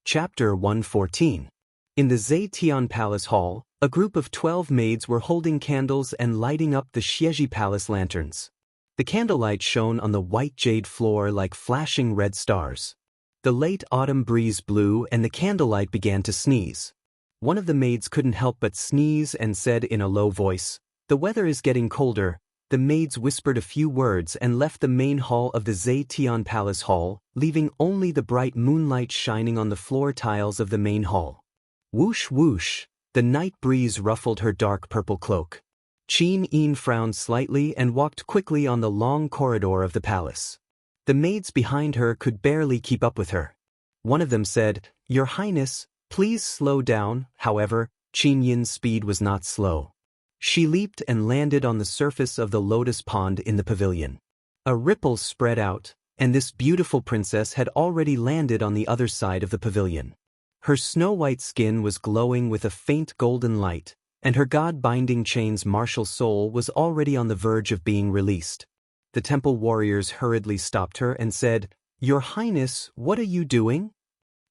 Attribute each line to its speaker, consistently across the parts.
Speaker 1: Chapter 114. In the Zetian Palace Hall, a group of 12 maids were holding candles and lighting up the Xieji Palace lanterns. The candlelight shone on the white jade floor like flashing red stars. The late autumn breeze blew and the candlelight began to sneeze. One of the maids couldn't help but sneeze and said in a low voice, "The weather is getting colder." The maids whispered a few words and left the main hall of the Zetian Palace Hall, leaving only the bright moonlight shining on the floor tiles of the main hall. Whoosh whoosh, the night breeze ruffled her dark purple cloak. Qin Yin frowned slightly and walked quickly on the long corridor of the palace. The maids behind her could barely keep up with her. One of them said, "Your Highness, please slow down." However, Qin Yin's speed was not slow. She leaped and landed on the surface of the lotus pond in the pavilion. A ripple spread out, and this beautiful princess had already landed on the other side of the pavilion. Her snow-white skin was glowing with a faint golden light, and her god-binding chain's martial soul was already on the verge of being released. The temple warriors hurriedly stopped her and said, "Your Highness, what are you doing?"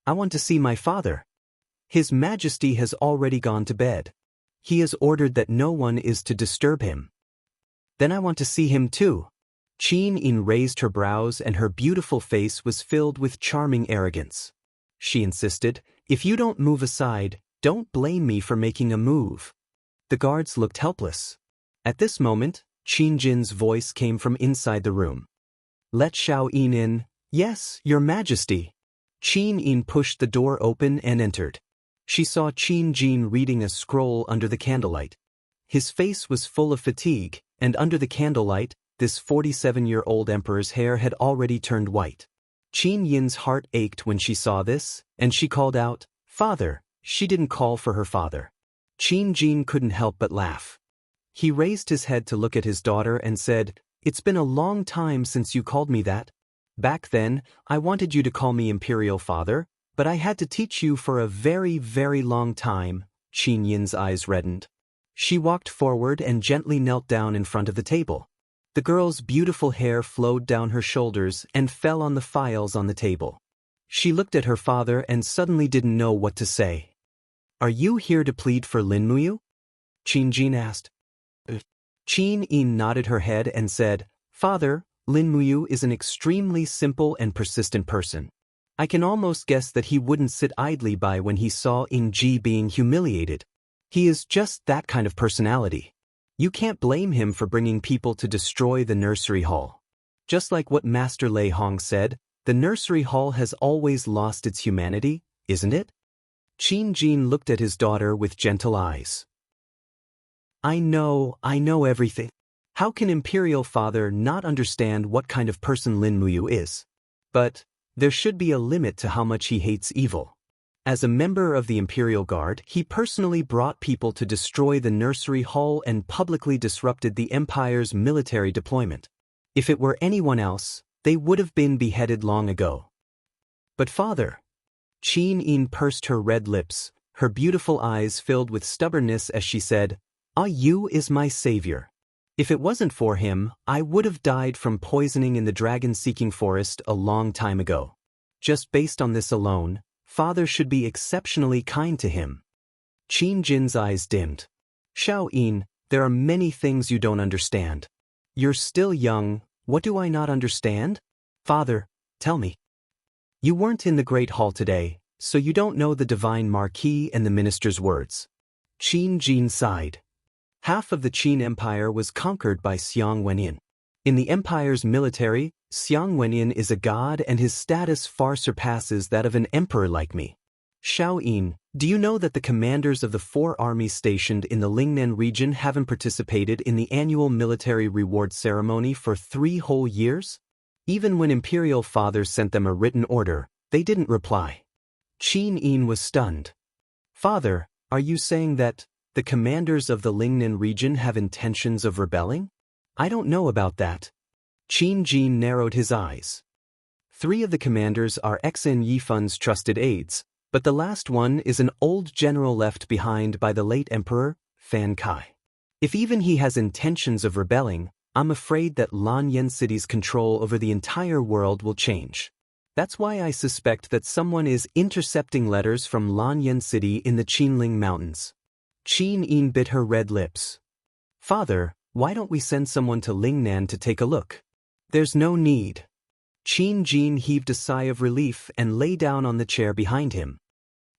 Speaker 1: "I want to see my father. His Majesty has already gone to bed. He has ordered that no one is to disturb him." "Then I want to see him too." Qin Yin raised her brows and her beautiful face was filled with charming arrogance. She insisted, "If you don't move aside, don't blame me for making a move." The guards looked helpless. At this moment, Qin Jin's voice came from inside the room. "Let Xiao Yin in." "Yes, Your Majesty." Qin Yin pushed the door open and entered. She saw Qin Jin reading a scroll under the candlelight. His face was full of fatigue, and under the candlelight, this 47-year-old emperor's hair had already turned white. Qin Yin's heart ached when she saw this, and she called out, "Father." She didn't call for her father. Qin Jin couldn't help but laugh. He raised his head to look at his daughter and said, "It's been a long time since you called me that. Back then, I wanted you to call me Imperial Father, but I had to teach you for a very, very long time." Qin Yin's eyes reddened. She walked forward and gently knelt down in front of the table. The girl's beautiful hair flowed down her shoulders and fell on the files on the table. She looked at her father and suddenly didn't know what to say. "Are you here to plead for Lin Muyu?" Qin Jin asked. Qin Yin nodded her head and said, "Father, Lin Muyu is an extremely simple and persistent person. I can almost guess that he wouldn't sit idly by when he saw Yin Ji being humiliated. He is just that kind of personality. You can't blame him for bringing people to destroy the nursery hall. Just like what Master Lei Hong said, the nursery hall has always lost its humanity, isn't it?" Qin Jin looked at his daughter with gentle eyes. I know everything. How can Imperial Father not understand what kind of person Lin Muyu is? But there should be a limit to how much he hates evil. As a member of the Imperial Guard, he personally brought people to destroy the nursery hall and publicly disrupted the Empire's military deployment. If it were anyone else, they would have been beheaded long ago. "But Father..." Qin Yin pursed her red lips, her beautiful eyes filled with stubbornness as she said, "You is my savior. If it wasn't for him, I would have died from poisoning in the dragon-seeking forest a long time ago. Just based on this alone, Father should be exceptionally kind to him." Qin Jin's eyes dimmed. "Xiao Yin, there are many things you don't understand. You're still young. What do I not understand? Father, tell me. You weren't in the Great Hall today, so you don't know the Divine Marquis and the Minister's words." Qin Jin sighed. Half of the Qin Empire was conquered by Xiang Wenyin. In the Empire's military, Xiang Wenyin is a god and his status far surpasses that of an emperor like me. "Xiao Yin, do you know that the commanders of the 4 armies stationed in the Lingnan region haven't participated in the annual military reward ceremony for 3 whole years? Even when Imperial Father sent them a written order, they didn't reply." Qin Yin was stunned. "Father, are you saying that the commanders of the Lingnan region have intentions of rebelling? I don't know about that." Qin Jin narrowed his eyes. 3 of the commanders are Xin Yifun's trusted aides, but the last one is an old general left behind by the late Emperor, Fan Kai. If even he has intentions of rebelling, I'm afraid that Lanyan City's control over the entire world will change. That's why I suspect that someone is intercepting letters from Lanyan City in the Qinling Mountains. Qin Yin bit her red lips. Father, why don't we send someone to Lingnan to take a look? There's no need. Qin Jin heaved a sigh of relief and lay down on the chair behind him.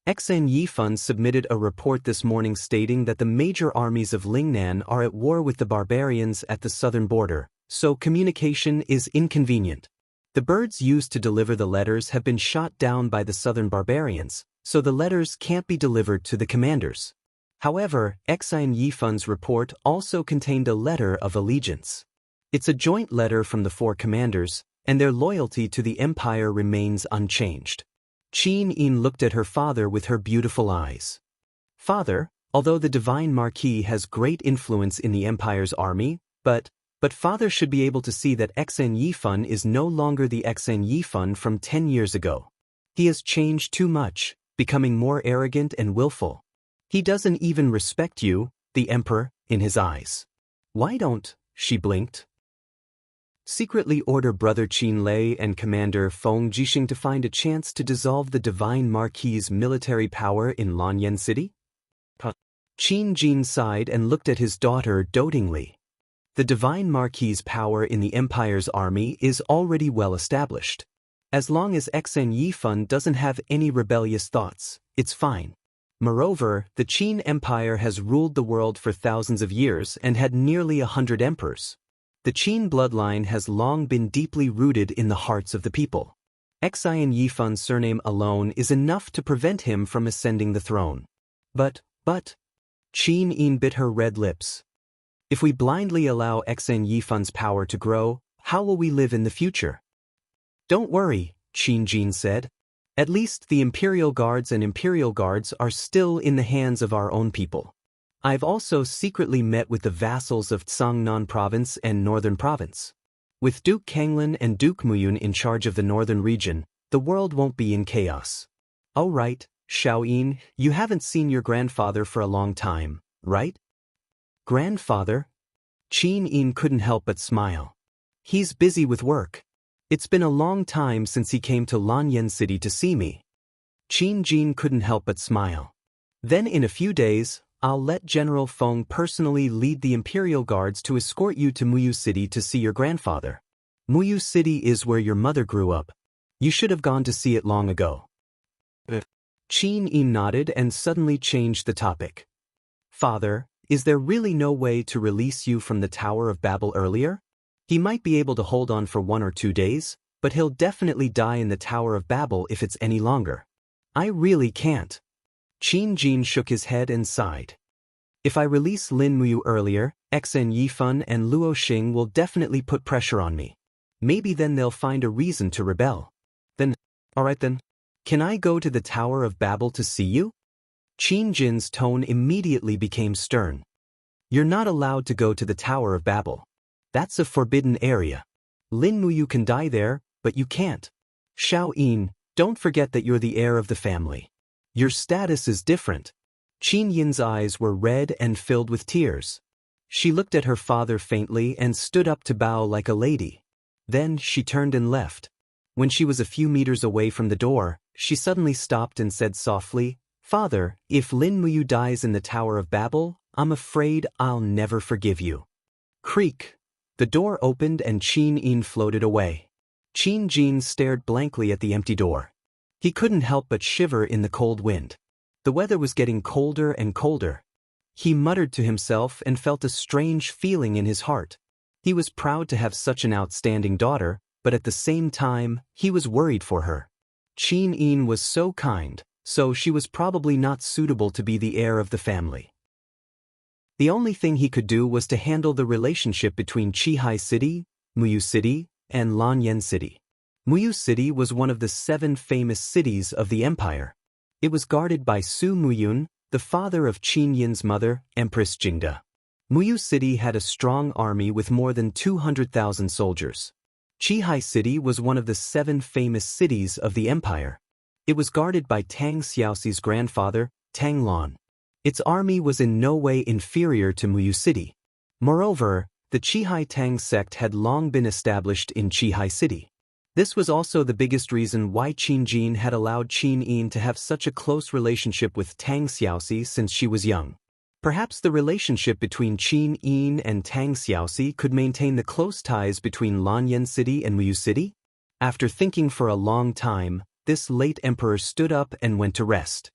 Speaker 1: Xan Yifan submitted a report this morning stating that the major armies of Lingnan are at war with the barbarians at the southern border, so communication is inconvenient. The birds used to deliver the letters have been shot down by the southern barbarians, so the letters can't be delivered to the commanders. However, Xan Yifan's report also contained a letter of allegiance. It's a joint letter from the 4 commanders, and their loyalty to the empire remains unchanged. Qin Yin looked at her father with her beautiful eyes. Father, although the divine marquis has great influence in the empire's army, but father should be able to see that Xan Yifan is no longer the Xan Yifan from 10 years ago. He has changed too much, becoming more arrogant and willful. He doesn't even respect you, the emperor, in his eyes. Why don't, she blinked. Secretly order Brother Qin Lei and Commander Feng Jixing to find a chance to dissolve the divine marquis's military power in Lanyan City? Qin Jin sighed and looked at his daughter dotingly. The divine marquis's power in the empire's army is already well established. As long as Xan Yifan doesn't have any rebellious thoughts, it's fine. Moreover, the Qin Empire has ruled the world for thousands of years and had nearly 100 emperors. The Qin bloodline has long been deeply rooted in the hearts of the people. Xan Yifan's surname alone is enough to prevent him from ascending the throne. But, Qin Yin bit her red lips. If we blindly allow Xan Yifan's power to grow, how will we live in the future? Don't worry, Qin Jin said. At least the Imperial Guards and Imperial Guards are still in the hands of our own people. I've also secretly met with the vassals of Tsangnan Province and Northern Province. With Duke Kanglin and Duke Muyun in charge of the northern region, the world won't be in chaos. Oh right, Xiaoyin, you haven't seen your grandfather for a long time, right? Grandfather? Qin Yin couldn't help but smile. He's busy with work. It's been a long time since he came to Lanyan City to see me. Qin Jin couldn't help but smile. Then in a few days, I'll let General Feng personally lead the Imperial Guards to escort you to Muyu City to see your grandfather. Muyu City is where your mother grew up. You should have gone to see it long ago. Qin Yin nodded and suddenly changed the topic. Father, is there really no way to release you from the Tower of Babel earlier? He might be able to hold on for 1 or 2 days, but he'll definitely die in the Tower of Babel if it's any longer. I really can't. Qin Jin shook his head and sighed. If I release Lin Muyu earlier, Xan Yifan and Luo Xing will definitely put pressure on me. Maybe then they'll find a reason to rebel. Alright then. Can I go to the Tower of Babel to see you? Qin Jin's tone immediately became stern. You're not allowed to go to the Tower of Babel. That's a forbidden area. Lin Muyu can die there, but you can't. Xiaoyin, don't forget that you're the heir of the family. Your status is different. Qin Yin's eyes were red and filled with tears. She looked at her father faintly and stood up to bow like a lady. Then she turned and left. When she was a few meters away from the door, she suddenly stopped and said softly, Father, if Lin Muyu dies in the Tower of Babel, I'm afraid I'll never forgive you. Creak. The door opened and Qin Yin floated away. Qin Jin stared blankly at the empty door. He couldn't help but shiver in the cold wind. The weather was getting colder and colder. He muttered to himself and felt a strange feeling in his heart. He was proud to have such an outstanding daughter, but at the same time, he was worried for her. Qin Yin was so kind, so she was probably not suitable to be the heir of the family. The only thing he could do was to handle the relationship between Qihai City, Muyu City, and Lanyan City. Muyu City was one of the 7 famous cities of the empire. It was guarded by Su Muyun, the father of Qin Yin's mother, Empress Jingda. Muyu City had a strong army with more than 200,000 soldiers. Qihai City was one of the 7 famous cities of the empire. It was guarded by Tang Xiaoxi's grandfather, Tang Lan. Its army was in no way inferior to Muyu City. Moreover, the Qihai Tang sect had long been established in Qihai City. This was also the biggest reason why Qin Jin had allowed Qin Yin to have such a close relationship with Tang Xiaoxi since she was young. Perhaps the relationship between Qin Yin and Tang Xiaoxi could maintain the close ties between Lanyan City and Muyu City? After thinking for a long time, this late emperor stood up and went to rest.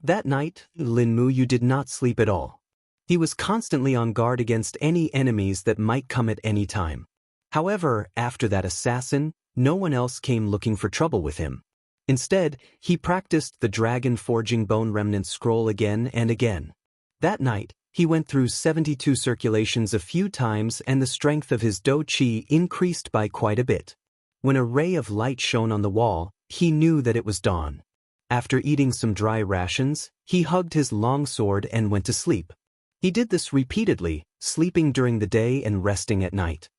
Speaker 1: That night, Lin Muyu did not sleep at all. He was constantly on guard against any enemies that might come at any time. However, after that assassin, no one else came looking for trouble with him. Instead, he practiced the dragon forging bone remnant scroll again and again. That night, he went through 72 circulations a few times and the strength of his dou qi increased by quite a bit. When a ray of light shone on the wall, he knew that it was dawn. After eating some dry rations, he hugged his long sword and went to sleep. He did this repeatedly, sleeping during the day and resting at night.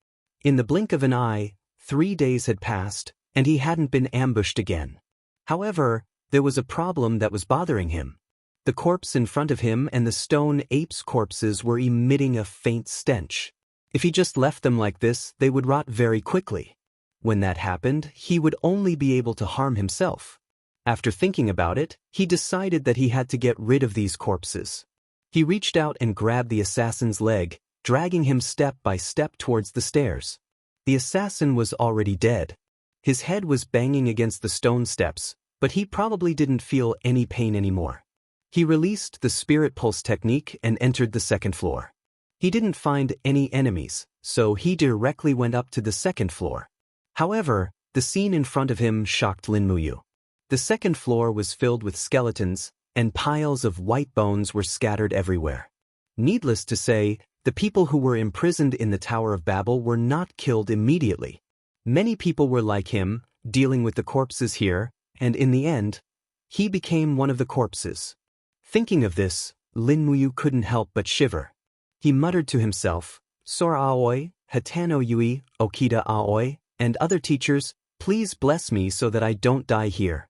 Speaker 1: In the blink of an eye, 3 days had passed, and he hadn't been ambushed again. However, there was a problem that was bothering him. The corpse in front of him and the stone apes' corpses were emitting a faint stench. If he just left them like this, they would rot very quickly. When that happened, he would only be able to harm himself. After thinking about it, he decided that he had to get rid of these corpses. He reached out and grabbed the assassin's leg, dragging him step by step towards the stairs. The assassin was already dead. His head was banging against the stone steps, but he probably didn't feel any pain anymore. He released the spirit pulse technique and entered the second floor. He didn't find any enemies, so he directly went up to the second floor. However, the scene in front of him shocked Lin Muyu. The second floor was filled with skeletons, and piles of white bones were scattered everywhere. Needless to say, the people who were imprisoned in the Tower of Babel were not killed immediately. Many people were like him, dealing with the corpses here, and in the end, he became one of the corpses. Thinking of this, Lin Muyu couldn't help but shiver. He muttered to himself, Sora Aoi, Hatano Yui, Okita Aoi, and other teachers, please bless me so that I don't die here.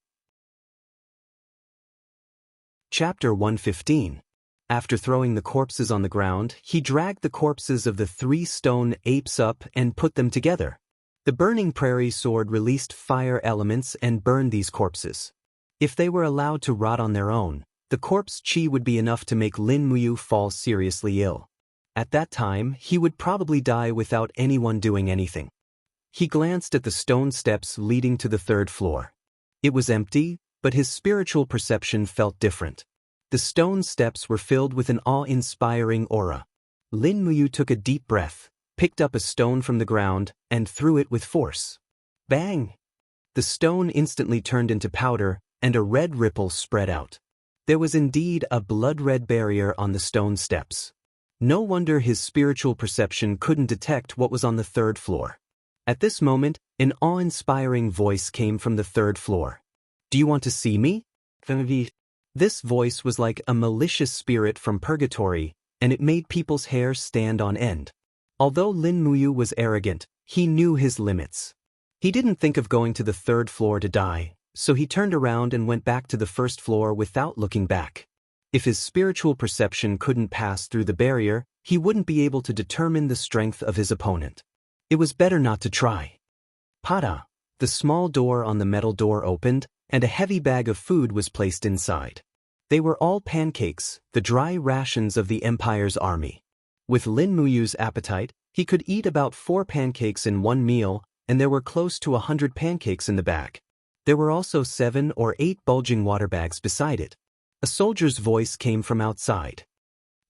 Speaker 1: Chapter 115. After throwing the corpses on the ground, he dragged the corpses of the 3 stone apes up and put them together. The burning prairie sword released fire elements and burned these corpses. If they were allowed to rot on their own, the corpse chi would be enough to make Lin Muyu fall seriously ill. At that time, he would probably die without anyone doing anything. He glanced at the stone steps leading to the 3rd floor. It was empty, but his spiritual perception felt different. The stone steps were filled with an awe-inspiring aura. Lin Muyu took a deep breath, picked up a stone from the ground, and threw it with force. Bang! The stone instantly turned into powder, and a red ripple spread out. There was indeed a blood-red barrier on the stone steps. No wonder his spiritual perception couldn't detect what was on the 3rd floor. At this moment, an awe-inspiring voice came from the 3rd floor. Do you want to see me? This voice was like a malicious spirit from purgatory, and it made people's hair stand on end. Although Lin Muyu was arrogant, he knew his limits. He didn't think of going to the 3rd floor to die, so he turned around and went back to the 1st floor without looking back. If his spiritual perception couldn't pass through the barrier, he wouldn't be able to determine the strength of his opponent. It was better not to try. Pada! The small door on the metal door opened, and a heavy bag of food was placed inside. They were all pancakes, the dry rations of the Empire's army. With Lin Muyu's appetite, he could eat about 4 pancakes in one meal, and there were close to 100 pancakes in the bag. There were also 7 or 8 bulging water bags beside it. A soldier's voice came from outside.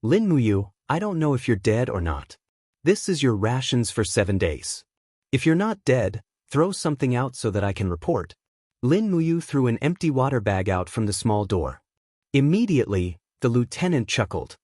Speaker 1: Lin Muyu, I don't know if you're dead or not. This is your rations for 7 days. If you're not dead, throw something out so that I can report. Lin Muyu threw an empty water bag out from the small door. Immediately, the lieutenant chuckled.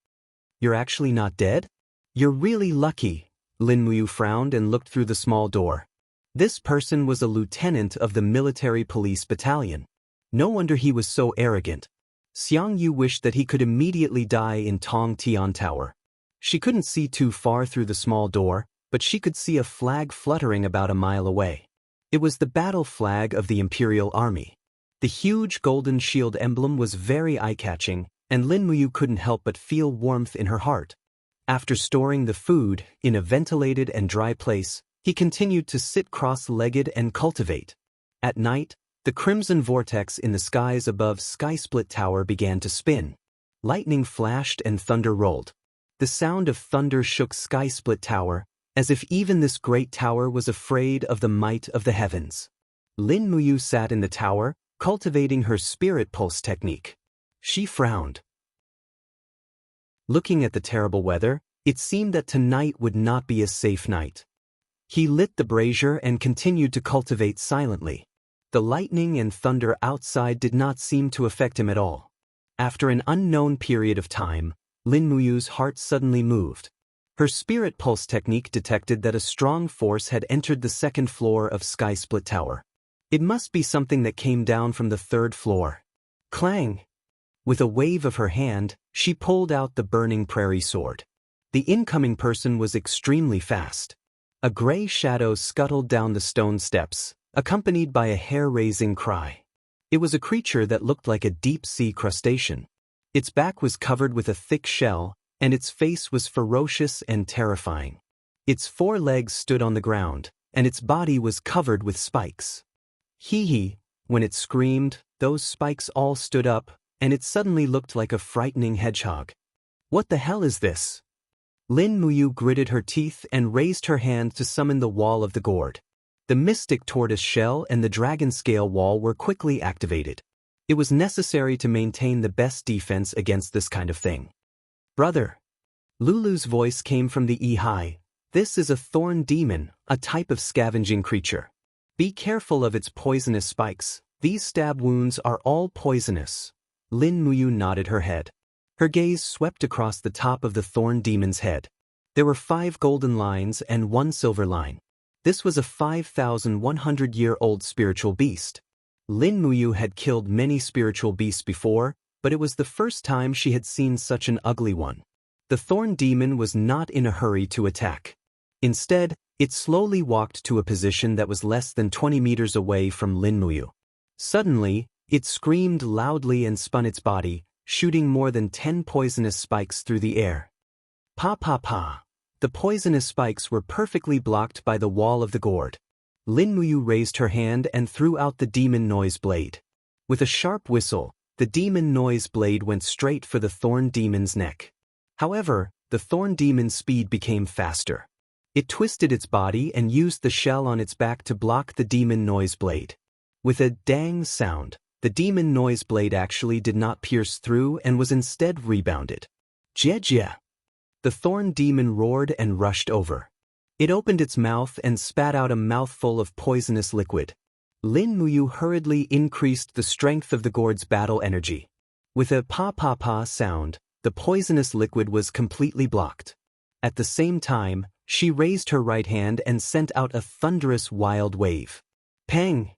Speaker 1: You're actually not dead? You're really lucky. Lin Muyu frowned and looked through the small door. This person was a lieutenant of the military police battalion. No wonder he was so arrogant. Xiang Yu wished that he could immediately die in Tong Tian Tower. She couldn't see too far through the small door, but she could see a flag fluttering about a mile away. It was the battle flag of the Imperial Army. The huge golden shield emblem was very eye-catching, and Lin Muyu couldn't help but feel warmth in her heart. After storing the food in a ventilated and dry place, he continued to sit cross-legged and cultivate. At night, the crimson vortex in the skies above Sky Split Tower began to spin. Lightning flashed and thunder rolled. The sound of thunder shook Sky Split Tower, as if even this great tower was afraid of the might of the heavens. Lin Muyu sat in the tower, cultivating her spirit pulse technique. She frowned. Looking at the terrible weather, it seemed that tonight would not be a safe night. He lit the brazier and continued to cultivate silently. The lightning and thunder outside did not seem to affect him at all. After an unknown period of time, Lin Muyu's heart suddenly moved. Her spirit pulse technique detected that a strong force had entered the second floor of Sky Split Tower. It must be something that came down from the third floor. Clang! With a wave of her hand, she pulled out the burning prairie sword. The incoming person was extremely fast. A gray shadow scuttled down the stone steps, accompanied by a hair-raising cry. It was a creature that looked like a deep-sea crustacean. Its back was covered with a thick shell, and its face was ferocious and terrifying. Its 4 legs stood on the ground, and its body was covered with spikes. Hee-hee, when it screamed, those spikes all stood up, and it suddenly looked like a frightening hedgehog. What the hell is this? Lin Muyu gritted her teeth and raised her hand to summon the wall of the gourd. The mystic tortoise shell and the dragon scale wall were quickly activated. It was necessary to maintain the best defense against this kind of thing. Brother. Lulu's voice came from the Ehai. This is a thorn demon, a type of scavenging creature. Be careful of its poisonous spikes. These stab wounds are all poisonous. Lin Muyu nodded her head. Her gaze swept across the top of the thorn demon's head. There were 5 golden lines and 1 silver line. This was a 5,100-year-old spiritual beast. Lin Muyu had killed many spiritual beasts before, but it was the first time she had seen such an ugly one. The thorn demon was not in a hurry to attack. Instead, it slowly walked to a position that was less than 20 meters away from Lin Muyu. Suddenly, it screamed loudly and spun its body, shooting more than 10 poisonous spikes through the air. Pa pa pa. The poisonous spikes were perfectly blocked by the wall of the gourd. Lin Muyu raised her hand and threw out the demon noise blade. With a sharp whistle, the demon noise blade went straight for the thorn demon's neck. However, the thorn demon's speed became faster. It twisted its body and used the shell on its back to block the demon noise blade. With a dang sound, the demon noise blade actually did not pierce through and was instead rebounded. Jie. The thorn demon roared and rushed over. It opened its mouth and spat out a mouthful of poisonous liquid. Lin Muyu hurriedly increased the strength of the gourd's battle energy. With a pa-pa-pa sound, the poisonous liquid was completely blocked. At the same time, she raised her right hand and sent out a thunderous wild wave. Pang!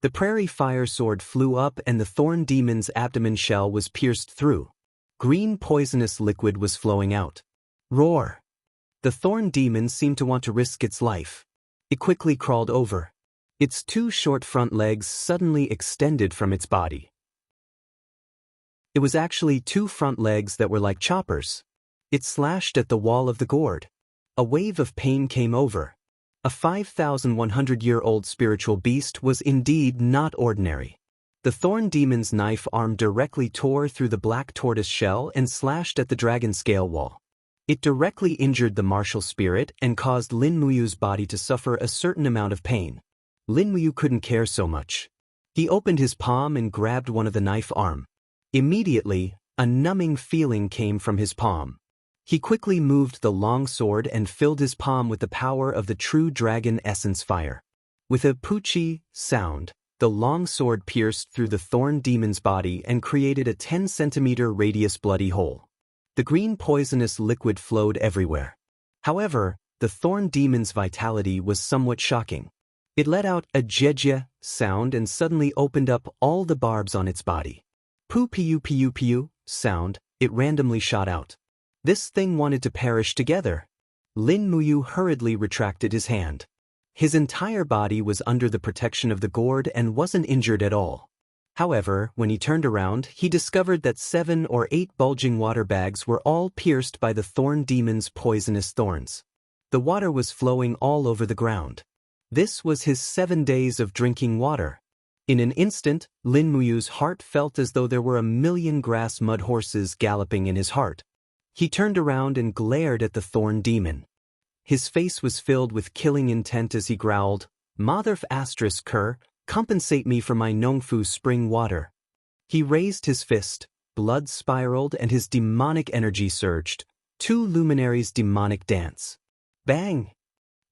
Speaker 1: The prairie fire sword flew up and the thorn demon's abdomen shell was pierced through. Green poisonous liquid was flowing out. Roar! The thorn demon seemed to want to risk its life. It quickly crawled over. Its 2 short front legs suddenly extended from its body. It was actually 2 front legs that were like choppers. It slashed at the wall of the gourd. A wave of pain came over. A 5,100-year-old spiritual beast was indeed not ordinary. The thorn demon's knife arm directly tore through the black tortoise shell and slashed at the dragon scale wall. It directly injured the martial spirit and caused Lin Muyu's body to suffer a certain amount of pain. Lin Muyu couldn't care so much. He opened his palm and grabbed one of the knife arm. Immediately, a numbing feeling came from his palm. He quickly moved the long sword and filled his palm with the power of the true dragon essence fire. With a poochie sound, the long sword pierced through the thorn demon's body and created a 10-centimeter radius bloody hole. The green poisonous liquid flowed everywhere. However, the thorn demon's vitality was somewhat shocking. It let out a jejia sound and suddenly opened up all the barbs on its body. Pu sound, it randomly shot out. This thing wanted to perish together. Lin Muyu hurriedly retracted his hand. His entire body was under the protection of the gourd and wasn't injured at all. However, when he turned around, he discovered that 7 or 8 bulging water bags were all pierced by the thorn demon's poisonous thorns. The water was flowing all over the ground. This was his 7 days of drinking water. In an instant, Lin Muyu's heart felt as though there were 1,000,000 grass mud horses galloping in his heart. He turned around and glared at the thorn demon. His face was filled with killing intent as he growled, "Motherf asterisk cur, compensate me for my Nongfu spring water." He raised his fist, blood spiraled and his demonic energy surged. Two luminaries' demonic dance. Bang!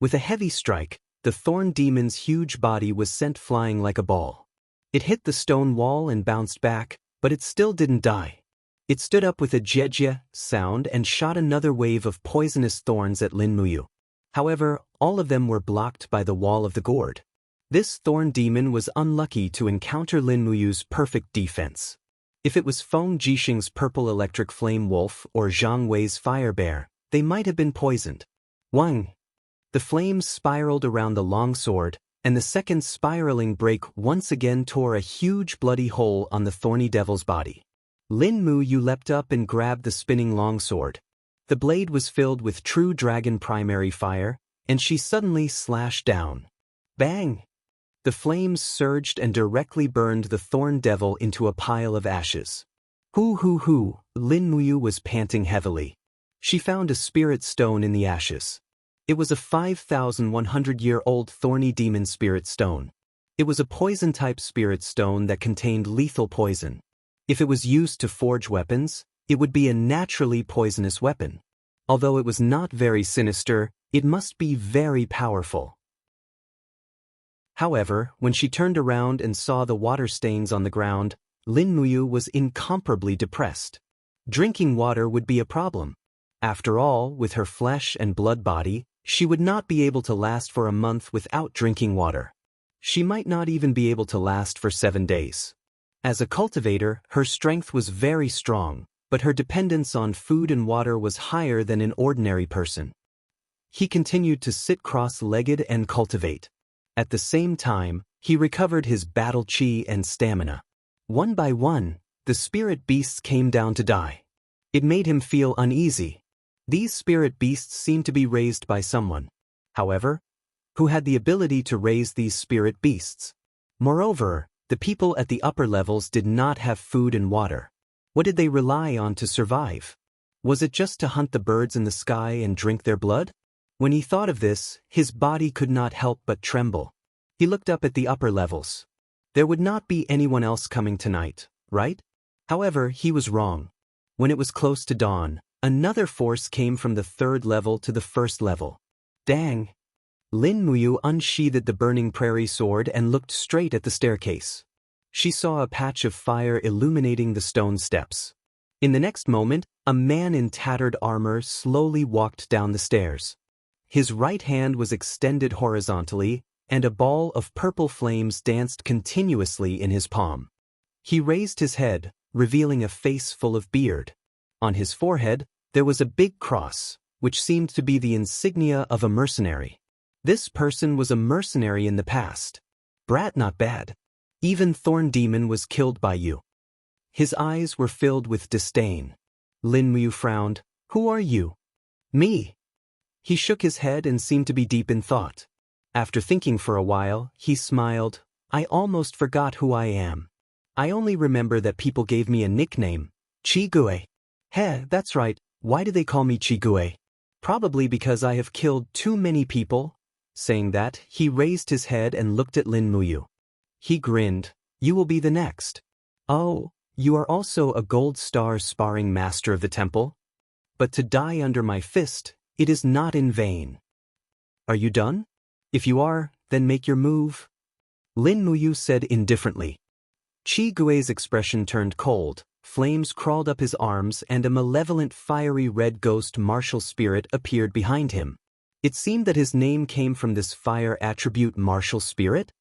Speaker 1: With a heavy strike, the thorn demon's huge body was sent flying like a ball. It hit the stone wall and bounced back, but it still didn't die. It stood up with a jejia sound and shot another wave of poisonous thorns at Lin Muyu. However, all of them were blocked by the wall of the gourd. This thorn demon was unlucky to encounter Lin Muyu's perfect defense. If it was Feng Jixing's purple electric flame wolf or Zhang Wei's fire bear, they might have been poisoned. Wang! The flames spiraled around the long sword, and the second spiraling break once again tore a huge bloody hole on the thorny devil's body. Lin Muyu leapt up and grabbed the spinning longsword. The blade was filled with true dragon primary fire, and she suddenly slashed down. Bang! The flames surged and directly burned the thorn devil into a pile of ashes. Hoo! Lin Muyu was panting heavily. She found a spirit stone in the ashes. It was a 5,100-year-old thorny demon spirit stone. It was a poison-type spirit stone that contained lethal poison. If it was used to forge weapons, it would be a naturally poisonous weapon. Although it was not very sinister, it must be very powerful. However, when she turned around and saw the water stains on the ground, Lin Muyu was incomparably depressed. Drinking water would be a problem. After all, with her flesh and blood body, she would not be able to last for a month without drinking water. She might not even be able to last for 7 days. As a cultivator, her strength was very strong, but her dependence on food and water was higher than an ordinary person. He continued to sit cross-legged and cultivate. At the same time, he recovered his battle chi and stamina. One by one, the spirit beasts came down to die. It made him feel uneasy. These spirit beasts seemed to be raised by someone. However, who had the ability to raise these spirit beasts? Moreover, the people at the upper levels did not have food and water. What did they rely on to survive? Was it just to hunt the birds in the sky and drink their blood? When he thought of this, his body could not help but tremble. He looked up at the upper levels. There would not be anyone else coming tonight, right? However, he was wrong. When it was close to dawn, another force came from the 3rd level to the 1st level. Dang! Lin Muyu unsheathed the burning prairie sword and looked straight at the staircase. She saw a patch of fire illuminating the stone steps. In the next moment, a man in tattered armor slowly walked down the stairs. His right hand was extended horizontally, and a ball of purple flames danced continuously in his palm. He raised his head, revealing a face full of beard. On his forehead, there was a big cross, which seemed to be the insignia of a mercenary. This person was a mercenary in the past. Brat, not bad. Even Thorn Demon was killed by you. His eyes were filled with disdain. Lin Muyu frowned. Who are you? Me. He shook his head and seemed to be deep in thought. After thinking for a while, he smiled. I almost forgot who I am. I only remember that people gave me a nickname, Chi-Gue. Heh, that's right. Why do they call me Chi-Gue? Probably because I have killed too many people. Saying that, he raised his head and looked at Lin Muyu. He grinned. You will be the next. Oh, you are also a gold star sparring master of the temple? But to die under my fist, it is not in vain. Are you done? If you are, then make your move. Lin Muyu said indifferently. Chi-Gue's expression turned cold, flames crawled up his arms and a malevolent fiery red ghost martial spirit appeared behind him. It seemed that his name came from this fire attribute martial spirit?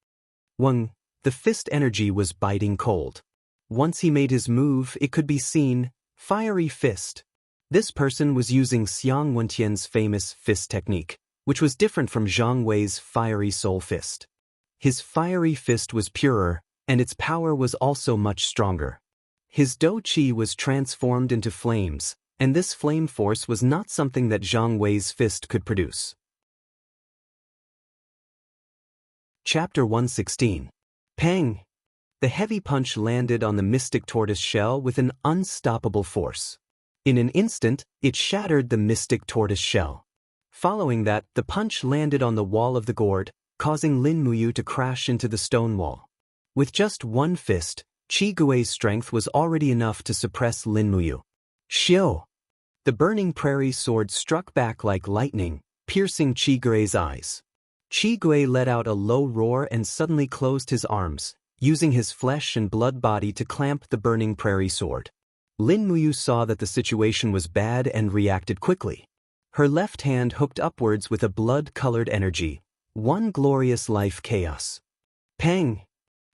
Speaker 1: Wang, the fist energy was biting cold. Once he made his move, it could be seen, fiery fist. This person was using Xiang Wentian's famous fist technique, which was different from Zhang Wei's fiery soul fist. His fiery fist was purer, and its power was also much stronger. His dou qi was transformed into flames, and this flame force was not something that Zhang Wei's fist could produce. Chapter 116. Peng! The heavy punch landed on the mystic tortoise shell with an unstoppable force. In an instant, it shattered the mystic tortoise shell. Following that, the punch landed on the wall of the gourd, causing Lin Muyu to crash into the stone wall. With just one fist, Qi Gui's strength was already enough to suppress Lin Muyu. Xiu! The burning prairie sword struck back like lightning, piercing Qi Gui's eyes. Qi Gui let out a low roar and suddenly closed his arms, using his flesh and blood body to clamp the burning prairie sword. Lin Muyu saw that the situation was bad and reacted quickly. Her left hand hooked upwards with a blood-colored energy, one glorious life chaos. Pang!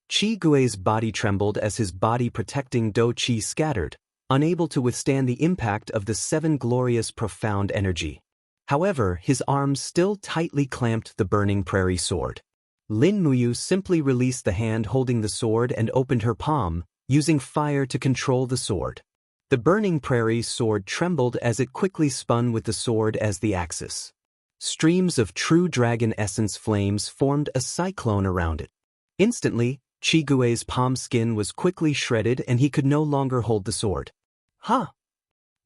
Speaker 1: Qi Gui's body trembled as his body-protecting Do Qi scattered, unable to withstand the impact of the 7 glorious profound energy. However, his arms still tightly clamped the burning prairie sword. Lin Muyu simply released the hand holding the sword and opened her palm, using fire to control the sword. The burning prairie sword trembled as it quickly spun with the sword as the axis. Streams of true dragon essence flames formed a cyclone around it. Instantly, Qi Gui's palm skin was quickly shredded and he could no longer hold the sword. Ha!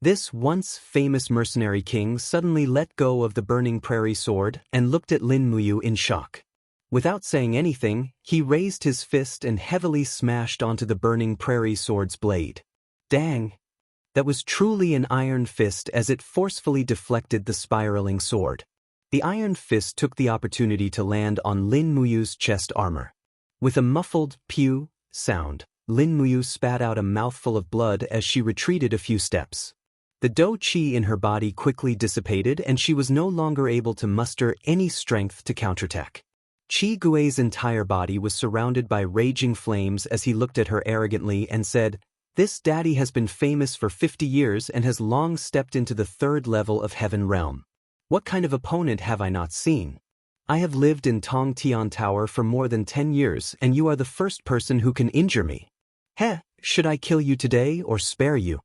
Speaker 1: This once famous mercenary king suddenly let go of the burning prairie sword and looked at Lin Muyu in shock. Without saying anything, he raised his fist and heavily smashed onto the burning prairie sword's blade. Dang! That was truly an iron fist as it forcefully deflected the spiraling sword. The iron fist took the opportunity to land on Lin Muyu's chest armor. With a muffled pew sound, Lin Muyu spat out a mouthful of blood as she retreated a few steps. The Do Qi in her body quickly dissipated and she was no longer able to muster any strength to counterattack. Qi Gui's entire body was surrounded by raging flames as he looked at her arrogantly and said, "This daddy has been famous for 50 years and has long stepped into the 3rd level of Heaven Realm. What kind of opponent have I not seen? I have lived in Tong Tian Tower for more than 10 years and you are the first person who can injure me. Heh, should I kill you today or spare you?"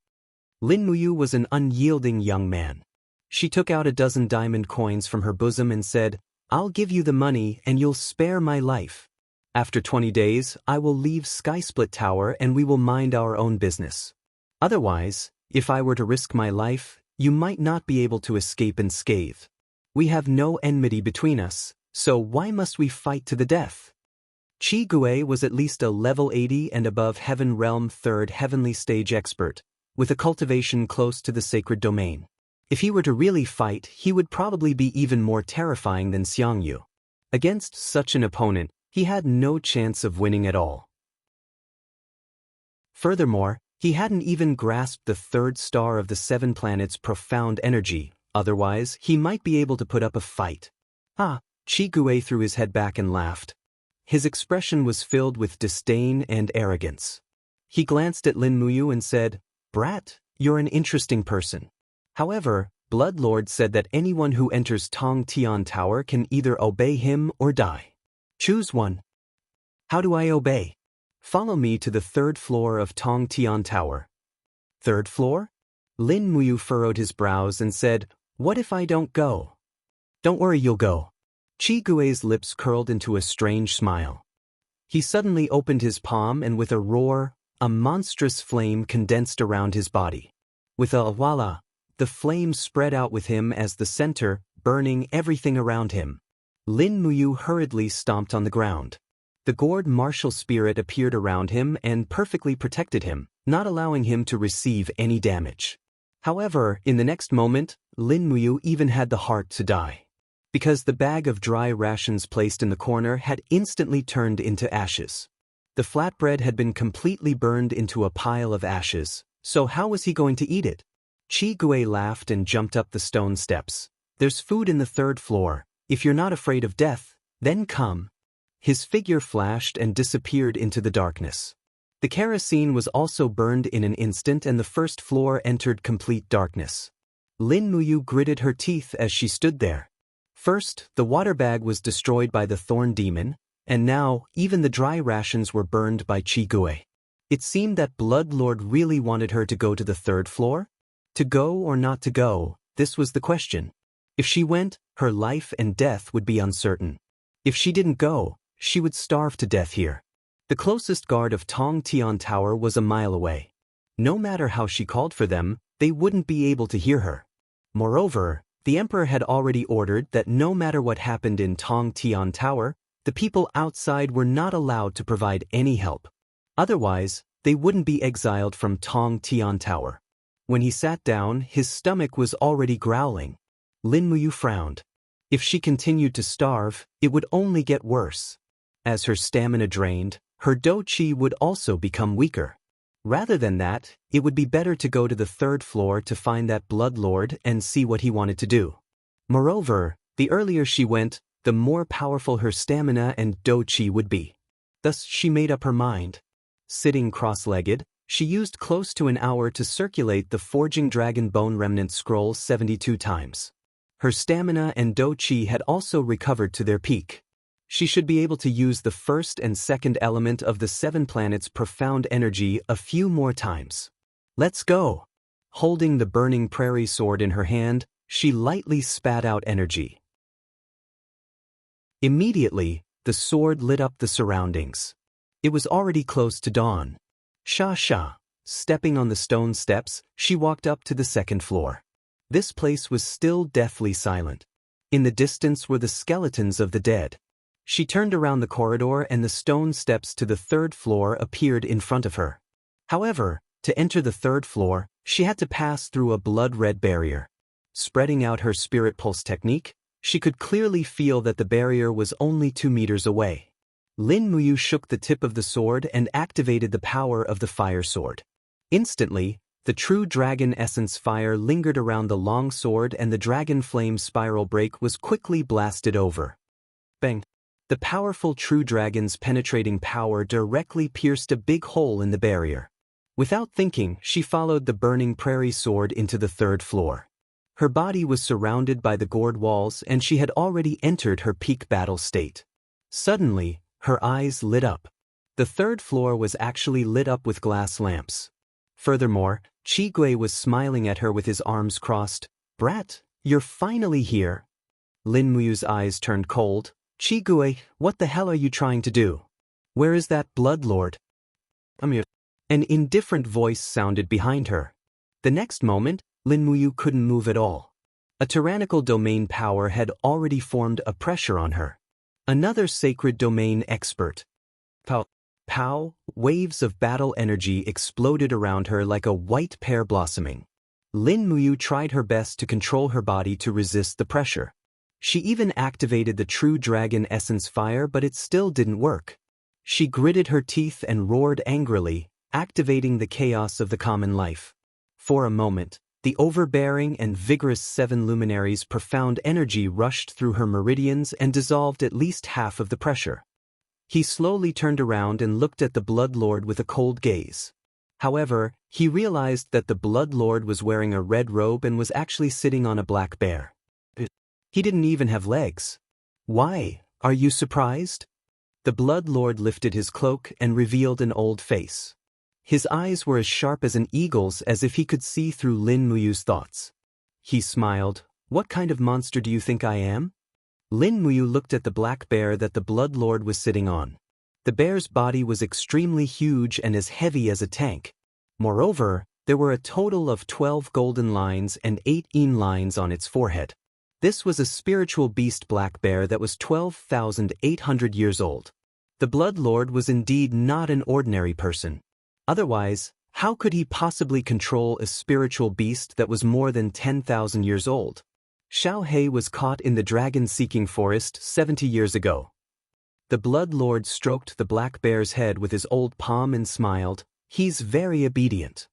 Speaker 1: Lin Muyu was an unyielding young man. She took out a dozen diamond coins from her bosom and said, "I'll give you the money and you'll spare my life. After 20 days, I will leave Skysplit Tower and we will mind our own business. Otherwise, if I were to risk my life, you might not be able to escape unscathed. We have no enmity between us, so why must we fight to the death?" Qi Gui was at least a level 80 and above Heaven Realm 3rd Heavenly Stage expert, with a cultivation close to the sacred domain. If he were to really fight, he would probably be even more terrifying than Xiangyu. Against such an opponent, he had no chance of winning at all. Furthermore, he hadn't even grasped the 3rd star of the 7 planets' profound energy, otherwise he might be able to put up a fight. Qi Gui threw his head back and laughed. His expression was filled with disdain and arrogance. He glanced at Lin Muyu and said, "Brat, you're an interesting person. However, Bloodlord said that anyone who enters Tong Tian Tower can either obey him or die. Choose one." "How do I obey?" "Follow me to the 3rd floor of Tong Tian Tower." "3rd floor?" Lin Muyu furrowed his brows and said, "What if I don't go?" "Don't worry, you'll go." Qi Gui's lips curled into a strange smile. He suddenly opened his palm and with a roar, a monstrous flame condensed around his body. With a voila, the flame spread out with him as the center, burning everything around him. Lin Muyu hurriedly stomped on the ground. The gourd martial spirit appeared around him and perfectly protected him, not allowing him to receive any damage. However, in the next moment, Lin Muyu even had the heart to die. Because the bag of dry rations placed in the corner had instantly turned into ashes. The flatbread had been completely burned into a pile of ashes, so how was he going to eat it? Qi Gui laughed and jumped up the stone steps. "There's food in the 3rd floor. If you're not afraid of death, then come." His figure flashed and disappeared into the darkness. The kerosene was also burned in an instant and the 1st floor entered complete darkness. Lin Muyu gritted her teeth as she stood there. First, the water bag was destroyed by the thorn demon, and now, even the dry rations were burned by Qi Gui. It seemed that Bloodlord really wanted her to go to the 3rd floor? To go or not to go, this was the question. If she went, her life and death would be uncertain. If she didn't go, she would starve to death here. The closest guard of Tong Tian Tower was a mile away. No matter how she called for them, they wouldn't be able to hear her. Moreover, the emperor had already ordered that no matter what happened in Tong Tian Tower, the people outside were not allowed to provide any help. Otherwise, they wouldn't be exiled from Tong Tian Tower. When he sat down, his stomach was already growling. Lin Muyu frowned. If she continued to starve, it would only get worse. As her stamina drained, her dou qi would also become weaker. Rather than that, it would be better to go to the third floor to find that blood lord and see what he wanted to do. Moreover, the earlier she went, the more powerful her stamina and dou qi would be. Thus she made up her mind. Sitting cross-legged, she used close to an hour to circulate the Forging Dragon Bone Remnant Scroll 72 times. Her stamina and dou qi had also recovered to their peak. She should be able to use the first and second element of the 7 planets' profound energy a few more times. Let's go! Holding the burning prairie sword in her hand, she lightly spat out energy. Immediately, the sword lit up the surroundings. It was already close to dawn. Sha. Stepping on the stone steps, she walked up to the second floor. This place was still deathly silent. In the distance were the skeletons of the dead. She turned around the corridor and the stone steps to the third floor appeared in front of her. However, to enter the third floor, she had to pass through a blood-red barrier. Spreading out her spirit pulse technique, she could clearly feel that the barrier was only 2 meters away. Lin Muyu shook the tip of the sword and activated the power of the fire sword. Instantly, the true dragon essence fire lingered around the long sword and the dragon flame spiral break was quickly blasted over. Bang! The powerful true dragon's penetrating power directly pierced a big hole in the barrier. Without thinking, she followed the burning prairie sword into the third floor. Her body was surrounded by the gourd walls and she had already entered her peak battle state. Suddenly, her eyes lit up. The third floor was actually lit up with glass lamps. Furthermore, Qi Gui was smiling at her with his arms crossed. "Brat, you're finally here." Lin Muyu's eyes turned cold. "Qi Gui, what the hell are you trying to do? Where is that blood lord?" "I'm here." An indifferent voice sounded behind her. The next moment, Lin Muyu couldn't move at all. A tyrannical domain power had already formed a pressure on her. Another sacred domain expert. Pow, waves of battle energy exploded around her like a white pear blossoming. Lin Muyu tried her best to control her body to resist the pressure. She even activated the true dragon essence fire, but it still didn't work. She gritted her teeth and roared angrily, activating the chaos of the common life. For a moment, the overbearing and vigorous 7 luminaries' profound energy rushed through her meridians and dissolved at least half of the pressure. He slowly turned around and looked at the Blood Lord with a cold gaze. However, he realized that the Blood Lord was wearing a red robe and was actually sitting on a black bear. He didn't even have legs. "Why, are you surprised?" The Blood Lord lifted his cloak and revealed an old face. His eyes were as sharp as an eagle's, as if he could see through Lin Muyu's thoughts. He smiled. "What kind of monster do you think I am?" Lin Muyu looked at the black bear that the Blood Lord was sitting on. The bear's body was extremely huge and as heavy as a tank. Moreover, there were a total of 12 golden lines and 8 yin lines on its forehead. This was a spiritual beast black bear that was 12,800 years old. The Blood Lord was indeed not an ordinary person. Otherwise, how could he possibly control a spiritual beast that was more than 10,000 years old? Xiao He was caught in the dragon-seeking forest 70 years ago. The Blood Lord stroked the black bear's head with his old palm and smiled. "He's very obedient.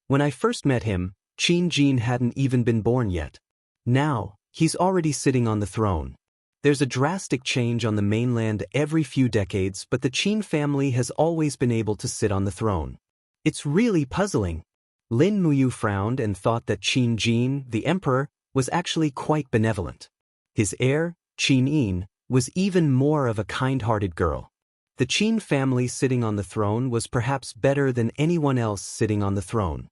Speaker 1: When I first met him, Qin Jin hadn't even been born yet. Now, he's already sitting on the throne. There's a drastic change on the mainland every few decades, but the Qin family has always been able to sit on the throne. It's really puzzling." Lin Muyu frowned and thought that Qin Jin, the emperor, was actually quite benevolent. His heir, Qin Yin, was even more of a kind-hearted girl. The Qin family sitting on the throne was perhaps better than anyone else sitting on the throne.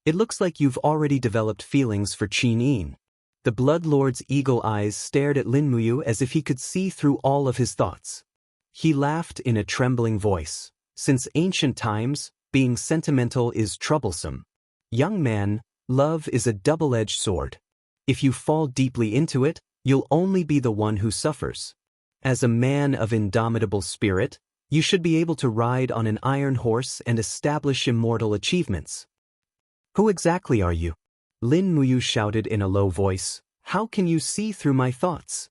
Speaker 1: "It looks like you've already developed feelings for Qin Yin." The Blood Lord's eagle eyes stared at Lin Muyu as if he could see through all of his thoughts. He laughed in a trembling voice. Since ancient times, being sentimental is troublesome. Young man, love is a double-edged sword. If you fall deeply into it, you'll only be the one who suffers. As a man of indomitable spirit, you should be able to ride on an iron horse and establish immortal achievements. Who exactly are you? Lin Muyu shouted in a low voice. How can you see through my thoughts?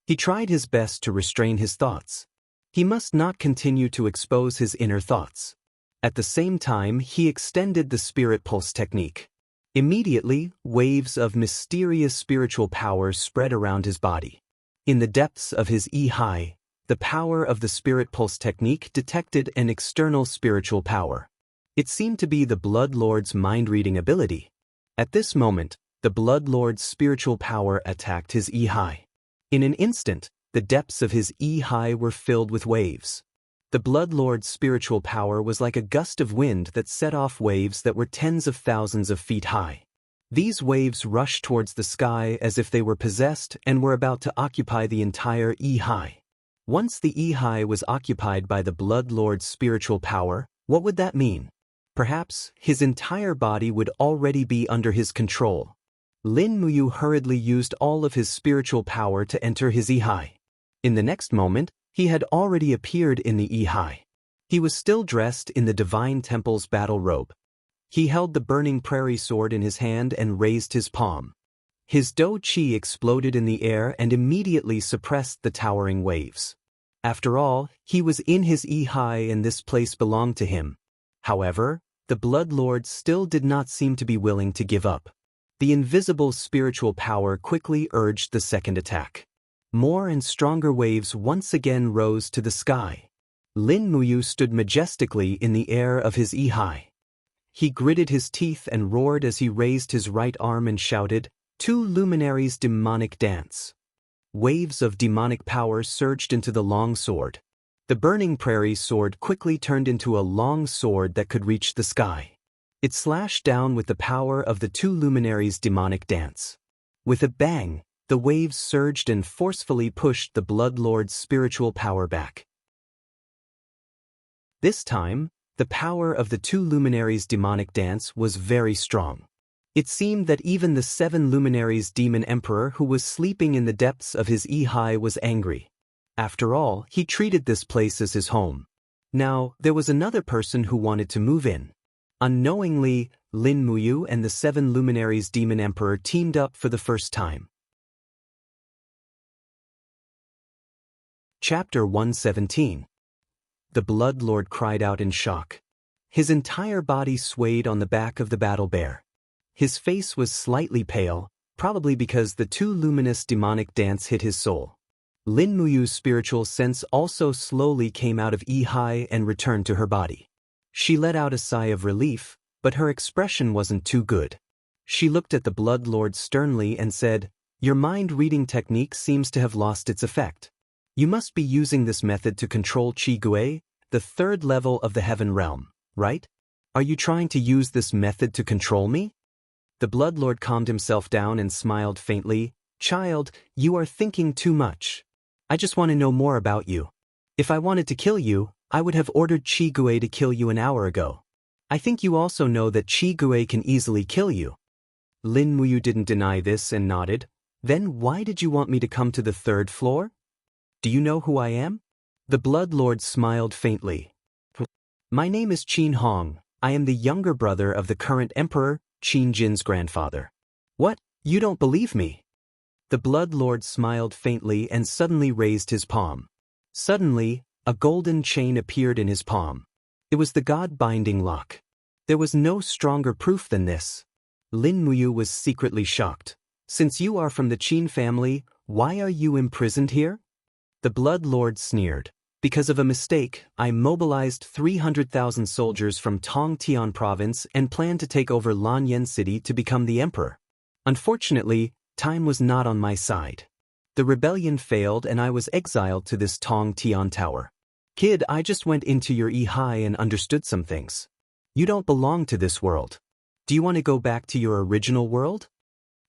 Speaker 1: He tried his best to restrain his thoughts. He must not continue to expose his inner thoughts. At the same time, he extended the spirit pulse technique. Immediately, waves of mysterious spiritual power spread around his body. In the depths of his I, the power of the spirit pulse technique detected an external spiritual power. It seemed to be the Blood Lord's mind-reading ability. At this moment, the Blood Lord's spiritual power attacked his I. In an instant, the depths of his I were filled with waves. The Blood Lord's spiritual power was like a gust of wind that set off waves that were tens of thousands of feet high. These waves rushed towards the sky as if they were possessed and were about to occupy the entire I. Once the I was occupied by the Blood Lord's spiritual power, what would that mean? Perhaps his entire body would already be under his control. Lin Muyu hurriedly used all of his spiritual power to enter his I. In the next moment, he had already appeared in the I. He was still dressed in the Divine Temple's battle robe. He held the burning prairie sword in his hand and raised his palm. His Do Qi exploded in the air and immediately suppressed the towering waves. After all, he was in his I and this place belonged to him. However, the Blood Lord still did not seem to be willing to give up. The invisible spiritual power quickly urged the second attack. More and stronger waves once again rose to the sky. Lin Muyu stood majestically in the air of his I. He gritted his teeth and roared as he raised his right arm and shouted, "Two luminaries demonic dance." Waves of demonic power surged into the long sword. The burning prairie sword quickly turned into a long sword that could reach the sky. It slashed down with the power of the two luminaries' demonic dance. With a bang, the waves surged and forcefully pushed the Blood Lord's spiritual power back. This time, the power of the two luminaries' demonic dance was very strong. It seemed that even the 7 luminaries' demon emperor who was sleeping in the depths of his I was angry. After all, he treated this place as his home. Now, there was another person who wanted to move in. Unknowingly, Lin Muyu and the 7 luminaries' demon emperor teamed up for the first time. Chapter 117. The Blood Lord cried out in shock. His entire body swayed on the back of the battle bear. His face was slightly pale, probably because the two luminous demonic dance hit his soul. Lin Muyu's spiritual sense also slowly came out of I and returned to her body. She let out a sigh of relief, but her expression wasn't too good. She looked at the Blood Lord sternly and said, "Your mind-reading technique seems to have lost its effect. You must be using this method to control Qi Gui, the 3rd level of the Heaven Realm, right? Are you trying to use this method to control me?" The Blood Lord calmed himself down and smiled faintly. "Child, you are thinking too much. I just want to know more about you. If I wanted to kill you, I would have ordered Qi Gui to kill you an hour ago. I think you also know that Qi Gui can easily kill you." Lin Muyu didn't deny this and nodded. "Then why did you want me to come to the 3rd floor? Do you know who I am?" The Blood Lord smiled faintly. "My name is Qin Hong. I am the younger brother of the current emperor, Qin Jin's grandfather." "What? You don't believe me?" The Blood Lord smiled faintly and suddenly raised his palm. Suddenly, a golden chain appeared in his palm. It was the God-binding lock. There was no stronger proof than this. Lin Muyu was secretly shocked. "Since you are from the Qin family, why are you imprisoned here?" The Blood Lord sneered. "Because of a mistake, I mobilized 300,000 soldiers from Tongtian province and planned to take over Lanyan city to become the emperor. Unfortunately, time was not on my side. The rebellion failed and I was exiled to this Tongtian tower. Kid, I just went into your I and understood some things. You don't belong to this world. Do you want to go back to your original world?"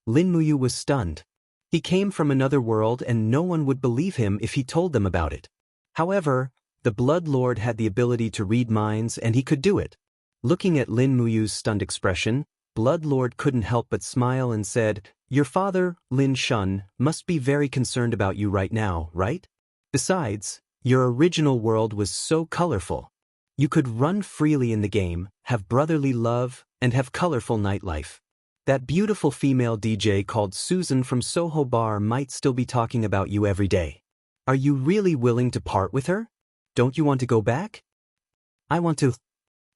Speaker 1: Lin Muyu was stunned. He came from another world and no one would believe him if he told them about it. However, the Blood Lord had the ability to read minds and he could do it. Looking at Lin Muyu's stunned expression, Blood Lord couldn't help but smile and said, "Your father, Lin Shun, must be very concerned about you right now, right? Besides, your original world was so colorful. You could run freely in the game, have brotherly love, and have colorful nightlife. That beautiful female DJ called Susan from Soho Bar might still be talking about you every day. Are you really willing to part with her? Don't you want to go back?" "I want to,"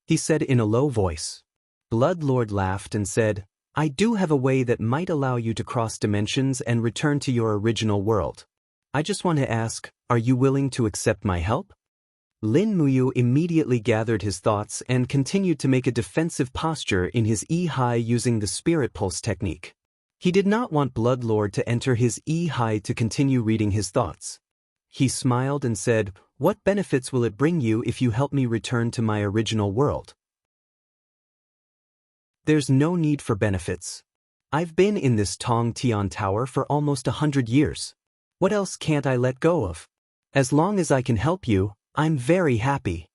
Speaker 1: he said in a low voice. Blood Lord laughed and said, "I do have a way that might allow you to cross dimensions and return to your original world. I just want to ask, are you willing to accept my help?" Lin Muyu immediately gathered his thoughts and continued to make a defensive posture in his E-High using the Spirit Pulse technique. He did not want Blood Lord to enter his E-High to continue reading his thoughts. He smiled and said, "What benefits will it bring you if you help me return to my original world?" "There's no need for benefits. I've been in this Tong Tian Tower for almost 100 years. What else can't I let go of? As long as I can help you, I'm very happy."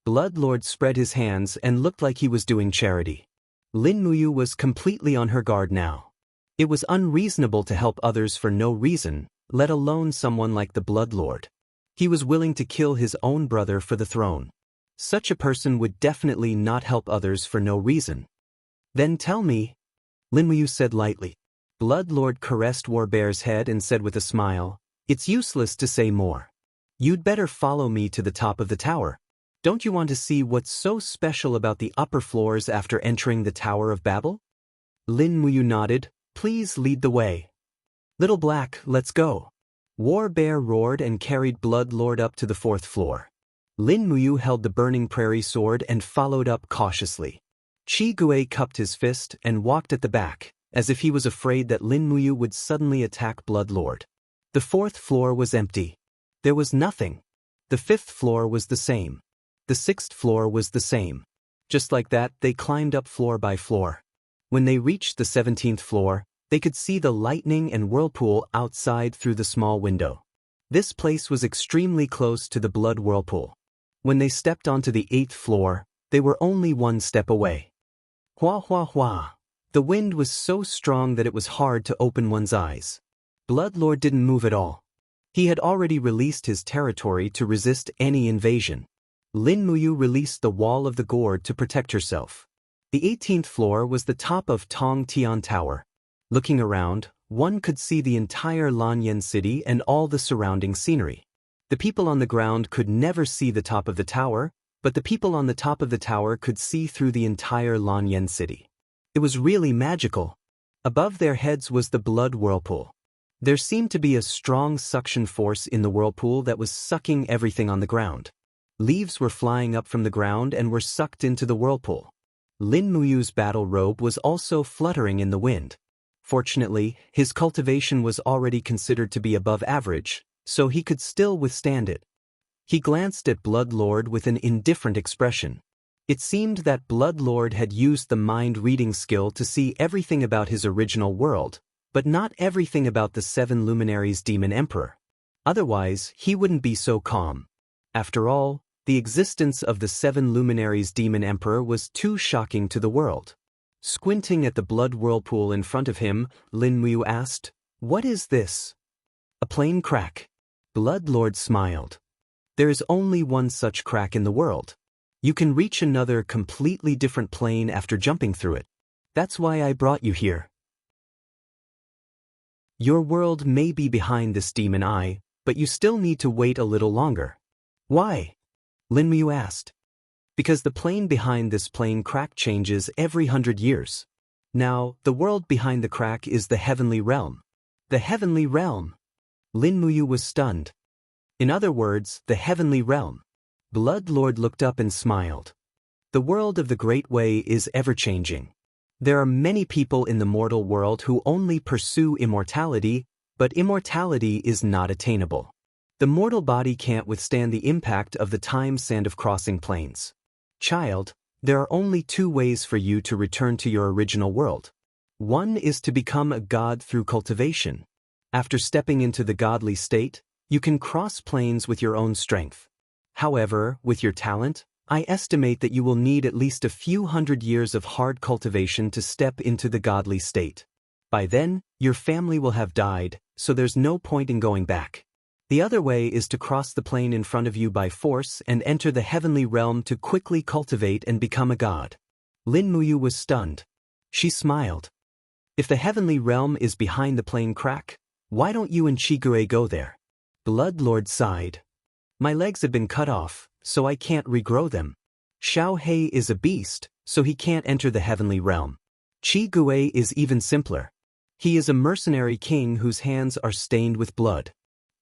Speaker 1: Blood Lord spread his hands and looked like he was doing charity. Lin Muyu was completely on her guard now. It was unreasonable to help others for no reason, let alone someone like the Blood Lord. He was willing to kill his own brother for the throne. Such a person would definitely not help others for no reason. "Then tell me," Lin Muyu said lightly. Blood Lord caressed Warbear's head and said with a smile, "It's useless to say more. You'd better follow me to the top of the tower. Don't you want to see what's so special about the upper floors after entering the Tower of Babel?" Lin Muyu nodded. "Please lead the way." "Little Black, let's go." Warbear roared and carried Blood Lord up to the 4th floor. Lin Muyu held the burning prairie sword and followed up cautiously. Chi Gui cupped his fist and walked at the back, as if he was afraid that Lin Muyu would suddenly attack Blood Lord. The 4th floor was empty. There was nothing. The 5th floor was the same. The 6th floor was the same. Just like that, they climbed up floor by floor. When they reached the 17th floor, they could see the lightning and whirlpool outside through the small window. This place was extremely close to the blood whirlpool. When they stepped onto the 8th floor, they were only 1 step away. Hua hua hua. The wind was so strong that it was hard to open one's eyes. Blood Lord didn't move at all. He had already released his territory to resist any invasion. Lin Muyu released the wall of the gourd to protect herself. The 18th floor was the top of Tong Tian Tower. Looking around, one could see the entire Lanyan city and all the surrounding scenery. The people on the ground could never see the top of the tower, but the people on the top of the tower could see through the entire Lanyan city. It was really magical. Above their heads was the blood whirlpool. There seemed to be a strong suction force in the whirlpool that was sucking everything on the ground. Leaves were flying up from the ground and were sucked into the whirlpool. Lin Muyu's battle robe was also fluttering in the wind. Fortunately, his cultivation was already considered to be above average, so he could still withstand it. He glanced at Blood Lord with an indifferent expression. It seemed that Blood Lord had used the mind-reading skill to see everything about his original world, but not everything about the 7 luminaries Demon Emperor. Otherwise, he wouldn't be so calm. After all, the existence of the 7 luminaries Demon Emperor was too shocking to the world. Squinting at the blood whirlpool in front of him, Lin Muyu asked, "What is this?" "A plain crack." Blood Lord smiled. "There is only one such crack in the world. You can reach another completely different plane after jumping through it. That's why I brought you here. Your world may be behind this demon eye, but you still need to wait a little longer." "Why?" Lin Muyu asked. "Because the plane behind this plain crack changes every 100 years. Now, the world behind the crack is the heavenly realm." "The heavenly realm?" Lin Muyu was stunned. "In other words, the heavenly realm." Blood Lord looked up and smiled. "The world of the Great Way is ever-changing. There are many people in the mortal world who only pursue immortality, but immortality is not attainable. The mortal body can't withstand the impact of the time sand of crossing planes. Child, there are only 2 ways for you to return to your original world. One is to become a god through cultivation. After stepping into the godly state, You can cross planes with your own strength. However, with your talent, I estimate that you will need at least a few hundred years of hard cultivation to step into the godly state. By then, your family will have died, so there's no point in going back. The other way is to cross the plane in front of you by force and enter the heavenly realm to quickly cultivate and become a god. Lin Muyu was stunned. She smiled. If the heavenly realm is behind the plane crack, why don't you and Chigure go there? Blood Lord sighed. My legs have been cut off, so I can't regrow them. Xiao He is a beast, so he can't enter the heavenly realm. Chigure is even simpler. He is a mercenary king whose hands are stained with blood.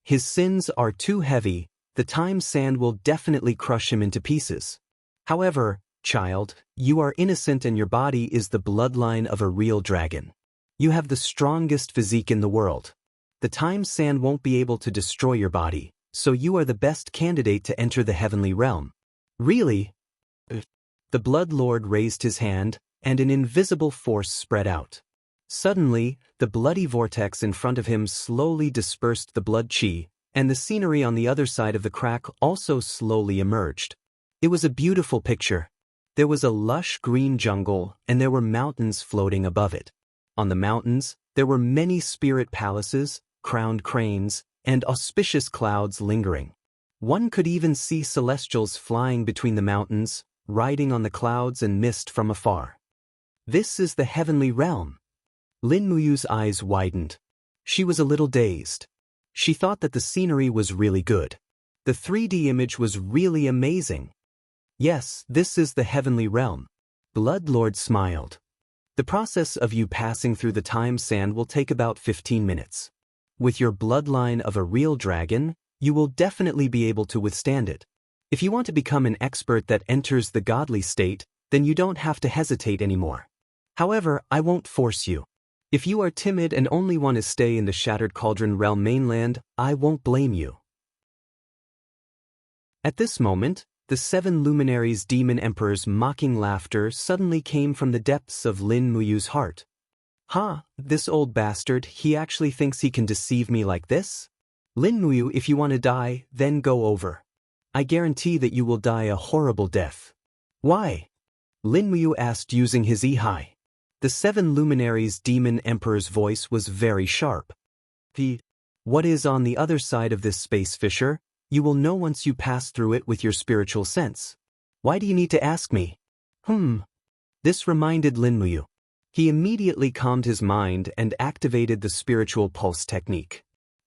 Speaker 1: His sins are too heavy, the time sand will definitely crush him into pieces. However, child, you are innocent and your body is the bloodline of a real dragon. You have the strongest physique in the world. The time sand won't be able to destroy your body, so you are the best candidate to enter the heavenly realm. Really? The Blood Lord raised his hand, and an invisible force spread out. Suddenly, the bloody vortex in front of him slowly dispersed the blood chi, and the scenery on the other side of the crack also slowly emerged. It was a beautiful picture. There was a lush green jungle, and there were mountains floating above it. On the mountains, there were many spirit palaces, crowned cranes, and auspicious clouds lingering. One could even see celestials flying between the mountains, riding on the clouds and mist from afar. This is the heavenly realm. Lin Muyu's eyes widened. She was a little dazed. She thought that the scenery was really good. The 3D image was really amazing. Yes, this is the heavenly realm. Blood Lord smiled. The process of you passing through the time sand will take about 15 minutes. With your bloodline of a real dragon, you will definitely be able to withstand it. If you want to become an expert that enters the godly state, then you don't have to hesitate anymore. However, I won't force you. If you are timid and only want to stay in the Shattered Cauldron Realm mainland, I won't blame you. At this moment, the 7 luminaries' demon emperor's mocking laughter suddenly came from the depths of Lin Muyu's heart. Ha, this old bastard, he actually thinks he can deceive me like this? Lin Muyu, if you want to die, then go over. I guarantee that you will die a horrible death. Why? Lin Muyu asked using his Ihai. The 7 luminaries' demon emperor's voice was very sharp. What is on the other side of this space fissure? You will know once you pass through it with your spiritual sense. Why do you need to ask me? This reminded Lin Muyu. He immediately calmed his mind and activated the spiritual pulse technique.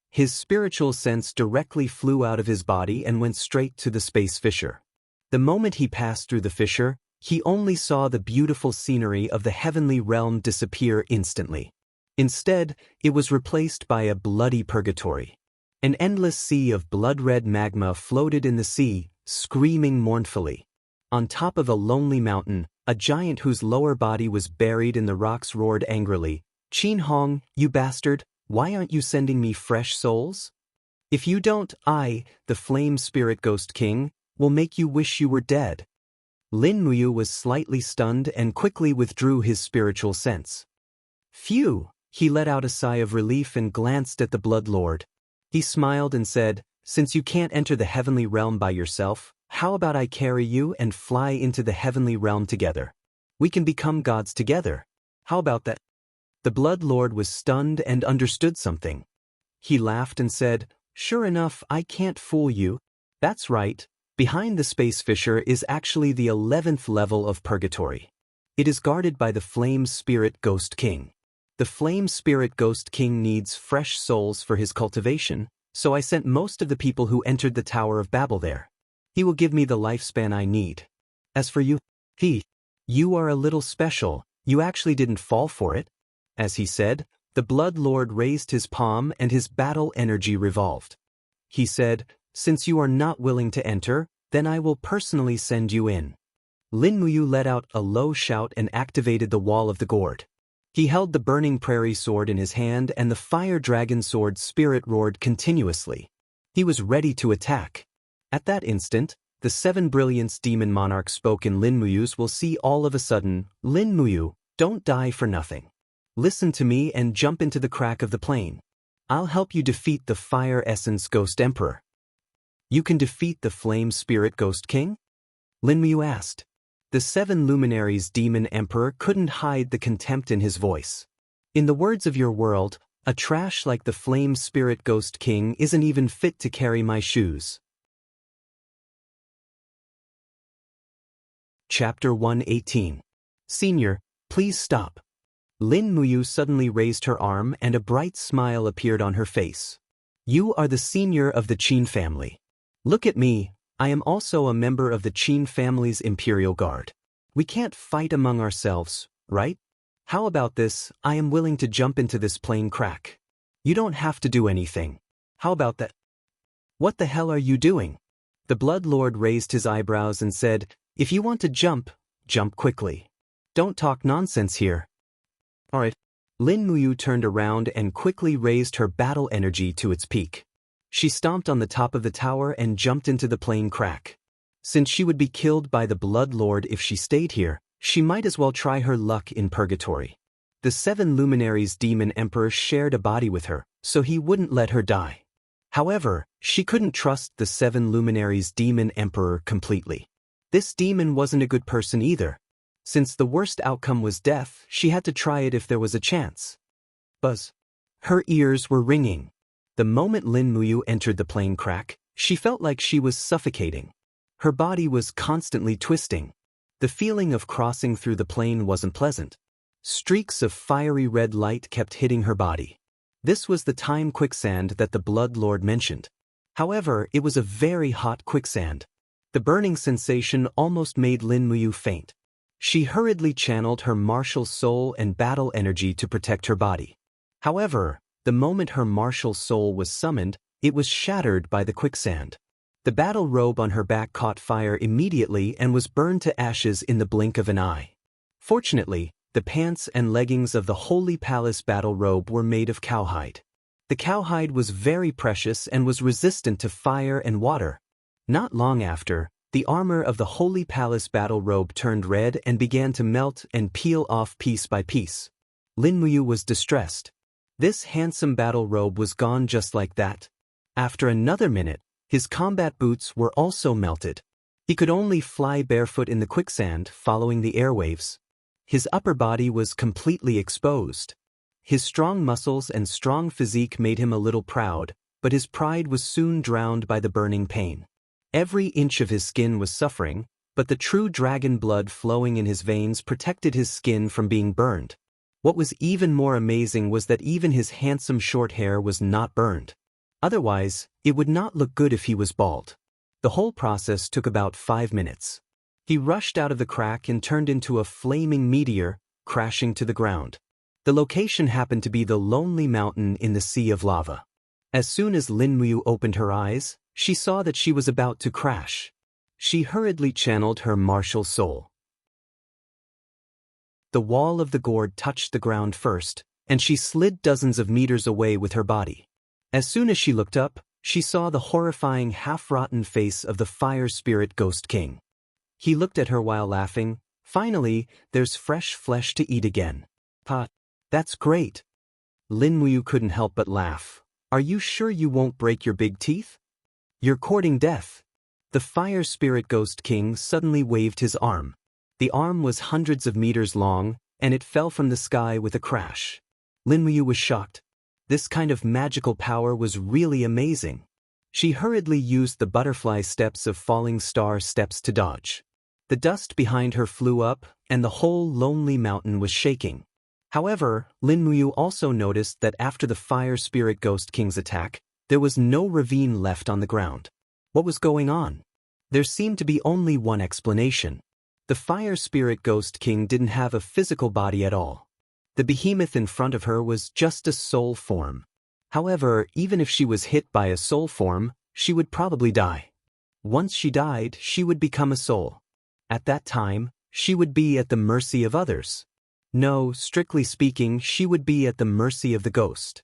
Speaker 1: His spiritual sense directly flew out of his body and went straight to the space fissure. The moment he passed through the fissure, he only saw the beautiful scenery of the heavenly realm disappear instantly. Instead, it was replaced by a bloody purgatory. An endless sea of blood-red magma floated in the sea, screaming mournfully. On top of a lonely mountain, a giant whose lower body was buried in the rocks roared angrily, "Qin Hong, you bastard, why aren't you sending me fresh souls? If you don't, I, the Flame Spirit Ghost King, will make you wish you were dead." Lin Muyu was slightly stunned and quickly withdrew his spiritual sense. Phew! He let out a sigh of relief and glanced at the Blood Lord. He smiled and said, "Since you can't enter the heavenly realm by yourself, how about I carry you and fly into the heavenly realm together? We can become gods together. How about that?" The Blood Lord was stunned and understood something. He laughed and said, "Sure enough, I can't fool you. That's right. Behind the space fissure is actually the 11th level of purgatory. It is guarded by the Flame Spirit Ghost King. The Flame Spirit Ghost King needs fresh souls for his cultivation, so I sent most of the people who entered the Tower of Babel there. He will give me the lifespan I need. As for you, you are a little special, you actually didn't fall for it." As he said, the Blood Lord raised his palm and his battle energy revolved. He said, "Since you are not willing to enter, then I will personally send you in." Lin Muyu let out a low shout and activated the wall of the gourd. He held the burning prairie sword in his hand and the fire dragon sword spirit roared continuously. He was ready to attack. At that instant, the 7 brilliance demon monarch spoke in Lin Muyu's will see all of a sudden, "Lin Muyu, don't die for nothing. Listen to me and jump into the crack of the plane. I'll help you defeat the Fire Essence Ghost Emperor. You can defeat the Flame Spirit Ghost King? Lin Muyu asked. The 7 Luminaries Demon Emperor couldn't hide the contempt in his voice. In the words of your world, a trash like the Flame Spirit Ghost King isn't even fit to carry my shoes. Chapter 118. Senior, please stop. Lin Muyu suddenly raised her arm and a bright smile appeared on her face. You are the senior of the Qin family. Look at me, I am also a member of the Qin family's Imperial Guard. We can't fight among ourselves, right? How about this, I am willing to jump into this plane crack. You don't have to do anything. How about that? What the hell are you doing? The Blood Lord raised his eyebrows and said, if you want to jump, jump quickly. Don't talk nonsense here. Alright. Lin Muyu turned around and quickly raised her battle energy to its peak. She stomped on the top of the tower and jumped into the plane crack. Since she would be killed by the Blood Lord if she stayed here, she might as well try her luck in purgatory. The 7 Luminaries Demon Emperor shared a body with her, so he wouldn't let her die. However, she couldn't trust the 7 Luminaries Demon Emperor completely. This demon wasn't a good person either. Since the worst outcome was death, she had to try it if there was a chance. Buzz. Her ears were ringing. The moment Lin Muyu entered the plane crack, she felt like she was suffocating. Her body was constantly twisting. The feeling of crossing through the plane wasn't pleasant. Streaks of fiery red light kept hitting her body. This was the time quicksand that the Blood Lord mentioned. However, it was a very hot quicksand. The burning sensation almost made Lin Muyu faint. She hurriedly channeled her martial soul and battle energy to protect her body. However, the moment her martial soul was summoned, it was shattered by the quicksand. The battle robe on her back caught fire immediately and was burned to ashes in the blink of an eye. Fortunately, the pants and leggings of the Holy Palace battle robe were made of cowhide. The cowhide was very precious and was resistant to fire and water. Not long after, the armor of the Holy Palace battle robe turned red and began to melt and peel off piece by piece. Lin Muyu was distressed. This handsome battle robe was gone just like that. After another minute, his combat boots were also melted. He could only fly barefoot in the quicksand following the airwaves. His upper body was completely exposed. His strong muscles and strong physique made him a little proud, but his pride was soon drowned by the burning pain. Every inch of his skin was suffering, but the true dragon blood flowing in his veins protected his skin from being burned. What was even more amazing was that even his handsome short hair was not burned. Otherwise, it would not look good if he was bald. The whole process took about 5 minutes. He rushed out of the crack and turned into a flaming meteor, crashing to the ground. The location happened to be the lonely mountain in the sea of lava. As soon as Lin Muyu opened her eyes, she saw that she was about to crash. She hurriedly channeled her martial soul. The wall of the gourd touched the ground first, and she slid dozens of meters away with her body. As soon as she looked up, she saw the horrifying half-rotten face of the Fire Spirit Ghost King. He looked at her while laughing. Finally, there's fresh flesh to eat again. Pa, that's great. Lin Muyu couldn't help but laugh. Are you sure you won't break your big teeth? You're courting death. The Fire Spirit Ghost King suddenly waved his arm. The arm was hundreds of meters long, and it fell from the sky with a crash. Lin Muyu was shocked. This kind of magical power was really amazing. She hurriedly used the butterfly steps of falling star steps to dodge. The dust behind her flew up, and the whole lonely mountain was shaking. However, Lin Muyu also noticed that after the Fire Spirit Ghost King's attack, there was no ravine left on the ground. What was going on? There seemed to be only one explanation. The Fire Spirit Ghost King didn't have a physical body at all. The behemoth in front of her was just a soul form. However, even if she was hit by a soul form, she would probably die. Once she died, she would become a soul. At that time, she would be at the mercy of others. No, strictly speaking, she would be at the mercy of the ghost.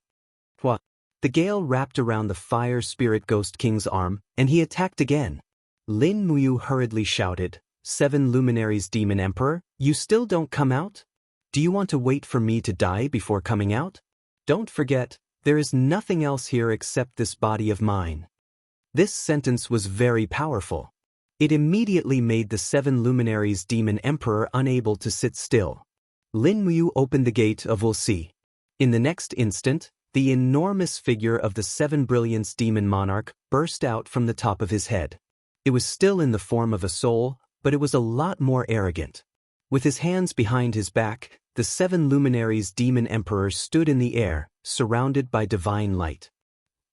Speaker 1: What? The gale wrapped around the Fire Spirit Ghost King's arm, and he attacked again. Lin Muyu hurriedly shouted, 7 Luminaries Demon Emperor, you still don't come out? Do you want to wait for me to die before coming out? Don't forget, There is nothing else here except this body of mine. This sentence was very powerful. It immediately made the 7 luminaries demon emperor unable to sit still. Lin Muyu opened the gate of Wuxia. In the next instant, the enormous figure of the 7 brilliance demon monarch burst out from the top of his head. It was still in the form of a soul, but it was a lot more arrogant. With his hands behind his back, the 7 luminaries demon emperor stood in the air, surrounded by divine light.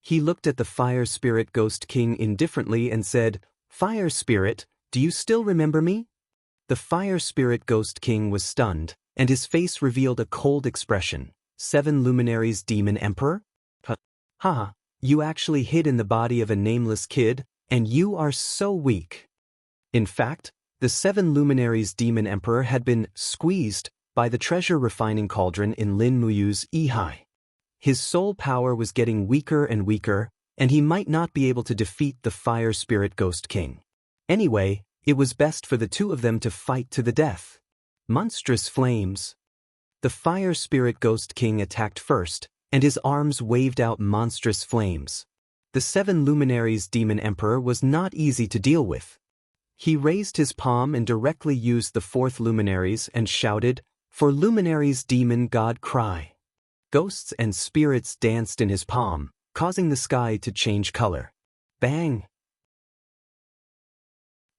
Speaker 1: He looked at the fire spirit ghost king indifferently and said, "Fire spirit, do you still remember me?" The fire spirit ghost king was stunned, and his face revealed a cold expression. 7 luminaries demon emperor? Haha, you actually hid in the body of a nameless kid, and you are so weak. In fact, the 7 luminaries demon emperor had been squeezed by the treasure refining cauldron in Lin Muyu's Ihai. His soul power was getting weaker and weaker, and he might not be able to defeat the fire spirit ghost king. Anyway, it was best for the two of them to fight to the death. Monstrous flames. The fire spirit ghost king attacked first, and his arms waved out monstrous flames. The 7 luminaries demon emperor was not easy to deal with. He raised his palm and directly used the 4th luminaries and shouted, "For luminaries demon god cry." Ghosts and spirits danced in his palm, causing the sky to change color. Bang!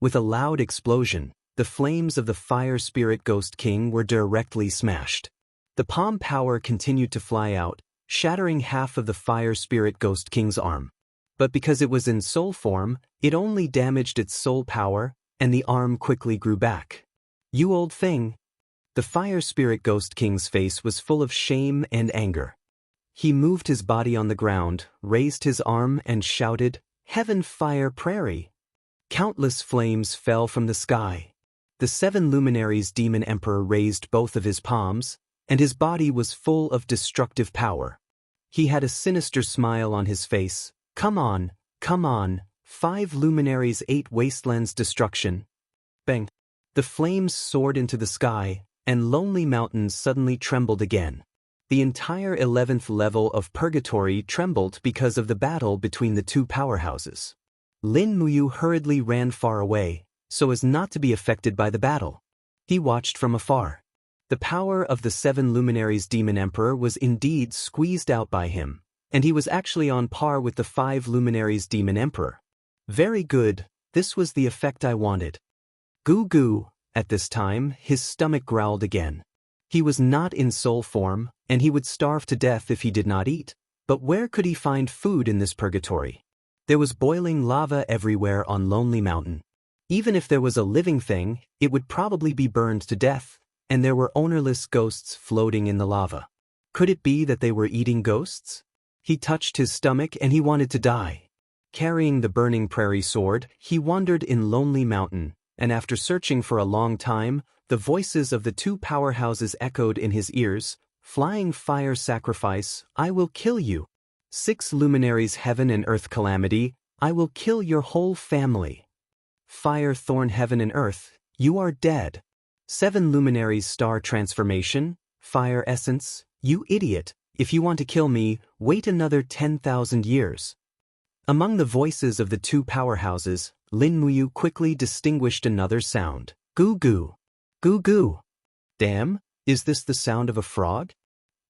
Speaker 1: With a loud explosion, the flames of the fire spirit ghost king were directly smashed. The palm power continued to fly out, shattering half of the fire spirit ghost king's arm. But because it was in soul form, it only damaged its soul power, and the arm quickly grew back. "You old thing." The fire spirit ghost king's face was full of shame and anger. He moved his body on the ground, raised his arm and shouted, "Heaven fire prairie." Countless flames fell from the sky. The 7 luminaries demon emperor raised both of his palms, and his body was full of destructive power. He had a sinister smile on his face. Come on, 5 luminaries 8 wastelands destruction." Bang! The flames soared into the sky, and Lonely Mountain suddenly trembled again. The entire 11th level of Purgatory trembled because of the battle between the two powerhouses. Lin Muyu hurriedly ran far away, so as not to be affected by the battle. He watched from afar. The power of the 7 luminaries demon emperor was indeed squeezed out by him, and he was actually on par with the 5 luminaries demon emperor. Very good, this was the effect I wanted. Goo goo. At this time, his stomach growled again. He was not in soul form, and he would starve to death if he did not eat. But where could he find food in this purgatory? There was boiling lava everywhere on Lonely Mountain. Even if there was a living thing, it would probably be burned to death, and there were ownerless ghosts floating in the lava. Could it be that they were eating ghosts? He touched his stomach and he wanted to die. Carrying the burning prairie sword, he wandered in Lonely Mountain, and after searching for a long time, the voices of the two powerhouses echoed in his ears. Flying fire sacrifice, I will kill you. 6 luminaries heaven and earth calamity, I will kill your whole family. Fire thorn heaven and earth, you are dead. 7 luminaries star transformation, fire essence, you idiot, if you want to kill me, wait another 10,000 years. Among the voices of the two powerhouses, Lin Muyu quickly distinguished another sound. Goo goo. Goo goo. Damn, is this the sound of a frog?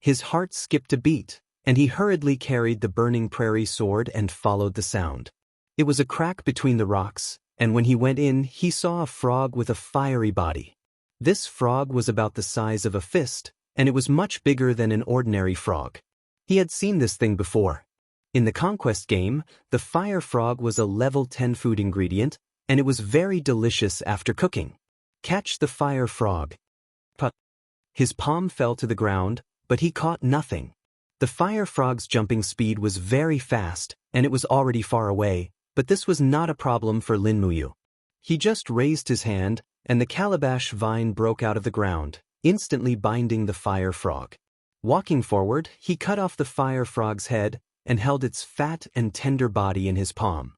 Speaker 1: His heart skipped a beat, and he hurriedly carried the burning prairie sword and followed the sound. It was a crack between the rocks, and when he went in, he saw a frog with a fiery body. This frog was about the size of a fist, and it was much bigger than an ordinary frog. He had seen this thing before. In the Conquest game, the fire frog was a level 10 food ingredient, and it was very delicious after cooking. Catch the fire frog. Put. His palm fell to the ground, but he caught nothing. The fire frog's jumping speed was very fast, and it was already far away, but this was not a problem for Lin Muyu. He just raised his hand, and the calabash vine broke out of the ground, instantly binding the fire frog. Walking forward, he cut off the fire frog's head and held its fat and tender body in his palm.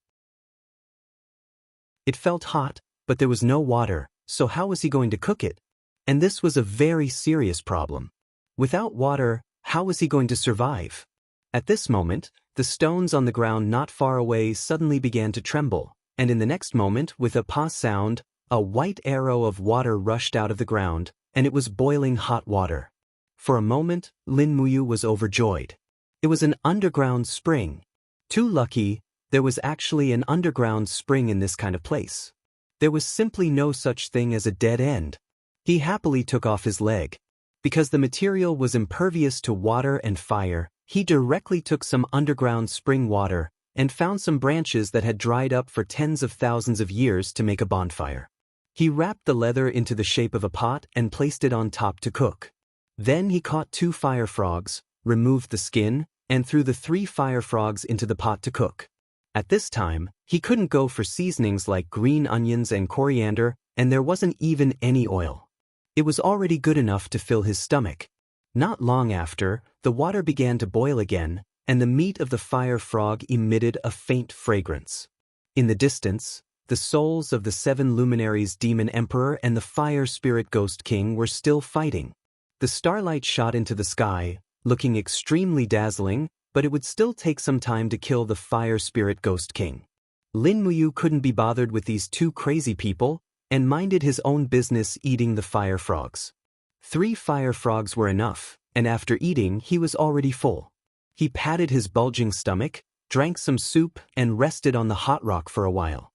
Speaker 1: It felt hot, but there was no water, so how was he going to cook it? And this was a very serious problem. Without water, how was he going to survive? At this moment, the stones on the ground not far away suddenly began to tremble, and in the next moment, with a pa sound, a white arrow of water rushed out of the ground, and it was boiling hot water. For a moment, Lin Muyu was overjoyed. It was an underground spring. Too lucky, there was actually an underground spring in this kind of place. There was simply no such thing as a dead end. He happily took off his leg. Because the material was impervious to water and fire, he directly took some underground spring water and found some branches that had dried up for tens of thousands of years to make a bonfire. He wrapped the leather into the shape of a pot and placed it on top to cook. Then he caught 2 fire frogs, removed the skin, and threw the 3 fire frogs into the pot to cook. At this time, he couldn't go for seasonings like green onions and coriander, and there wasn't even any oil. It was already good enough to fill his stomach. Not long after, the water began to boil again, and the meat of the fire frog emitted a faint fragrance. In the distance, the souls of the 7 luminaries Demon Emperor and the Fire Spirit Ghost King were still fighting. The starlight shot into the sky, looking extremely dazzling, but it would still take some time to kill the Fire Spirit Ghost King. Lin Muyu couldn't be bothered with these 2 crazy people, and minded his own business eating the fire frogs. 3 fire frogs were enough, and after eating he was already full. He patted his bulging stomach, drank some soup, and rested on the hot rock for a while.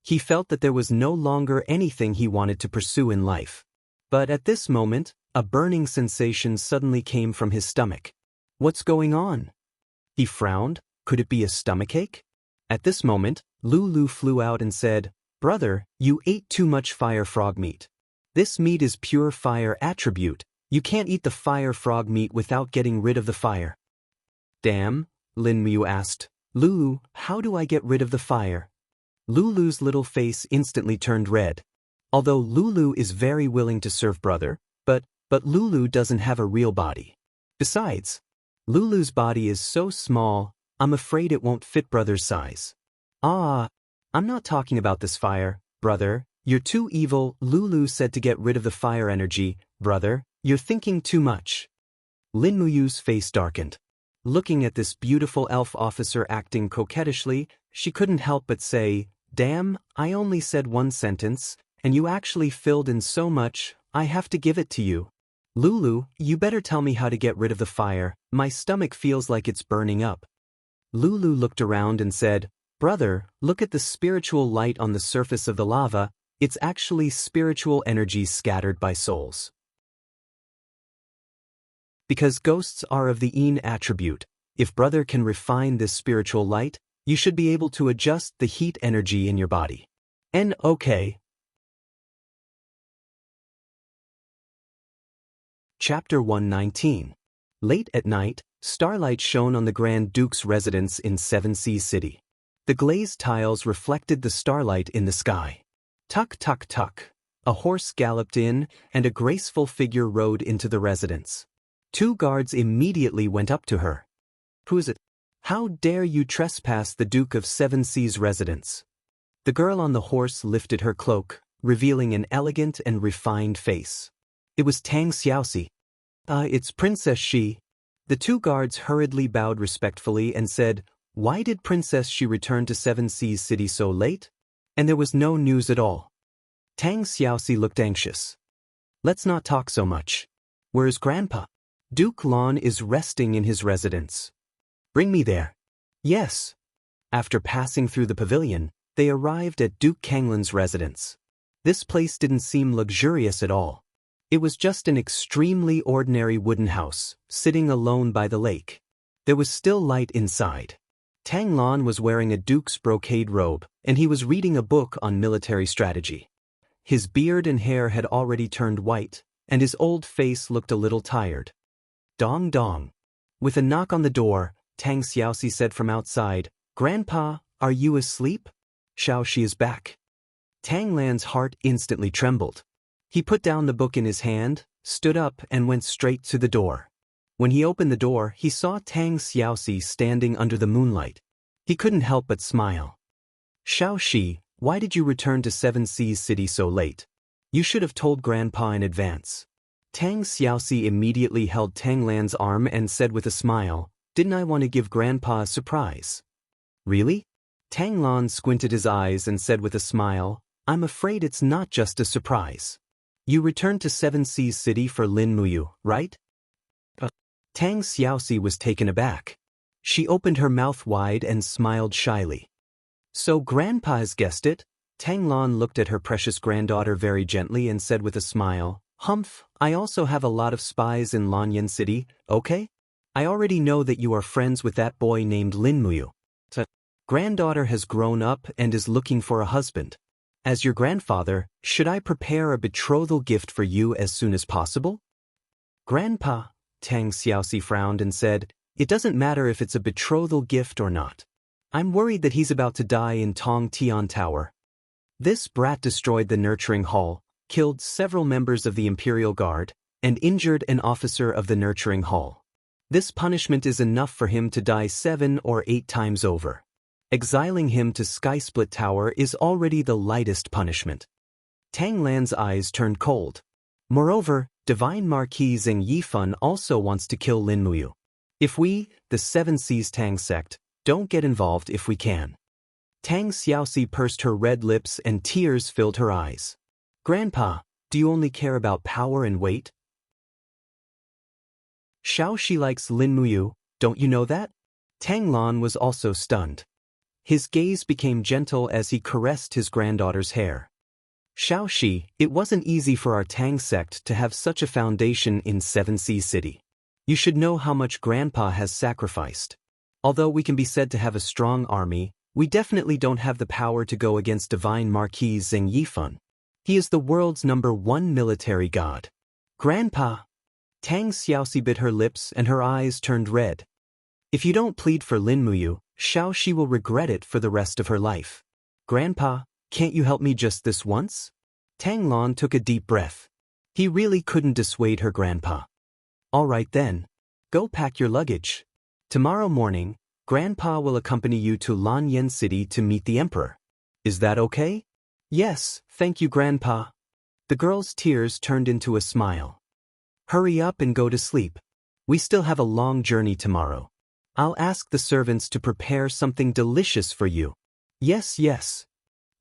Speaker 1: He felt that there was no longer anything he wanted to pursue in life. But at this moment, a burning sensation suddenly came from his stomach. What's going on? He frowned. Could it be a stomachache? At this moment, Lulu flew out and said, "Brother, you ate too much fire frog meat. This meat is pure fire attribute. You can't eat the fire frog meat without getting rid of the fire." "Damn," Lin Muyu asked. "Lulu, how do I get rid of the fire?" Lulu's little face instantly turned red. Although Lulu is very willing to serve brother, but Lulu doesn't have a real body. Besides, Lulu's body is so small, I'm afraid it won't fit brother's size. "Ah, I'm not talking about this fire, brother. You're too evil," Lulu said, "to get rid of the fire energy. Brother, you're thinking too much." Lin Muyu's face darkened. Looking at this beautiful elf officer acting coquettishly, she couldn't help but say, "Damn, I only said 1 sentence, and you actually filled in so much, I have to give it to you. Lulu, you better tell me how to get rid of the fire, my stomach feels like it's burning up." Lulu looked around and said, "Brother, look at the spiritual light on the surface of the lava, it's actually spiritual energy scattered by souls. Because ghosts are of the Yin attribute, if brother can refine this spiritual light, you should be able to adjust the heat energy in your body. And okay." Chapter 119. Late at night, starlight shone on the Grand Duke's residence in 7 Seas City. The glazed tiles reflected the starlight in the sky. Tuck, tuck, tuck. A horse galloped in, and a graceful figure rode into the residence. 2 guards immediately went up to her. "Who is it? How dare you trespass the Duke of 7 Seas' residence?" The girl on the horse lifted her cloak, revealing an elegant and refined face. It was Tang Xiaoxi. It's Princess Shi." The 2 guards hurriedly bowed respectfully and said, "Why did Princess Shi return to 7 Seas City so late?" And there was no news at all. Tang Xiaoxi looked anxious. "Let's not talk so much. Where's Grandpa?" "Duke Lon is resting in his residence." "Bring me there." "Yes." After passing through the pavilion, they arrived at Duke Kanglin's residence. This place didn't seem luxurious at all. It was just an extremely ordinary wooden house, sitting alone by the lake. There was still light inside. Tang Lon was wearing a duke's brocade robe, and he was reading a book on military strategy. His beard and hair had already turned white, and his old face looked a little tired. Dong dong. With a knock on the door, Tang Xiaoxi said from outside, "Grandpa, are you asleep? Xiaoxi is back." Tang Lan's heart instantly trembled. He put down the book in his hand, stood up, and went straight to the door. When he opened the door, he saw Tang Xiaoxi standing under the moonlight. He couldn't help but smile. "Xiaoxi, why did you return to 7 Seas City so late? You should have told Grandpa in advance." Tang Xiaoxi immediately held Tang Lan's arm and said with a smile, Didn't I want to give Grandpa a surprise? Really? Tang Lan squinted his eyes and said with a smile, I'm afraid it's not just a surprise. You returned to Seven Seas City for Lin Muyu, right? Tang Xiaoxi was taken aback. She opened her mouth wide and smiled shyly. So Grandpa has guessed it? Tang Lan looked at her precious granddaughter very gently and said with a smile, Humph, I also have a lot of spies in Lanyan City, okay? I already know that you are friends with that boy named Lin Muyu. Granddaughter has grown up and is looking for a husband. As your grandfather, should I prepare a betrothal gift for you as soon as possible? Grandpa, Tang Xiaoxi frowned and said, it doesn't matter if it's a betrothal gift or not. I'm worried that he's about to die in Tong Tian Tower. This brat destroyed the nurturing hall, killed several members of the Imperial Guard, and injured an officer of the nurturing hall. This punishment is enough for him to die 7 or 8 times over. Exiling him to Sky Split Tower is already the lightest punishment. Tang Lan's eyes turned cold. Moreover, Divine Marquis Zheng Yifan also wants to kill Lin Muyu. If we, the Seven Seas Tang sect, don't get involved if we can. Tang Xiaoxi pursed her red lips and tears filled her eyes. Grandpa, do you only care about power and weight? Xiaoxi likes Lin Muyu, don't you know that? Tang Lan was also stunned. His gaze became gentle as he caressed his granddaughter's hair. Xiaoxi, it wasn't easy for our Tang sect to have such a foundation in Seven Seas City. You should know how much Grandpa has sacrificed. Although we can be said to have a strong army, we definitely don't have the power to go against Divine Marquis Zheng Yifan. He is the world's #1 military god. Grandpa! Tang Xiaoxi bit her lips and her eyes turned red. If you don't plead for Lin Muyu, Xiaoxi will regret it for the rest of her life. Grandpa, can't you help me just this once? Tang Lan took a deep breath. He really couldn't dissuade her grandpa. All right then. Go pack your luggage. Tomorrow morning, Grandpa will accompany you to Lanyan City to meet the Emperor. Is that okay? Yes, thank you, Grandpa. The girl's tears turned into a smile. Hurry up and go to sleep. We still have a long journey tomorrow. I'll ask the servants to prepare something delicious for you. Yes, yes.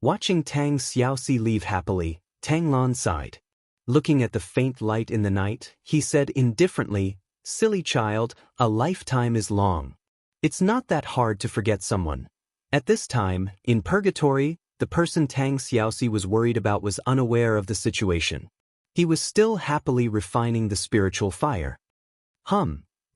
Speaker 1: Watching Tang Xiaoxi leave happily, Tang Lan sighed. Looking at the faint light in the night, he said indifferently, Silly child, a lifetime is long. It's not that hard to forget someone. At this time, in purgatory, the person Tang Xiaoxi was worried about was unaware of the situation. He was still happily refining the spiritual fire.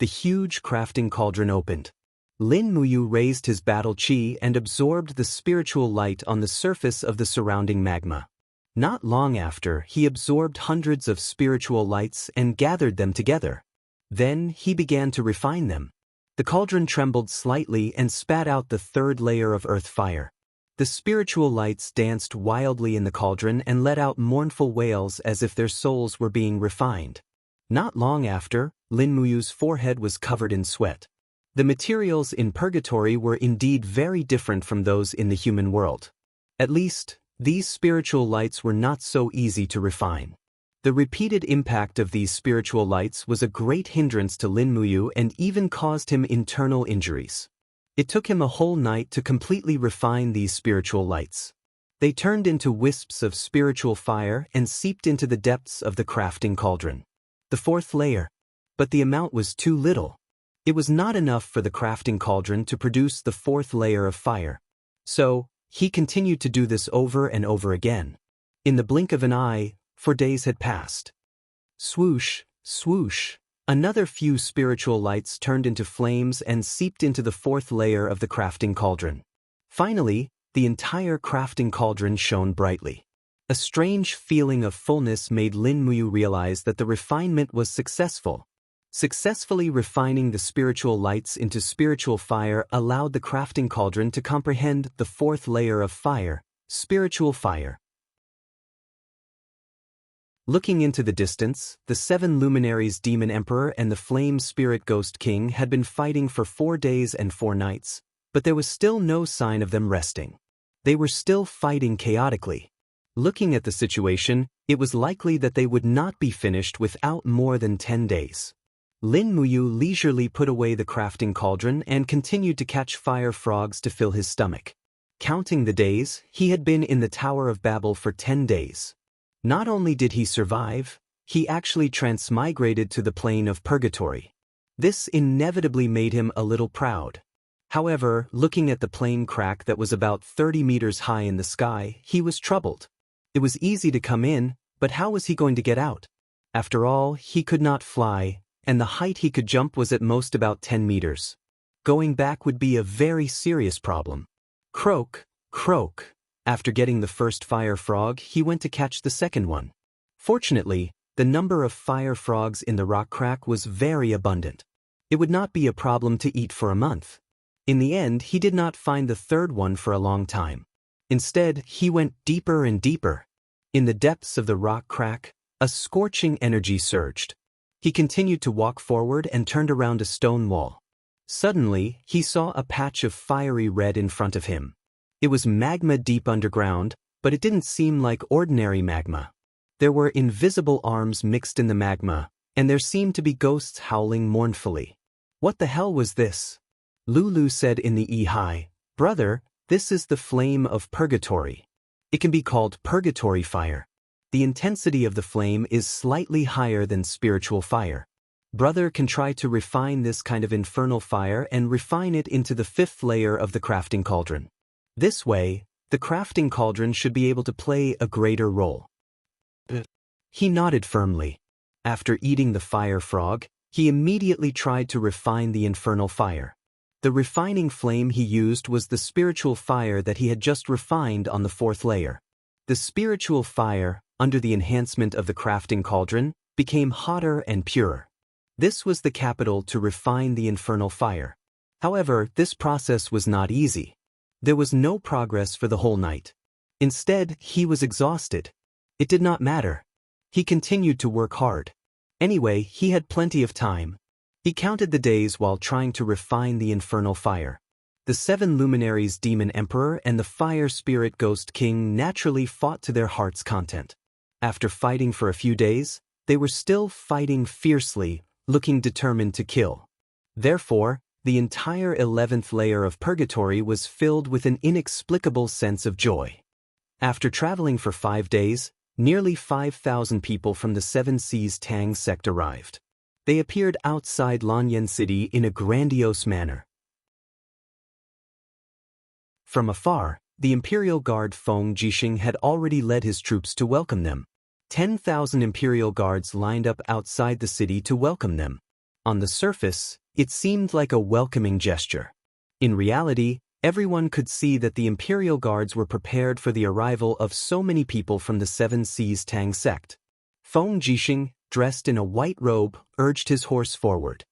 Speaker 1: The huge crafting cauldron opened. Lin Muyu raised his battle chi and absorbed the spiritual light on the surface of the surrounding magma. Not long after, he absorbed hundreds of spiritual lights and gathered them together. Then he began to refine them. The cauldron trembled slightly and spat out the 3rd layer of earth fire. The spiritual lights danced wildly in the cauldron and let out mournful wails as if their souls were being refined. Not long after, Lin Muyu's forehead was covered in sweat. The materials in purgatory were indeed very different from those in the human world. At least, these spiritual lights were not so easy to refine. The repeated impact of these spiritual lights was a great hindrance to Lin Muyu and even caused him internal injuries. It took him a whole night to completely refine these spiritual lights. They turned into wisps of spiritual fire and seeped into the depths of the crafting cauldron. The 4th layer. But the amount was too little. It was not enough for the crafting cauldron to produce the 4th layer of fire. So, he continued to do this over and over again. In the blink of an eye, 4 days had passed. Swoosh, swoosh. Another few spiritual lights turned into flames and seeped into the 4th layer of the crafting cauldron. Finally, the entire crafting cauldron shone brightly. A strange feeling of fullness made Lin Muyu realize that the refinement was successful. Successfully refining the spiritual lights into spiritual fire allowed the crafting cauldron to comprehend the 4th layer of fire, spiritual fire. Looking into the distance, the 7 luminaries Demon Emperor and the Flame Spirit Ghost King had been fighting for 4 days and 4 nights, but there was still no sign of them resting. They were still fighting chaotically. Looking at the situation, it was likely that they would not be finished without more than 10 days. Lin Muyu leisurely put away the crafting cauldron and continued to catch fire frogs to fill his stomach. Counting the days, he had been in the Tower of Babel for 10 days. Not only did he survive, he actually transmigrated to the plane of purgatory. This inevitably made him a little proud. However, looking at the plane crack that was about 30 meters high in the sky, he was troubled. It was easy to come in, but how was he going to get out? After all, he could not fly, and the height he could jump was at most about 10 meters. Going back would be a very serious problem. Croak, croak. After getting the first fire frog, he went to catch the second one. Fortunately, the number of fire frogs in the rock crack was very abundant. It would not be a problem to eat for a month. In the end, he did not find the third one for a long time. Instead, he went deeper and deeper. In the depths of the rock crack, a scorching energy surged. He continued to walk forward and turned around a stone wall. Suddenly, he saw a patch of fiery red in front of him. It was magma deep underground, but it didn't seem like ordinary magma. There were invisible arms mixed in the magma, and there seemed to be ghosts howling mournfully. What the hell was this? Lulu said in the Ehai, "Brother, this is the flame of purgatory. It can be called purgatory fire. The intensity of the flame is slightly higher than spiritual fire. Brother can try to refine this kind of infernal fire and refine it into the 5th layer of the crafting cauldron. This way, the crafting cauldron should be able to play a greater role." He nodded firmly. After eating the fire frog, he immediately tried to refine the infernal fire. The refining flame he used was the spiritual fire that he had just refined on the 4th layer. The spiritual fire, under the enhancement of the crafting cauldron, became hotter and purer. This was the capital to refine the infernal fire. However, this process was not easy. There was no progress for the whole night. Instead, he was exhausted. It did not matter. He continued to work hard. Anyway, he had plenty of time. He counted the days while trying to refine the infernal fire. The 7 luminaries Demon Emperor and the Fire Spirit Ghost King naturally fought to their heart's content. After fighting for a few days, they were still fighting fiercely, looking determined to kill. Therefore, the entire 11th layer of purgatory was filled with an inexplicable sense of joy. After traveling for 5 days, nearly 5,000 people from the 7 Seas Tang sect arrived. They appeared outside Lanyan City in a grandiose manner. From afar, the Imperial Guard Feng Jixing had already led his troops to welcome them. 10,000 Imperial Guards lined up outside the city to welcome them. On the surface, it seemed like a welcoming gesture. In reality, everyone could see that the Imperial Guards were prepared for the arrival of so many people from the 7 Seas Tang sect. Feng Jixing, dressed in a white robe, urged his horse forward.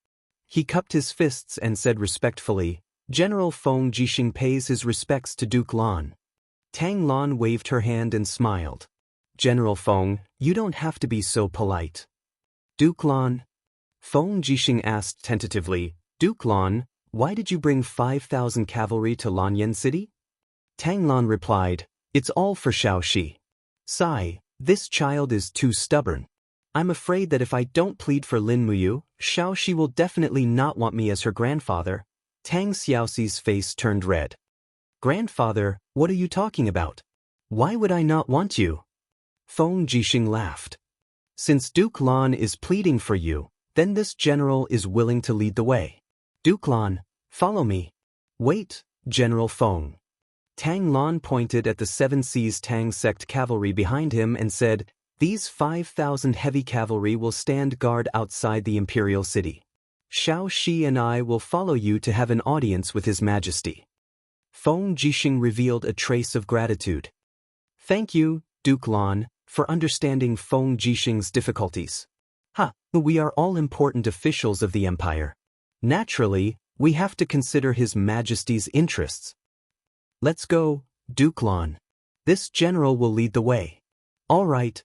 Speaker 1: He cupped his fists and said respectfully, "General Feng Jixing pays his respects to Duke Lan." Tang Lan waved her hand and smiled. "General Feng, you don't have to be so polite." "Duke Lan?" Feng Jixing asked tentatively, "Duke Lan, why did you bring 5,000 cavalry to Lanyan City?" Tang Lan replied, "It's all for Xiaoxi. Sigh, this child is too stubborn. I'm afraid that if I don't plead for Lin Muyu, Xiaoxi will definitely not want me as her grandfather." Tang Xiaoxi's face turned red. "Grandfather, what are you talking about? Why would I not want you?" Feng Jixing laughed. "Since Duke Lan is pleading for you, then this general is willing to lead the way. Duke Lan, follow me." "Wait, General Feng." Tang Lan pointed at the 7 Seas Tang sect cavalry behind him and said, "These 5,000 heavy cavalry will stand guard outside the imperial city. Xiaoxi and I will follow you to have an audience with His Majesty." Feng Jixing revealed a trace of gratitude. "Thank you, Duke Lan, for understanding Feng Jixing's difficulties. We are all important officials of the empire. Naturally, we have to consider His Majesty's interests. Let's go, Duke Lan. This general will lead the way." "All right."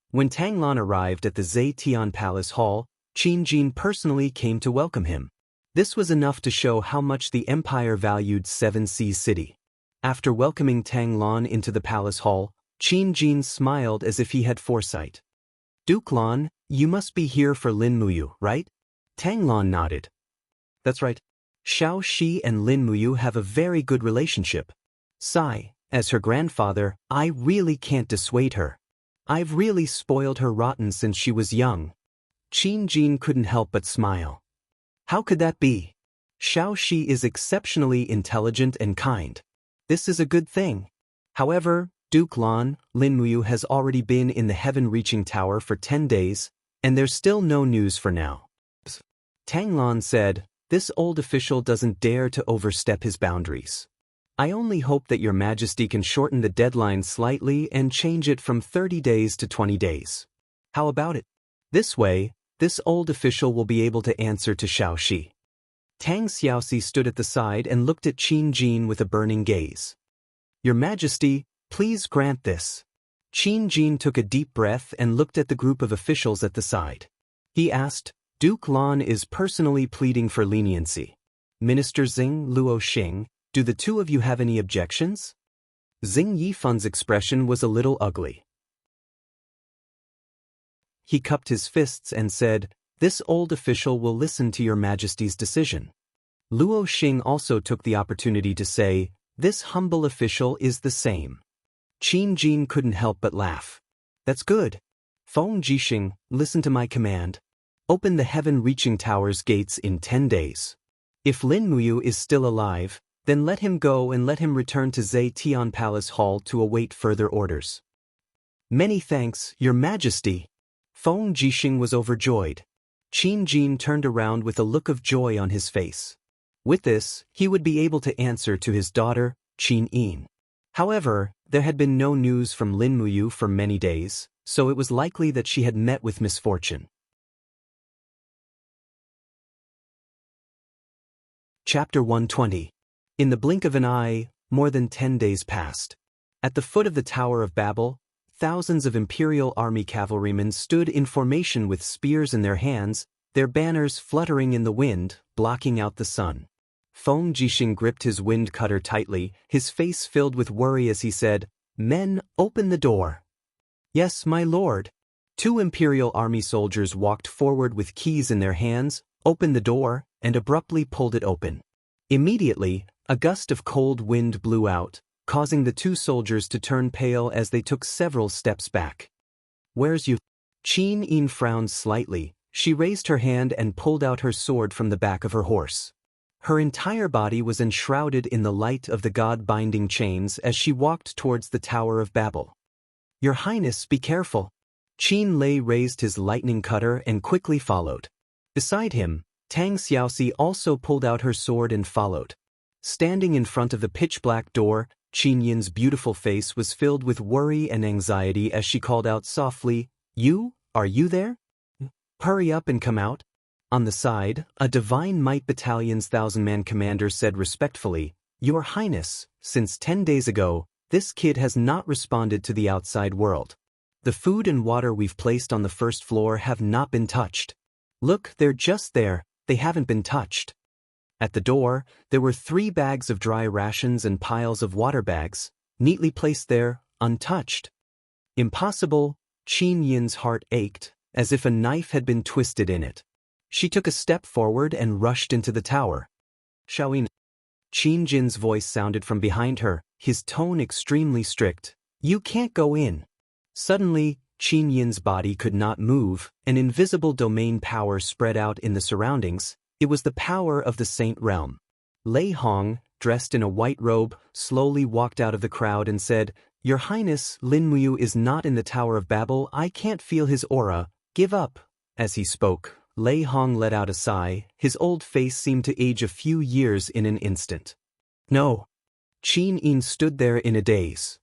Speaker 1: When Tang Lan arrived at the Zetian Palace Hall, Qin Jin personally came to welcome him. This was enough to show how much the empire valued 7 Seas City. After welcoming Tang Lan into the palace hall, Qin Jin smiled as if he had foresight. "Duke Lan, you must be here for Lin Muyu, right?" Tang Lan nodded. That's right. Xiao Shi and Lin Muyu have a very good relationship. Sigh, as her grandfather, I really can't dissuade her. I've really spoiled her rotten since she was young. Qin Jin couldn't help but smile. How could that be? Xiao Shi is exceptionally intelligent and kind. This is a good thing. However, Duke Lan, Lin Muyu has already been in the heaven-reaching tower for 10 days, and there's still no news for now. Tang Lan said, this old official doesn't dare to overstep his boundaries. I only hope that your majesty can shorten the deadline slightly and change it from 30 days to 20 days. How about it? This way, this old official will be able to answer to Xiao Shi. Tang Xiaoxi stood at the side and looked at Qin Jin with a burning gaze. Your majesty, please grant this. Qin Jin took a deep breath and looked at the group of officials at the side. He asked, Duke Lan is personally pleading for leniency. Minister Xing Luo Xing, do the two of you have any objections? Xing Yifan's expression was a little ugly. He cupped his fists and said, this old official will listen to your majesty's decision. Luo Xing also took the opportunity to say, this humble official is the same. Qin Jin couldn't help but laugh. That's good. Feng Jixing, listen to my command. Open the heaven-reaching tower's gates in 10 days. If Lin Muyu is still alive, then let him go and let him return to Zetian Palace Hall to await further orders. Many thanks, your majesty. Feng Jixing was overjoyed. Qin Jin turned around with a look of joy on his face. With this, he would be able to answer to his daughter, Qin Yin. However, there had been no news from Lin Muyu for many days, so it was likely that she had met with misfortune. Chapter 120. In the blink of an eye, more than 10 days passed. At the foot of the Tower of Babel, thousands of Imperial Army cavalrymen stood in formation with spears in their hands, their banners fluttering in the wind, blocking out the sun. Feng Jixing gripped his wind cutter tightly, his face filled with worry as he said, Men, open the door. Yes, my lord. 2 Imperial Army soldiers walked forward with keys in their hands, opened the door, and abruptly pulled it open. Immediately, a gust of cold wind blew out, causing the 2 soldiers to turn pale as they took several steps back. Where's you? Qin Yin frowned slightly. She raised her hand and pulled out her sword from the back of her horse. Her entire body was enshrouded in the light of the god-binding chains as she walked towards the Tower of Babel. Your Highness, be careful. Qin Lei raised his lightning cutter and quickly followed. Beside him, Tang Xiaoxi also pulled out her sword and followed. Standing in front of the pitch-black door, Qin Yin's beautiful face was filled with worry and anxiety as she called out softly, Are you there? Hurry up and come out. On the side, a Divine Might Battalion's 1,000-man commander said respectfully, Your Highness, since 10 days ago, this kid has not responded to the outside world. The food and water we've placed on the first floor have not been touched. Look, they're just there, they haven't been touched. At the door, there were 3 bags of dry rations and piles of water bags, neatly placed there, untouched. Impossible, Qin Yin's heart ached, as if a knife had been twisted in it. She took a step forward and rushed into the tower. Xiaoyin. Qin Jin's voice sounded from behind her, his tone extremely strict. You can't go in. Suddenly, Qin Yin's body could not move, an invisible domain power spread out in the surroundings. It was the power of the Saint Realm. Lei Hong, dressed in a white robe, slowly walked out of the crowd and said, Your Highness, Lin Muyu is not in the Tower of Babel. I can't feel his aura. Give up. As he spoke, Lei Hong let out a sigh. His old face seemed to age a few years in an instant. No. Qin Yin stood there in a daze.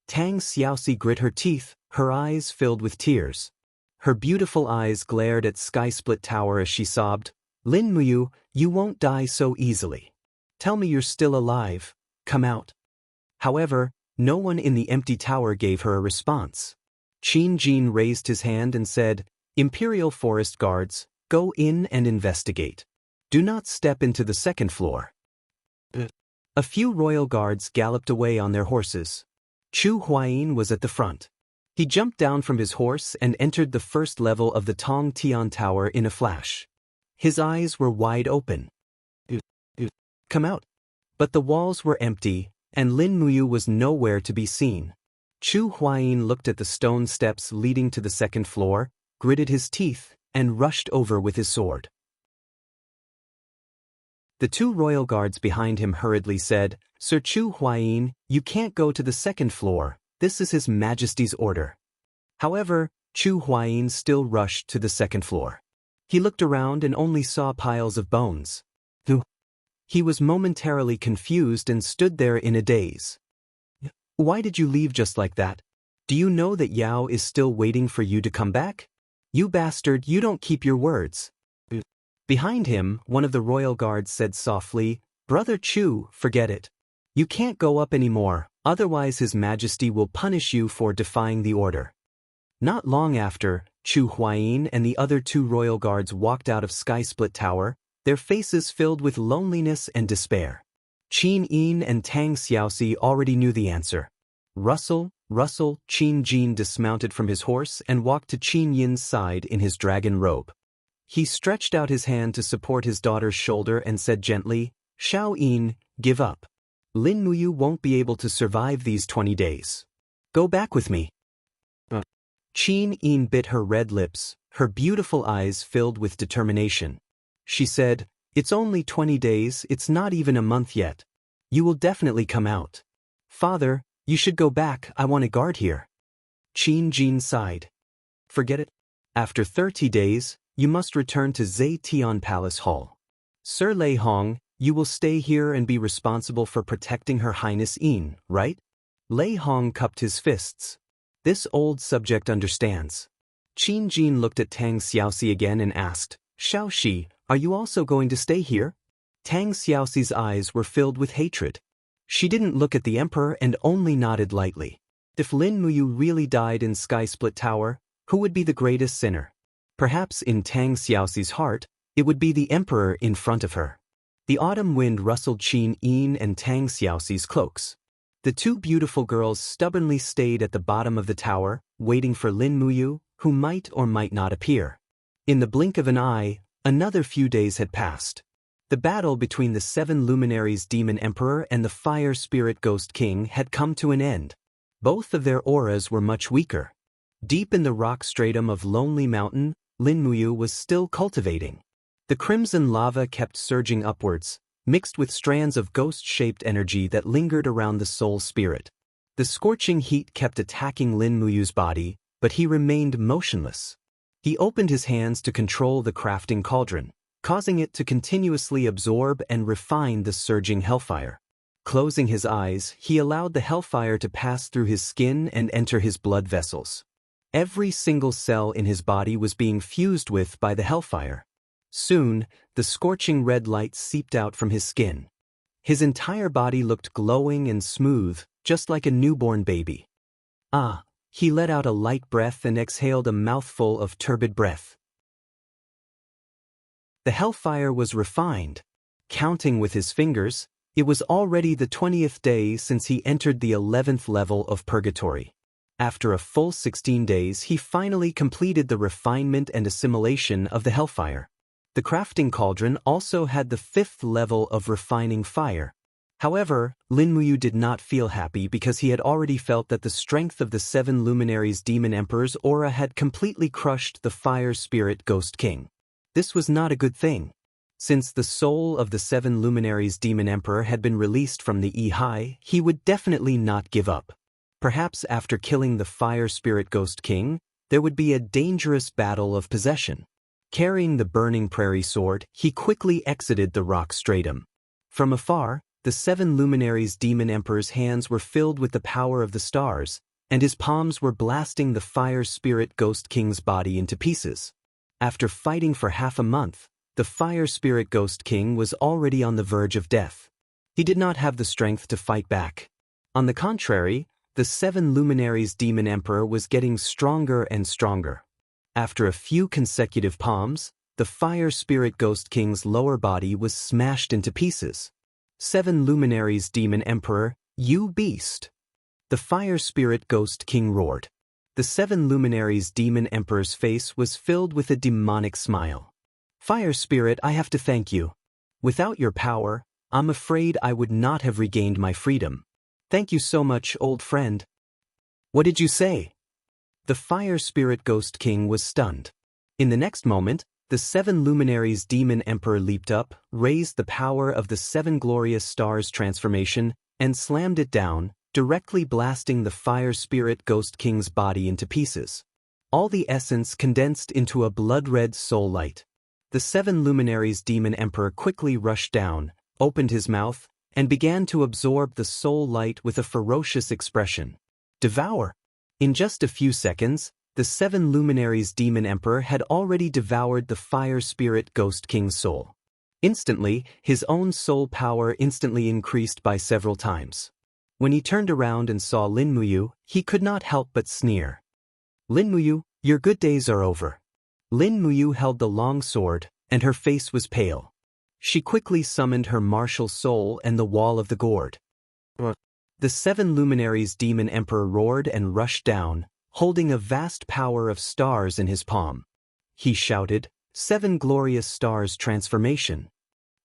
Speaker 1: Tang Xiaoxi grit her teeth, her eyes filled with tears. Her beautiful eyes glared at Sky-Split Tower as she sobbed, Lin Muyu, you won't die so easily. Tell me you're still alive. Come out. However, no one in the empty tower gave her a response. Qin Jin raised his hand and said, Imperial Forest Guards, go in and investigate. Do not step into the second floor. A few royal guards galloped away on their horses. Chu Huayin was at the front. He jumped down from his horse and entered the first level of the Tong Tian Tower in a flash. His eyes were wide open. Come out. But the walls were empty, and Lin Muyu was nowhere to be seen. Chu Huayin looked at the stone steps leading to the second floor, gritted his teeth, and rushed over with his sword. The two royal guards behind him hurriedly said, "Sir Chu Huayin, you can't go to the second floor, this is His Majesty's order." However, Chu Huayin still rushed to the second floor. He looked around and only saw piles of bones. He was momentarily confused and stood there in a daze. "Why did you leave just like that? Do you know that Yao is still waiting for you to come back? You bastard, you don't keep your words." Behind him, one of the royal guards said softly, "Brother Chu, forget it. You can't go up anymore, otherwise His Majesty will punish you for defying the order." Not long after, Chu Huayin and the other two royal guards walked out of Sky Split Tower, their faces filled with loneliness and despair. Qin Yin and Tang Xiaoxi already knew the answer. Rustle, Qin Jin dismounted from his horse and walked to Qin Yin's side in his dragon robe. He stretched out his hand to support his daughter's shoulder and said gently, "Xiao Yin, give up. Lin Muyu won't be able to survive these 20 days. Go back with me." Qin Yin bit her red lips, her beautiful eyes filled with determination. She said, "It's only 20 days, it's not even a month yet. You will definitely come out. Father, you should go back, I want to guard here." Qin Jin sighed. "Forget it. After 30 days, you must return to Zetian Palace Hall. Sir Lei Hong, you will stay here and be responsible for protecting Her Highness Yin, right?" Lei Hong cupped his fists. This old subject understands. Qin Jin looked at Tang Xiaoxi again and asked, "Xiaoxi, are you also going to stay here?" Tang Xiaoxi's eyes were filled with hatred. She didn't look at the emperor and only nodded lightly. If Lin Muyu really died in Sky Split Tower, who would be the greatest sinner? Perhaps in Tang Xiaoxi's heart, it would be the emperor in front of her. The autumn wind rustled Qin Yin and Tang Xiaoxi's cloaks. The two beautiful girls stubbornly stayed at the bottom of the tower, waiting for Lin Muyu, who might or might not appear. In the blink of an eye, another few days had passed. The battle between the 7 luminaries Demon Emperor and the Fire Spirit Ghost King had come to an end. Both of their auras were much weaker. Deep in the rock stratum of Lonely Mountain, Lin Muyu was still cultivating. The crimson lava kept surging upwards, mixed with strands of ghost-shaped energy that lingered around the soul spirit. The scorching heat kept attacking Lin Muyu's body, but he remained motionless. He opened his hands to control the crafting cauldron, causing it to continuously absorb and refine the surging hellfire. Closing his eyes, he allowed the hellfire to pass through his skin and enter his blood vessels. Every single cell in his body was being fused with by the hellfire. Soon, the scorching red light seeped out from his skin. His entire body looked glowing and smooth, just like a newborn baby. He let out a light breath and exhaled a mouthful of turbid breath. The hellfire was refined. Counting with his fingers, it was already the 20th day since he entered the 11th level of purgatory. After a full 16 days, he finally completed the refinement and assimilation of the hellfire. The crafting cauldron also had the 5th level of refining fire. However, Lin Muyu did not feel happy because he had already felt that the strength of the 7 luminaries Demon Emperor's aura had completely crushed the Fire Spirit Ghost King. This was not a good thing. Since the soul of the 7 luminaries Demon Emperor had been released from the Yi, he would definitely not give up. Perhaps after killing the Fire Spirit Ghost King, there would be a dangerous battle of possession. Carrying the burning prairie sword, he quickly exited the rock stratum. From afar, the 7 luminaries Demon Emperor's hands were filled with the power of the stars, and his palms were blasting the Fire Spirit Ghost King's body into pieces. After fighting for half a month, the Fire Spirit Ghost King was already on the verge of death. He did not have the strength to fight back. On the contrary, the 7 luminaries Demon Emperor was getting stronger and stronger. After a few consecutive palms, the Fire Spirit Ghost King's lower body was smashed into pieces. 7 luminaries Demon Emperor, you beast! The Fire Spirit Ghost King roared. The 7 luminaries Demon Emperor's face was filled with a demonic smile. Fire Spirit, I have to thank you. Without your power, I'm afraid I would not have regained my freedom. Thank you so much, old friend. What did you say? The Fire Spirit Ghost King was stunned. In the next moment, the 7 luminaries Demon Emperor leaped up, raised the power of the 7 glorious stars transformation, and slammed it down, directly blasting the Fire Spirit Ghost King's body into pieces. All the essence condensed into a blood-red soul light. The 7 luminaries Demon Emperor quickly rushed down, opened his mouth, and began to absorb the soul light with a ferocious expression. Devour! In just a few seconds, the 7 luminaries Demon Emperor had already devoured the Fire Spirit Ghost King's soul. Instantly, his own soul power instantly increased by several times. When he turned around and saw Lin Muyu, he could not help but sneer. Lin Muyu, your good days are over. Lin Muyu held the long sword, and her face was pale. She quickly summoned her martial soul and the wall of the gourd. The 7 luminaries Demon Emperor roared and rushed down, holding a vast power of stars in his palm. He shouted, 7 glorious stars transformation.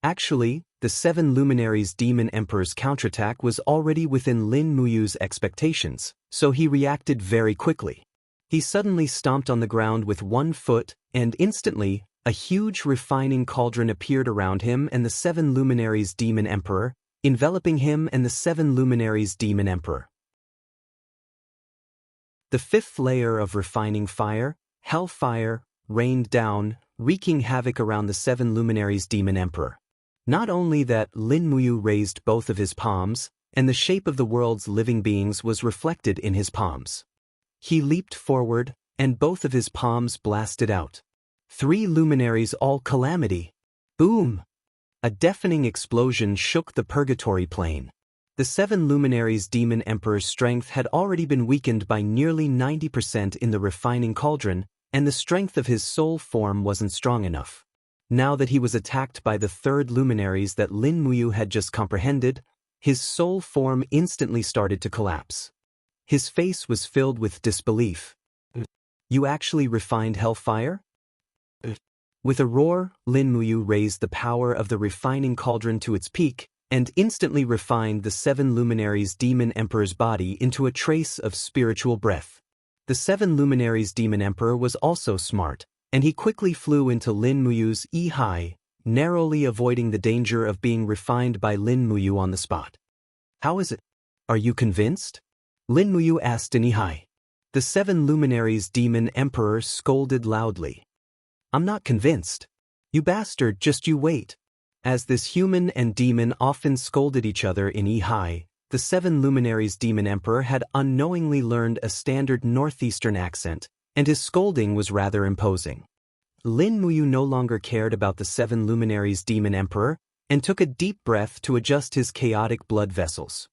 Speaker 1: Actually, the 7 luminaries Demon Emperor's counterattack was already within Lin Muyu's expectations, so he reacted very quickly. He suddenly stomped on the ground with one foot, and instantly, a huge refining cauldron appeared around him and the 7 luminaries Demon Emperor, enveloping him and the 7 luminaries Demon Emperor. The 5th layer of refining fire, hellfire, rained down, wreaking havoc around the 7 luminaries Demon Emperor. Not only that, Lin Muyu raised both of his palms, and the shape of the world's living beings was reflected in his palms. He leaped forward, and both of his palms blasted out. 3 luminaries all calamity. Boom! A deafening explosion shook the purgatory plane. The 7 luminaries Demon Emperor's strength had already been weakened by nearly 90% in the refining cauldron, and the strength of his soul form wasn't strong enough. Now that he was attacked by the 3rd luminaries that Lin Muyu had just comprehended, his soul form instantly started to collapse. His face was filled with disbelief. You actually refined hellfire? With a roar, Lin Muyu raised the power of the refining cauldron to its peak, and instantly refined the 7 luminaries Demon Emperor's body into a trace of spiritual breath. The 7 luminaries Demon Emperor was also smart, and he quickly flew into Lin Muyu's Yi, narrowly avoiding the danger of being refined by Lin Muyu on the spot. How is it? Are you convinced? Lin Muyu asked in Yi. The 7 luminaries Demon Emperor scolded loudly. I'm not convinced. You bastard, just you wait. As this human and demon often scolded each other in Yi, the 7 luminaries Demon Emperor had unknowingly learned a standard northeastern accent, and his scolding was rather imposing. Lin Muyu no longer cared about the 7 luminaries Demon Emperor, and took a deep breath to adjust his chaotic blood vessels.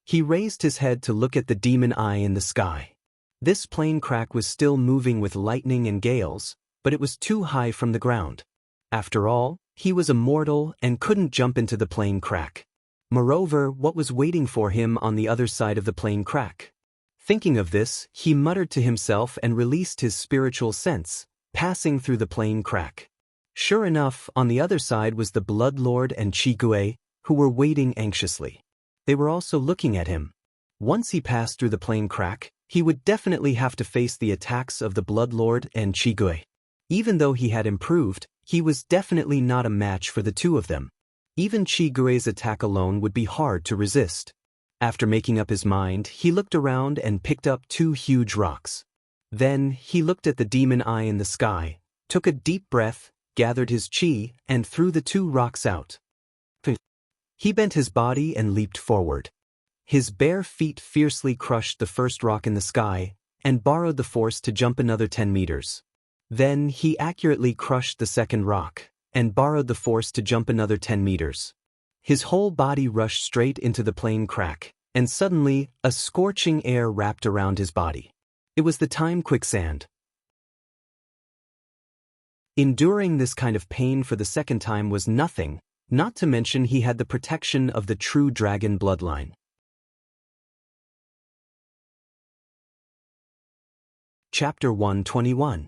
Speaker 1: He raised his head to look at the demon eye in the sky. This plane crack was still moving with lightning and gales, but it was too high from the ground. After all, he was immortal and couldn't jump into the plane crack. Moreover, what was waiting for him on the other side of the plane crack? Thinking of this, he muttered to himself and released his spiritual sense, passing through the plane crack. Sure enough, on the other side was the Blood Lord and Qigui, who were waiting anxiously. They were also looking at him. Once he passed through the plane crack, he would definitely have to face the attacks of the Blood Lord and Qigui. Even though he had improved, he was definitely not a match for the two of them. Even Qigui's attack alone would be hard to resist. After making up his mind, he looked around and picked up 2 huge rocks. Then, he looked at the demon eye in the sky, took a deep breath, gathered his qi, and threw the 2 rocks out. He bent his body and leaped forward. His bare feet fiercely crushed the first rock in the sky, and borrowed the force to jump another 10 meters. Then, he accurately crushed the second rock, and borrowed the force to jump another 10 meters. His whole body rushed straight into the plane crack, and suddenly, a scorching air wrapped around his body. It was the time quicksand. Enduring this kind of pain for the second time was nothing, not to mention he had the protection of the true dragon bloodline. Chapter 121.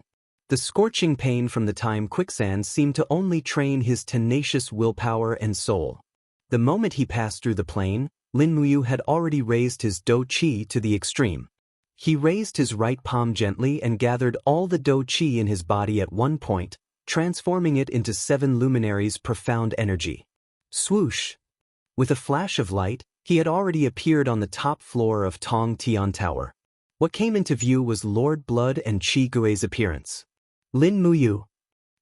Speaker 1: The scorching pain from the time quicksand seemed to only train his tenacious willpower and soul. The moment he passed through the plane, Lin Muyu had already raised his Do Qi to the extreme. He raised his right palm gently and gathered all the Do Qi in his body at one point, transforming it into 7 luminaries' profound energy. Swoosh! With a flash of light, he had already appeared on the top floor of Tong Tian Tower. What came into view was Lord Blood and Qi Gui's appearance. Lin Muyu.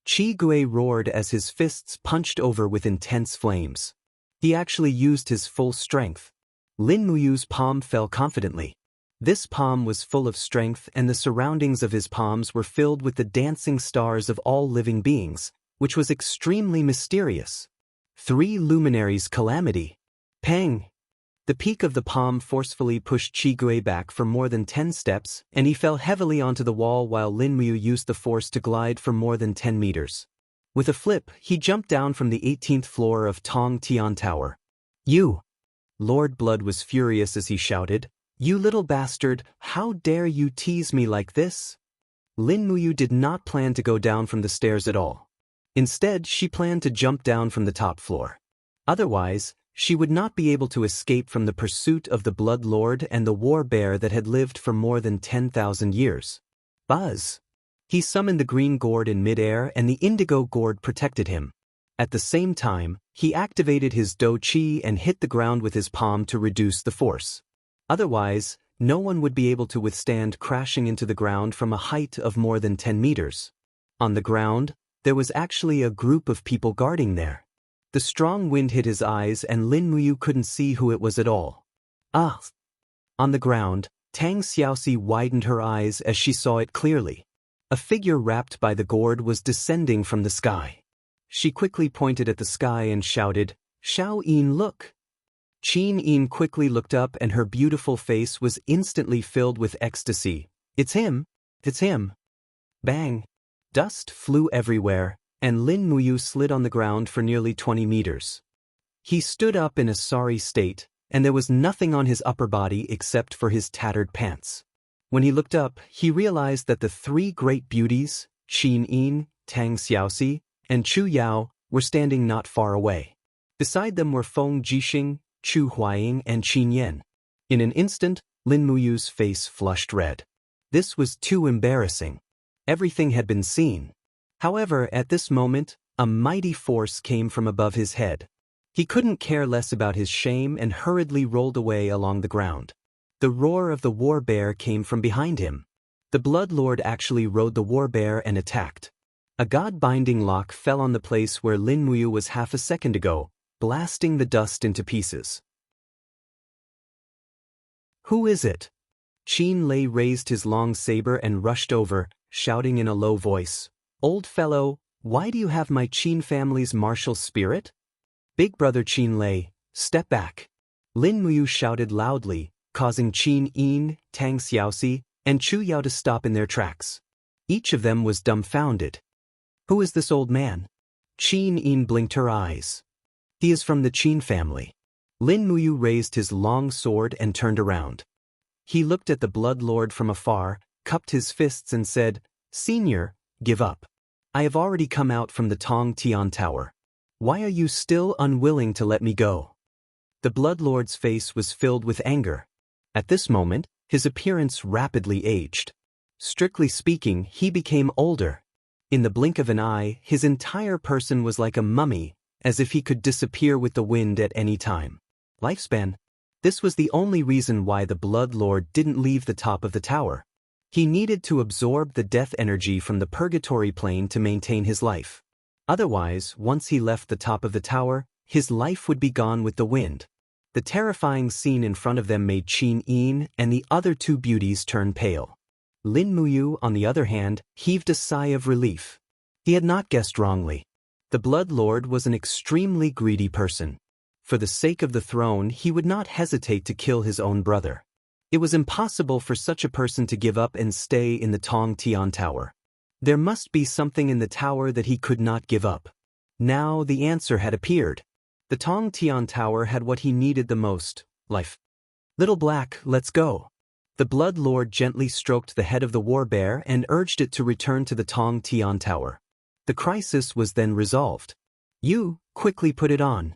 Speaker 1: Qi Gui roared as his fists punched over with intense flames. He actually used his full strength. Lin Muyu's palm fell confidently. This palm was full of strength, and the surroundings of his palms were filled with the dancing stars of all living beings, which was extremely mysterious. 3 luminaries' calamity. Pang! The peak of the palm forcefully pushed Qi Gui back for more than 10 steps, and he fell heavily onto the wall while Lin Muyu used the force to glide for more than 10 meters. With a flip, he jumped down from the 18th floor of Tong Tian Tower. You! Lord Blood was furious as he shouted, "You little bastard, how dare you tease me like this?" Lin Muyu did not plan to go down from the stairs at all. Instead, she planned to jump down from the top floor. Otherwise, she would not be able to escape from the pursuit of the Blood Lord and the War Bear that had lived for more than 10,000 years. Buzz! He summoned the green gourd in midair and the indigo gourd protected him. At the same time, he activated his Do Qi and hit the ground with his palm to reduce the force. Otherwise, no one would be able to withstand crashing into the ground from a height of more than 10 meters. On the ground, there was actually a group of people guarding there. The strong wind hit his eyes and Lin Muyu couldn't see who it was at all. Ah! On the ground, Tang Xiaoxi widened her eyes as she saw it clearly. A figure wrapped by the gourd was descending from the sky. She quickly pointed at the sky and shouted, "Xiao Yin, look!" Qin Yin quickly looked up and her beautiful face was instantly filled with ecstasy. "It's him! It's him!" Bang! Dust flew everywhere, and Lin Muyu slid on the ground for nearly 20 meters. He stood up in a sorry state, and there was nothing on his upper body except for his tattered pants. When he looked up, he realized that the 3 great beauties, Qin Yin, Tang Xiaoxi, and Chu Yao, were standing not far away. Beside them were Feng Jixing, Chu Huaying, and Qin Yan. In an instant, Lin Muyu's face flushed red. This was too embarrassing. Everything had been seen. However, at this moment, a mighty force came from above his head. He couldn't care less about his shame and hurriedly rolled away along the ground. The roar of the war bear came from behind him. The Blood Lord actually rode the war bear and attacked. A god-binding lock fell on the place where Lin Muyu was half a second ago, blasting the dust into pieces. "Who is it?" Qin Lei raised his long saber and rushed over, shouting in a low voice, "Old fellow, why do you have my Qin family's martial spirit?" "Big brother Qin Lei, step back." Lin Muyu shouted loudly, causing Qin Yin, Tang Xiaoxi, and Chu Yao to stop in their tracks. Each of them was dumbfounded. "Who is this old man?" Qin Yin blinked her eyes. "He is from the Qin family." Lin Muyu raised his long sword and turned around. He looked at the Blood Lord from afar, cupped his fists and said, "Senior, give up. I have already come out from the Tong Tian Tower. Why are you still unwilling to let me go?" The Blood Lord's face was filled with anger. At this moment, his appearance rapidly aged. Strictly speaking, he became older. In the blink of an eye, his entire person was like a mummy, as if he could disappear with the wind at any time. Lifespan. This was the only reason why the Blood Lord didn't leave the top of the tower. He needed to absorb the death energy from the purgatory plane to maintain his life. Otherwise, once he left the top of the tower, his life would be gone with the wind. The terrifying scene in front of them made Qin Yin and the other 2 beauties turn pale. Lin Muyu, on the other hand, heaved a sigh of relief. He had not guessed wrongly. The Blood Lord was an extremely greedy person. For the sake of the throne, he would not hesitate to kill his own brother. It was impossible for such a person to give up and stay in the Tong Tian Tower. There must be something in the tower that he could not give up. Now the answer had appeared. The Tong Tian Tower had what he needed the most, life. "Little Black, let's go." The Blood Lord gently stroked the head of the war bear and urged it to return to the Tong Tian Tower. The crisis was then resolved. You, quickly put it on.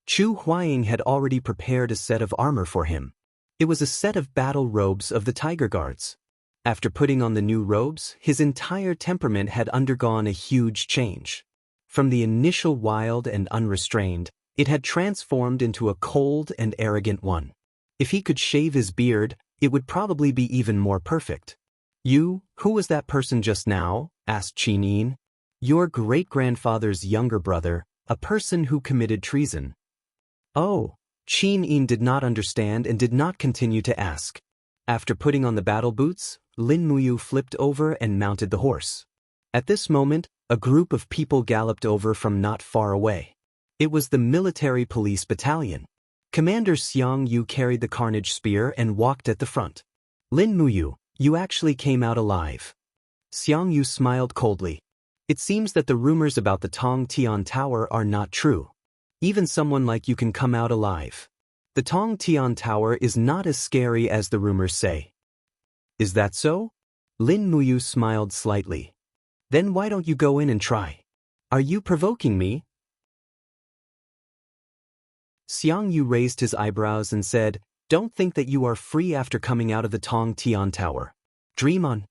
Speaker 1: Chu Huaying had already prepared a set of armor for him. It was a set of battle robes of the Tiger Guards. After putting on the new robes, his entire temperament had undergone a huge change. From the initial wild and unrestrained, it had transformed into a cold and arrogant one. If he could shave his beard, it would probably be even more perfect. You, who was that person just now? Asked Qin Yin. Your great-grandfather's younger brother, a person who committed treason. Oh, Qin Yin did not understand and did not continue to ask. After putting on the battle boots, Lin Muyu flipped over and mounted the horse. At this moment, a group of people galloped over from not far away. It was the military police battalion. Commander Xiang Yu carried the carnage spear and walked at the front. Lin Muyu, you actually came out alive. Xiang Yu smiled coldly. It seems that the rumors about the Tong Tian Tower are not true. Even someone like you can come out alive. The Tong Tian Tower is not as scary as the rumors say. Is that so? Lin Muyu smiled slightly. Then why don't you go in and try? Are you provoking me? Xiang Yu raised his eyebrows and said, Don't think that you are free after coming out of the Tong Tian Tower. Dream on.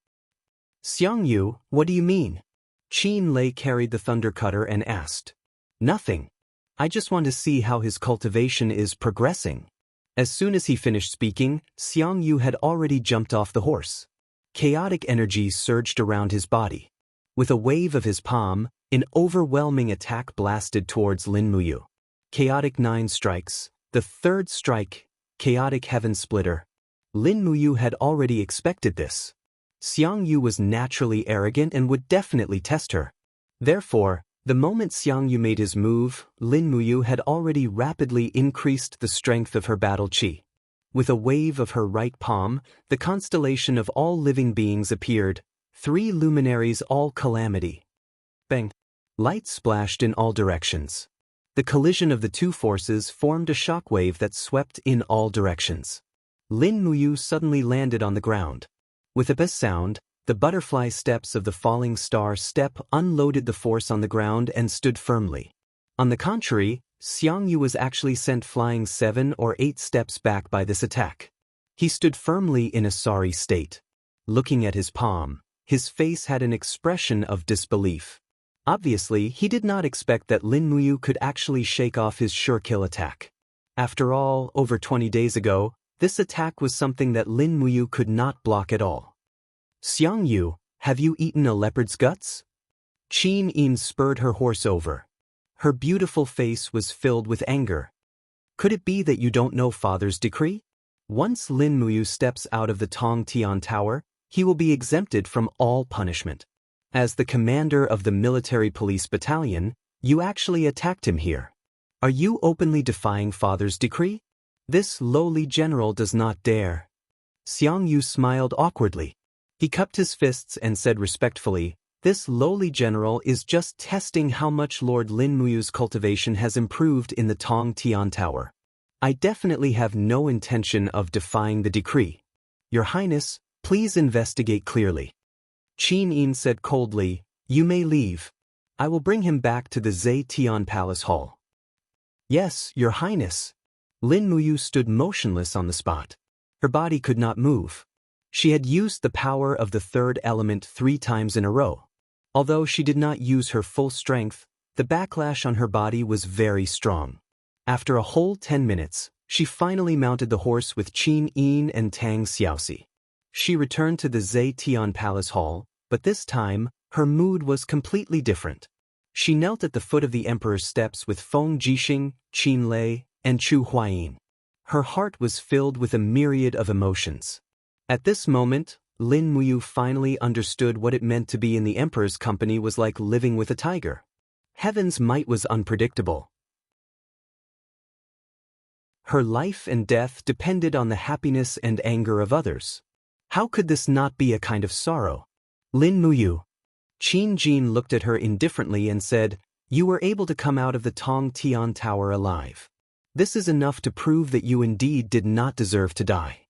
Speaker 1: Xiang Yu, what do you mean? Qin Lei carried the thunder cutter and asked. Nothing. I just want to see how his cultivation is progressing. As soon as he finished speaking, Xiang Yu had already jumped off the horse. Chaotic energy surged around his body. With a wave of his palm, an overwhelming attack blasted towards Lin Muyu. Chaotic 9 strikes, the third strike, chaotic heaven splitter. Lin Muyu had already expected this. Xiang Yu was naturally arrogant and would definitely test her. Therefore, the moment Xiang Yu made his move, Lin Muyu had already rapidly increased the strength of her battle chi. With a wave of her right palm, the constellation of all living beings appeared, 3 luminaries all calamity. Bang! Light splashed in all directions. The collision of the two forces formed a shockwave that swept in all directions. Lin Muyu suddenly landed on the ground. With a best sound, the butterfly steps of the falling star step unloaded the force on the ground and stood firmly. On the contrary, Xiang Yu was actually sent flying 7 or 8 steps back by this attack. He stood firmly in a sorry state. Looking at his palm, his face had an expression of disbelief. Obviously, he did not expect that Lin Muyu could actually shake off his sure-kill attack. After all, over 20 days ago, this attack was something that Lin Muyu could not block at all. Xiang Yu, have you eaten a leopard's guts? Qin Yin spurred her horse over. Her beautiful face was filled with anger. Could it be that you don't know Father's decree? Once Lin Muyu steps out of the Tong Tian Tower, he will be exempted from all punishment. As the commander of the military police battalion, you actually attacked him here. Are you openly defying Father's decree? This lowly general does not dare. Xiang Yu smiled awkwardly. He cupped his fists and said respectfully, This lowly general is just testing how much Lord Lin Muyu's cultivation has improved in the Tong Tian Tower. I definitely have no intention of defying the decree. Your Highness, please investigate clearly. Qin Yin said coldly, You may leave. I will bring him back to the Zetian Palace Hall. Yes, Your Highness. Lin Muyu stood motionless on the spot. Her body could not move. She had used the power of the third element 3 times in a row. Although she did not use her full strength, the backlash on her body was very strong. After a whole 10 minutes, she finally mounted the horse with Qin Yin and Tang Xiaoxi. She returned to the Zetian Palace Hall, but this time, her mood was completely different. She knelt at the foot of the Emperor's steps with Feng Jixing, Qin Lei, and Chu Huaying. Her heart was filled with a myriad of emotions. At this moment, Lin Muyu finally understood what it meant to be in the Emperor's company was like living with a tiger. Heaven's might was unpredictable. Her life and death depended on the happiness and anger of others. How could this not be a kind of sorrow? Lin Muyu. Qin Jin looked at her indifferently and said, You were able to come out of the Tong Tian Tower alive. This is enough to prove that you indeed did not deserve to die.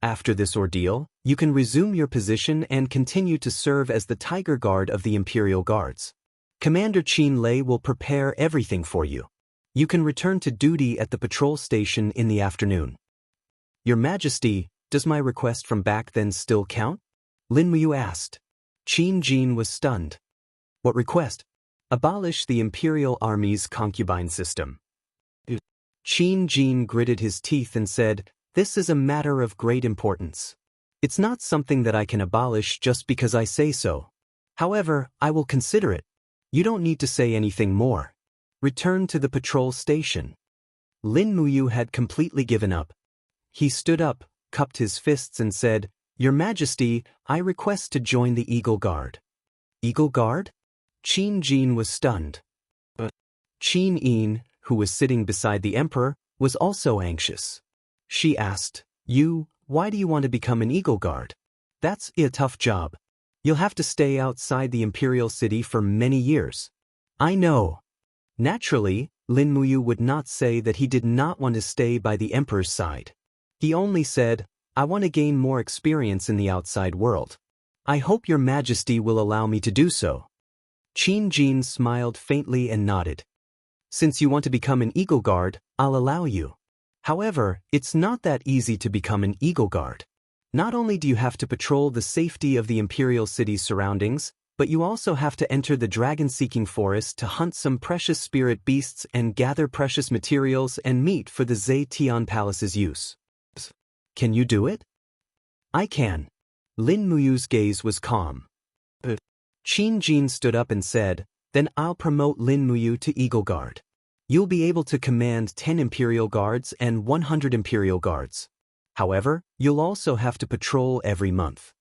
Speaker 1: After this ordeal, you can resume your position and continue to serve as the Tiger Guard of the Imperial Guards. Commander Qin Lei will prepare everything for you. You can return to duty at the patrol station in the afternoon. Your Majesty, does my request from back then still count? Lin Muyu asked. Qin Jin was stunned. What request? Abolish the Imperial Army's concubine system. Qin Jin gritted his teeth and said, "This is a matter of great importance. It's not something that I can abolish just because I say so. However, I will consider it. You don't need to say anything more. Return to the patrol station." Lin Muyu had completely given up. He stood up, cupped his fists and said, "Your Majesty, I request to join the Eagle Guard." Eagle Guard? Qin Jin was stunned. But Qin Yin, who was sitting beside the Emperor, was also anxious. She asked, Why do you want to become an Eagle Guard? That's a tough job. You'll have to stay outside the Imperial City for many years." "I know." Naturally, Lin Muyu would not say that he did not want to stay by the Emperor's side. He only said, "I want to gain more experience in the outside world. I hope your Majesty will allow me to do so." Qin Jin smiled faintly and nodded. "Since you want to become an Eagle Guard, I'll allow you. However, it's not that easy to become an Eagle Guard. Not only do you have to patrol the safety of the Imperial City's surroundings, but you also have to enter the dragon-seeking forest to hunt some precious spirit beasts and gather precious materials and meat for the Zetian Palace's use. Can you do it?" "I can." Lin Muyu's gaze was calm. Qin Jin stood up and said, "Then I'll promote Lin Muyu to Eagle Guard. You'll be able to command 10 Imperial Guards and 100 Imperial Guards. However, you'll also have to patrol every month.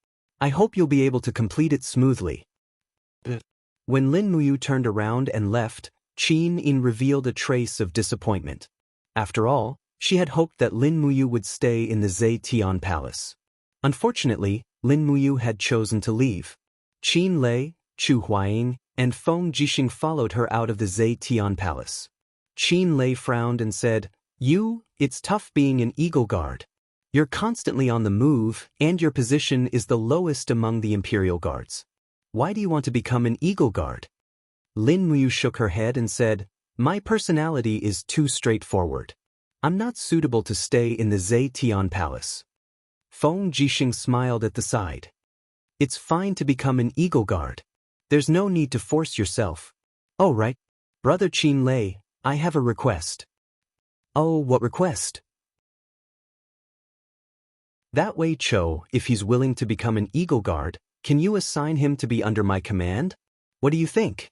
Speaker 1: I hope you'll be able to complete it smoothly." When Lin Muyu turned around and left, Qin Yin revealed a trace of disappointment. After all, she had hoped that Lin Muyu would stay in the Zetian Palace. Unfortunately, Lin Muyu had chosen to leave. Qin Lei, Chu Huaying, and Feng Jixing followed her out of the Zetian Palace. Qin Lei frowned and said, It's tough being an Eagle Guard. You're constantly on the move, and your position is the lowest among the Imperial Guards. Why do you want to become an Eagle Guard?" Lin Muyu shook her head and said, "My personality is too straightforward. I'm not suitable to stay in the Zetian Palace." Feng Jixing smiled at the side. "It's fine to become an Eagle Guard. There's no need to force yourself." "Oh right. Brother Qin Lei, I have a request." "Oh, what request?" "That Wei Chou, if he's willing to become an Eagle Guard, can you assign him to be under my command? What do you think?"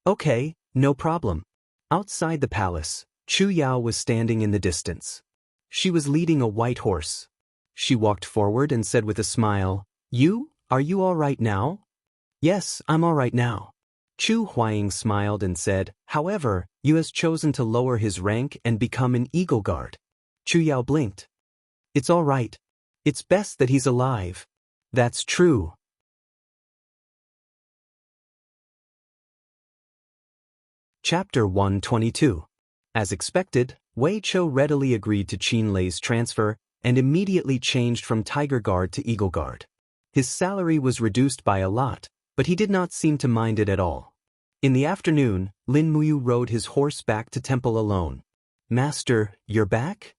Speaker 1: "Okay, no problem." Outside the palace, Chu Yao was standing in the distance. She was leading a white horse. She walked forward and said with a smile, Are you all right now?" "Yes, I'm all right now." Chu Huaying smiled and said, "However, Yu has chosen to lower his rank and become an Eagle Guard." Chu Yao blinked. "It's all right. It's best that he's alive." "That's true." Chapter 122. As expected, Wei Chou readily agreed to Qin Lei's transfer and immediately changed from Tiger Guard to Eagle Guard. His salary was reduced by a lot, but he did not seem to mind it at all. In the afternoon, Lin Muyu rode his horse back to temple alone. "Master, you're back?"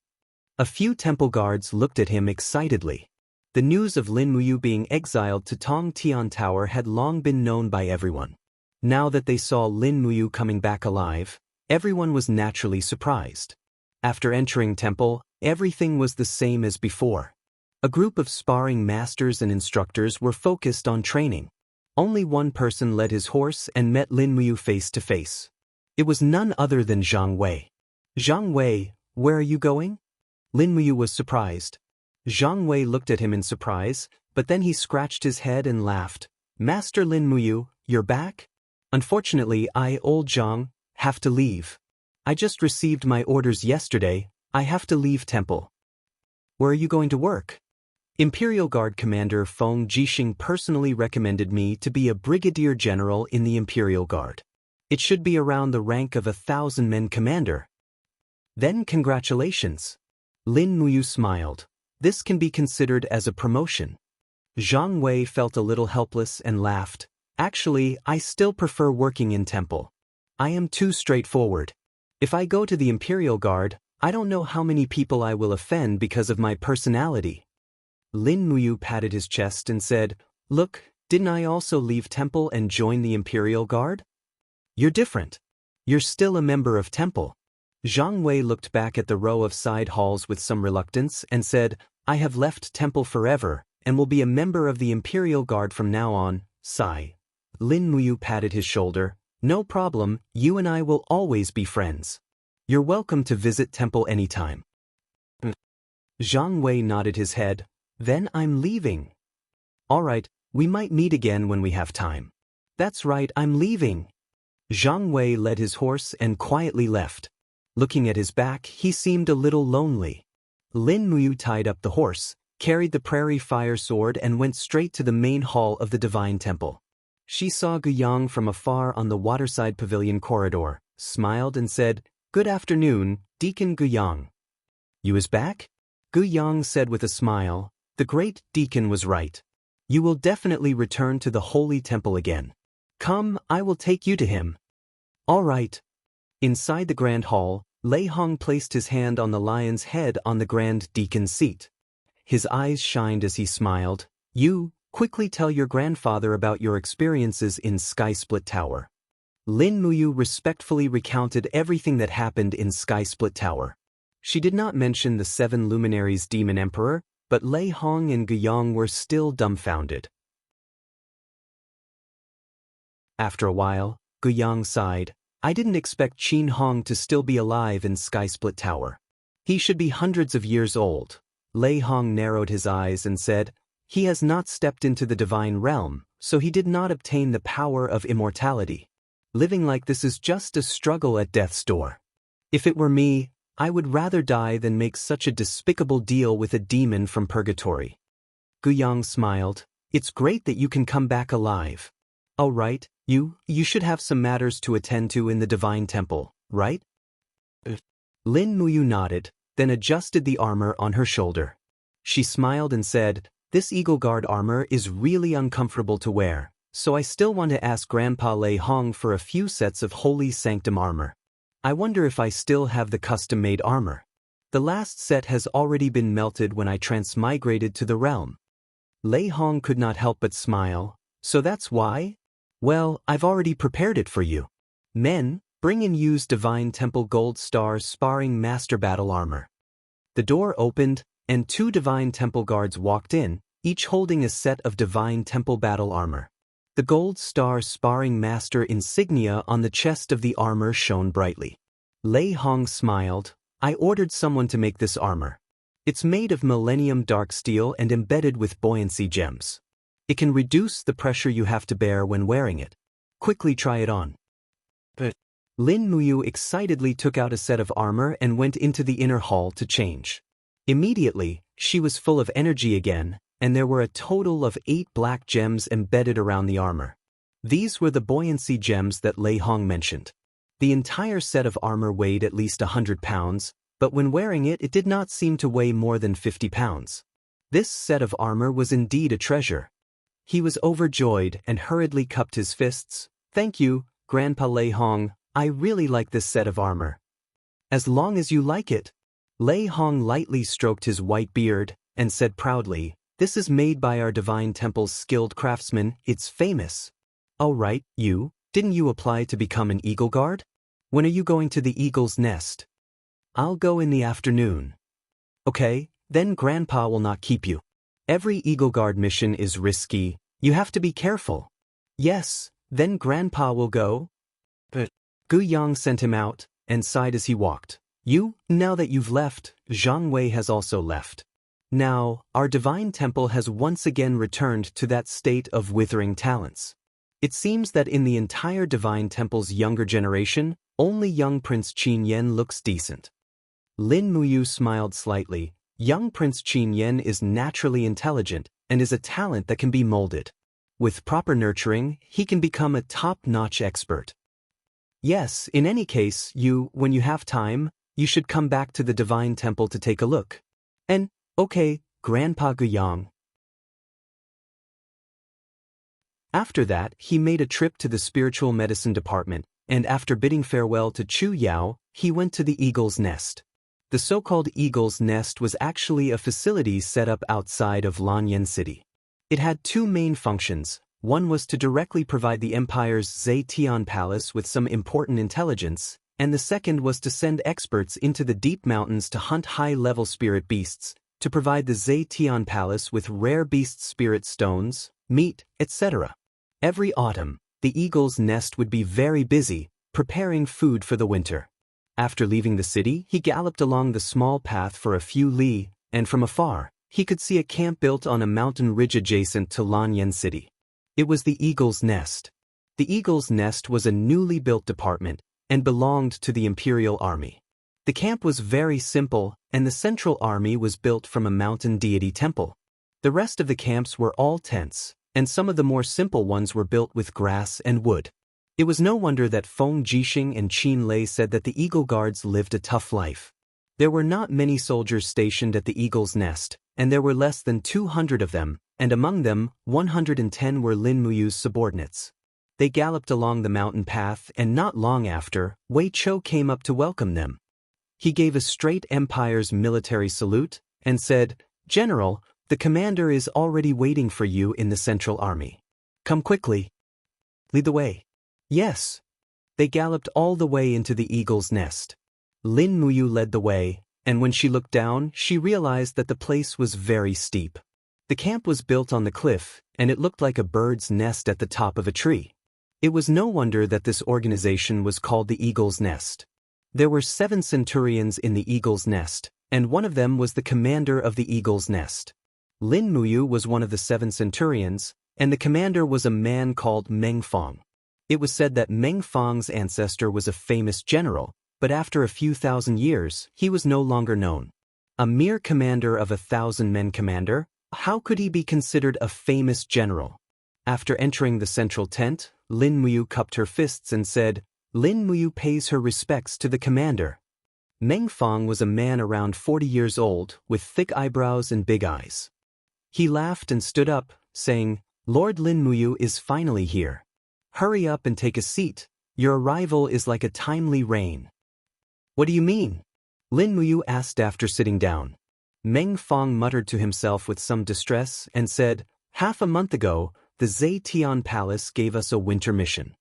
Speaker 1: A few temple guards looked at him excitedly. The news of Lin Muyu being exiled to Tong Tian Tower had long been known by everyone. Now that they saw Lin Muyu coming back alive, everyone was naturally surprised. After entering temple, everything was the same as before. A group of sparring masters and instructors were focused on training. Only one person led his horse and met Lin Muyu face to face. It was none other than Zhang Wei. "Zhang Wei, where are you going?" Lin Muyu was surprised. Zhang Wei looked at him in surprise, but then he scratched his head and laughed. "Master Lin Muyu, you're back? Unfortunately, old Zhang, have to leave. I just received my orders yesterday. I have to leave temple." "Where are you going to work?" "Imperial Guard Commander Feng Jixing personally recommended me to be a brigadier general in the Imperial Guard. It should be around the rank of 1,000-men commander." "Then congratulations." Lin Muyu smiled. This can be considered as a promotion. Zhang Wei felt a little helpless and laughed. Actually, I still prefer working in temple. I am too straightforward. If I go to the Imperial Guard, I don't know how many people I will offend because of my personality. Lin Muyu patted his chest and said, Look, didn't I also leave temple and join the Imperial Guard? You're different. You're still a member of temple. Zhang Wei looked back at the row of side halls with some reluctance and said, I have left temple forever and will be a member of the Imperial Guard from now on. Sigh. Lin Muyu patted his shoulder. No problem, you and I will always be friends. You're welcome to visit temple anytime. Zhang Wei nodded his head. Then I'm leaving. All right, we might meet again when we have time. That's right, I'm leaving. Zhang Wei led his horse and quietly left. Looking at his back, he seemed a little lonely. Lin Muyu tied up the horse, carried the prairie fire sword and went straight to the main hall of the Divine Temple. She saw Guyang from afar on the waterside pavilion corridor, smiled and said, Good afternoon, Deacon Guyang. You is back? Guyang said with a smile. The great deacon was right. You will definitely return to the holy temple again. Come, I will take you to him. All right. Inside the grand hall, Lei Hong placed his hand on the lion's head on the grand deacon's seat. His eyes shined as he smiled. You, quickly tell your grandfather about your experiences in Sky Split Tower. Lin Muyu respectfully recounted everything that happened in Sky Split Tower. She did not mention the 7 luminaries demon emperor, but Lei Hong and Guyang were still dumbfounded. After a while, Guyang sighed. I didn't expect Qin Hong to still be alive in Sky Split Tower. He should be hundreds of years old. Lei Hong narrowed his eyes and said, He has not stepped into the divine realm, so he did not obtain the power of immortality. Living like this is just a struggle at death's door. If it were me, I would rather die than make such a despicable deal with a demon from purgatory. Guyang smiled. It's great that you can come back alive. Oh right, you should have some matters to attend to in the Divine Temple, right? Lin Muyu nodded, then adjusted the armor on her shoulder. She smiled and said, This Eagle Guard armor is really uncomfortable to wear, so I still want to ask Grandpa Lei Hong for a few sets of Holy Sanctum armor. I wonder if I still have the custom-made armor. The last set has already been melted when I transmigrated to the realm. Lei Hong could not help but smile. So that's why? Well, I've already prepared it for you. Men, bring and use Divine Temple Gold Star Sparring Master Battle Armor. The door opened, and 2 Divine Temple guards walked in, each holding a set of Divine Temple Battle Armor. The Gold Star Sparring Master insignia on the chest of the armor shone brightly. Lei Hong smiled. I ordered someone to make this armor. It's made of Millennium Dark Steel and embedded with buoyancy gems. It can reduce the pressure you have to bear when wearing it. Quickly try it on. Lin Muyu excitedly took out a set of armor and went into the inner hall to change. Immediately, she was full of energy again, and there were a total of 8 black gems embedded around the armor. These were the buoyancy gems that Lei Hong mentioned. The entire set of armor weighed at least 100 pounds, but when wearing it, it did not seem to weigh more than 50 pounds. This set of armor was indeed a treasure. He was overjoyed and hurriedly cupped his fists. Thank you, Grandpa Lei Hong, I really like this set of armor. As long as you like it. Lei Hong lightly stroked his white beard and said proudly, This is made by our Divine Temple's skilled craftsmen, it's famous. Oh right, didn't you apply to become an Eagle Guard? When are you going to the Eagle's Nest? I'll go in the afternoon. Okay, then Grandpa will not keep you. Every Eagle Guard mission is risky, you have to be careful. Yes, then Grandpa will go. But Guyang sent him out, and sighed as he walked. Now that you've left, Zhang Wei has also left. Now, our Divine Temple has once again returned to that state of withering talents. It seems that in the entire Divine Temple's younger generation, only young Prince Qin Yen looks decent. Lin Muyu smiled slightly. Young Prince Qin Yen is naturally intelligent and is a talent that can be molded. With proper nurturing, he can become a top-notch expert. Yes, in any case, when you have time, you should come back to the Divine Temple to take a look. And, okay, Grandpa Guyang. After that, he made a trip to the spiritual medicine department, and after bidding farewell to Chu Yao, he went to the Eagle's Nest. The so-called Eagle's Nest was actually a facility set up outside of Lanyan City. It had two main functions. One was to directly provide the Empire's Zetian Palace with some important intelligence, and the second was to send experts into the deep mountains to hunt high-level spirit beasts, to provide the Zetian Palace with rare beast spirit stones, meat, etc. Every autumn, the Eagle's Nest would be very busy, preparing food for the winter. After leaving the city, he galloped along the small path for a few li, and from afar, he could see a camp built on a mountain ridge adjacent to Lanyan City. It was the Eagle's Nest. The Eagle's Nest was a newly built department and belonged to the Imperial Army. The camp was very simple, and the central army was built from a mountain deity temple. The rest of the camps were all tents, and some of the more simple ones were built with grass and wood. It was no wonder that Feng Jixing and Qin Lei said that the Eagle Guards lived a tough life. There were not many soldiers stationed at the Eagle's Nest, and there were less than 200 of them, and among them, 110 were Lin Muyu's subordinates. They galloped along the mountain path, and not long after, Wei Chou came up to welcome them. He gave a straight Empire's military salute, and said, "General, the commander is already waiting for you in the Central Army. Come quickly. Lead the way." Yes. They galloped all the way into the Eagle's Nest. Lin Muyu led the way, and when she looked down, she realized that the place was very steep. The camp was built on the cliff, and it looked like a bird's nest at the top of a tree. It was no wonder that this organization was called the Eagle's Nest. There were 7 centurions in the Eagle's Nest, and one of them was the commander of the Eagle's Nest. Lin Muyu was one of the 7 centurions, and the commander was a man called Meng Fong. It was said that Meng Fong's ancestor was a famous general, but after a few thousand years, he was no longer known. A mere commander of 1,000-men commander, how could he be considered a famous general? After entering the central tent, Lin Muyu cupped her fists and said, "Lin Muyu pays her respects to the commander." Meng Fong was a man around 40 years old, with thick eyebrows and big eyes. He laughed and stood up, saying, "Lord Lin Muyu is finally here. Hurry up and take a seat. Your arrival is like a timely rain." "What do you mean?" Lin Muyu asked after sitting down. Meng Fong muttered to himself with some distress and said, "Half a month ago, the Zetian Palace gave us a winter mission.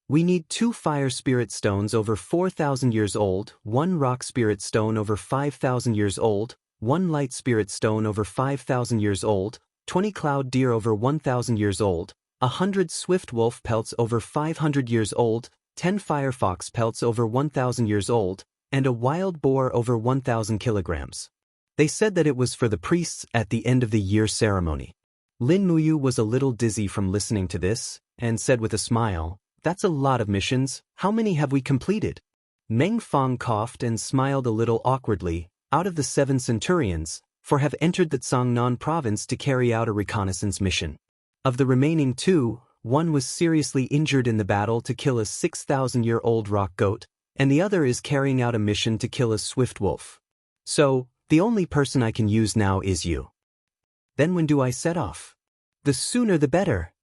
Speaker 1: We need 2 fire spirit stones over 4,000 years old, 1 rock spirit stone over 5,000 years old, 1 light spirit stone over 5,000 years old, 20 cloud deer over 1,000 years old, 100 swift wolf pelts over 500 years old, 10 firefox pelts over 1,000 years old, and a wild boar over 1,000 kilograms. They said that it was for the priests at the end of the year ceremony. Lin Muyu was a little dizzy from listening to this, and said with a smile, "That's a lot of missions. How many have we completed?" Meng Fong coughed and smiled a little awkwardly. "Out of the 7 centurions, 4 have entered the Zhangnan province to carry out a reconnaissance mission. Of the remaining 2, 1 was seriously injured in the battle to kill a 6,000-year-old rock goat, and the other is carrying out a mission to kill a swift wolf. So, the only person I can use now is you. Then when do I set off?" "The sooner the better."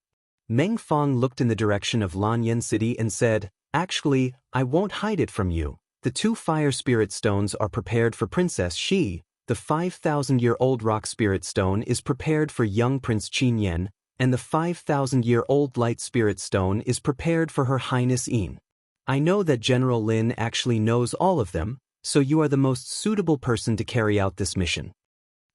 Speaker 1: Meng Fong looked in the direction of Lanyan City and said, "Actually, I won't hide it from you. The 2 fire spirit stones are prepared for Princess Shi, the 5,000-year-old rock spirit stone is prepared for young Prince Qin Yan, and the 5,000-year-old light spirit stone is prepared for Her Highness Yin. I know that General Lin actually knows all of them, so you are the most suitable person to carry out this mission."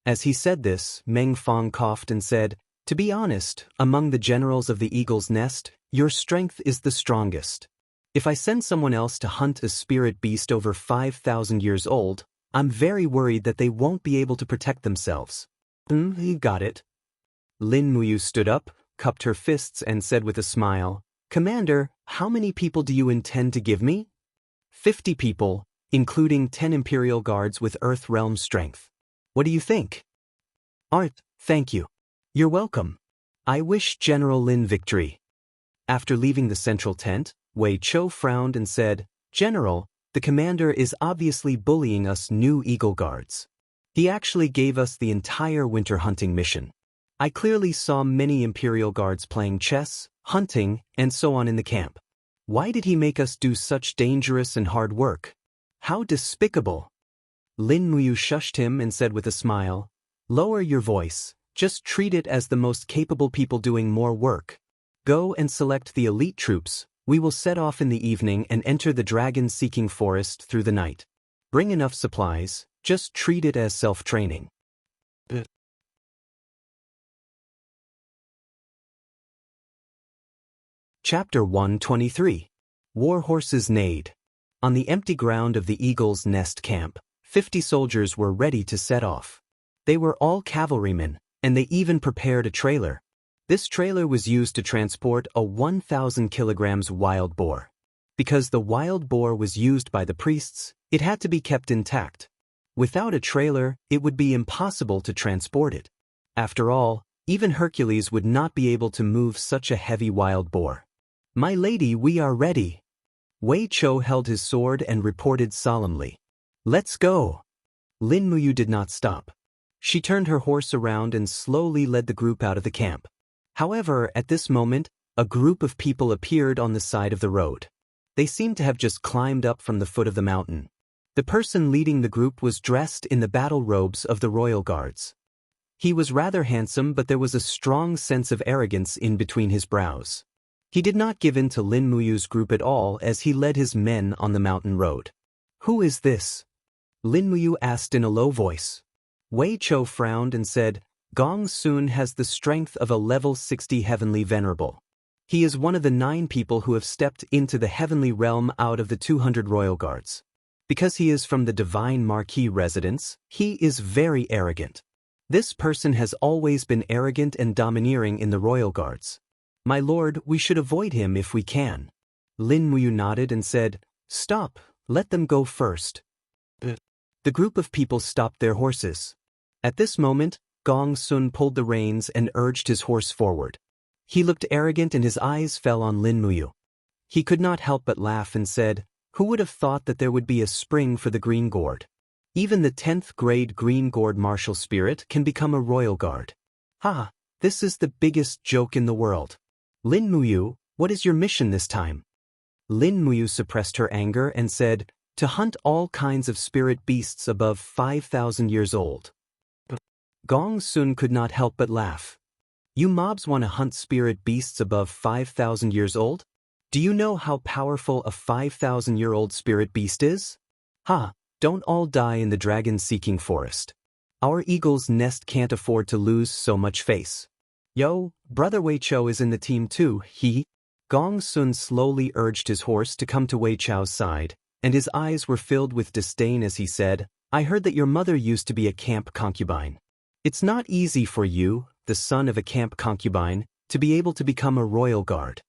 Speaker 1: As he said this, Meng Fong coughed and said, "To be honest, among the generals of the Eagle's Nest, your strength is the strongest. If I send someone else to hunt a spirit beast over 5,000 years old, I'm very worried that they won't be able to protect themselves." You got it." Lin Muyu stood up, cupped her fists and said with a smile, "Commander, how many people do you intend to give me?" 50 people, including 10 Imperial Guards with Earth Realm strength. What do you think?" "Art, thank you. You're welcome. I wish General Lin victory." After leaving the central tent, Wei Chou frowned and said, "General, the commander is obviously bullying us new Eagle Guards. He actually gave us the entire winter hunting mission. I clearly saw many Imperial guards playing chess, hunting, and so on in the camp. Why did he make us do such dangerous and hard work? How despicable! Lin Muyu shushed him and said with a smile, "Lower your voice, just treat it as the most capable people doing more work. Go and select the elite troops. We will set off in the evening and enter the dragon-seeking forest through the night. Bring enough supplies, just treat it as self-training." Chapter 123. War Horses Neighed. On the empty ground of the Eagle's Nest camp, 50 soldiers were ready to set off. They were all cavalrymen, and they even prepared a trailer. This trailer was used to transport a 1,000 kilograms wild boar. Because the wild boar was used by the priests, it had to be kept intact. Without a trailer, it would be impossible to transport it. After all, even Hercules would not be able to move such a heavy wild boar. "My lady, we are ready." Wei Chou held his sword and reported solemnly. "Let's go." Lin Muyu did not stop. She turned her horse around and slowly led the group out of the camp. However, at this moment, a group of people appeared on the side of the road. They seemed to have just climbed up from the foot of the mountain. The person leading the group was dressed in the battle robes of the royal guards. He was rather handsome, but there was a strong sense of arrogance in between his brows. He did not give in to Lin Muyu's group at all as he led his men on the mountain road. "Who is this?" Lin Muyu asked in a low voice. Wei Chou frowned and said, "Gong Sun has the strength of a level 60 heavenly venerable. He is one of the 9 people who have stepped into the heavenly realm out of the 200 royal guards. Because he is from the divine marquis residence, he is very arrogant. This person has always been arrogant and domineering in the royal guards. My lord, we should avoid him if we can." Lin Muyu nodded and said, "Stop, let them go first." The group of people stopped their horses. At this moment, Gong Sun pulled the reins and urged his horse forward. He looked arrogant and his eyes fell on Lin Muyu. He could not help but laugh and said, "Who would have thought that there would be a spring for the Green Gourd? Even the 10th grade Green Gourd martial spirit can become a royal guard. Ha, this is the biggest joke in the world. Lin Muyu, what is your mission this time?" Lin Muyu suppressed her anger and said, "To hunt all kinds of spirit beasts above 5,000 years old." Gong Sun could not help but laugh. "You mobs want to hunt spirit beasts above 5,000 years old? Do you know how powerful a 5,000-year-old spirit beast is? Ha, don't all die in the dragon-seeking forest. Our eagle's nest can't afford to lose so much face. Yo, brother Wei Chou is in the team too, he." Gong Sun slowly urged his horse to come to Wei Chou's side, and his eyes were filled with disdain as he said, "I heard that your mother used to be a camp concubine. It's not easy for you, the son of a camp concubine, to be able to become a royal guard.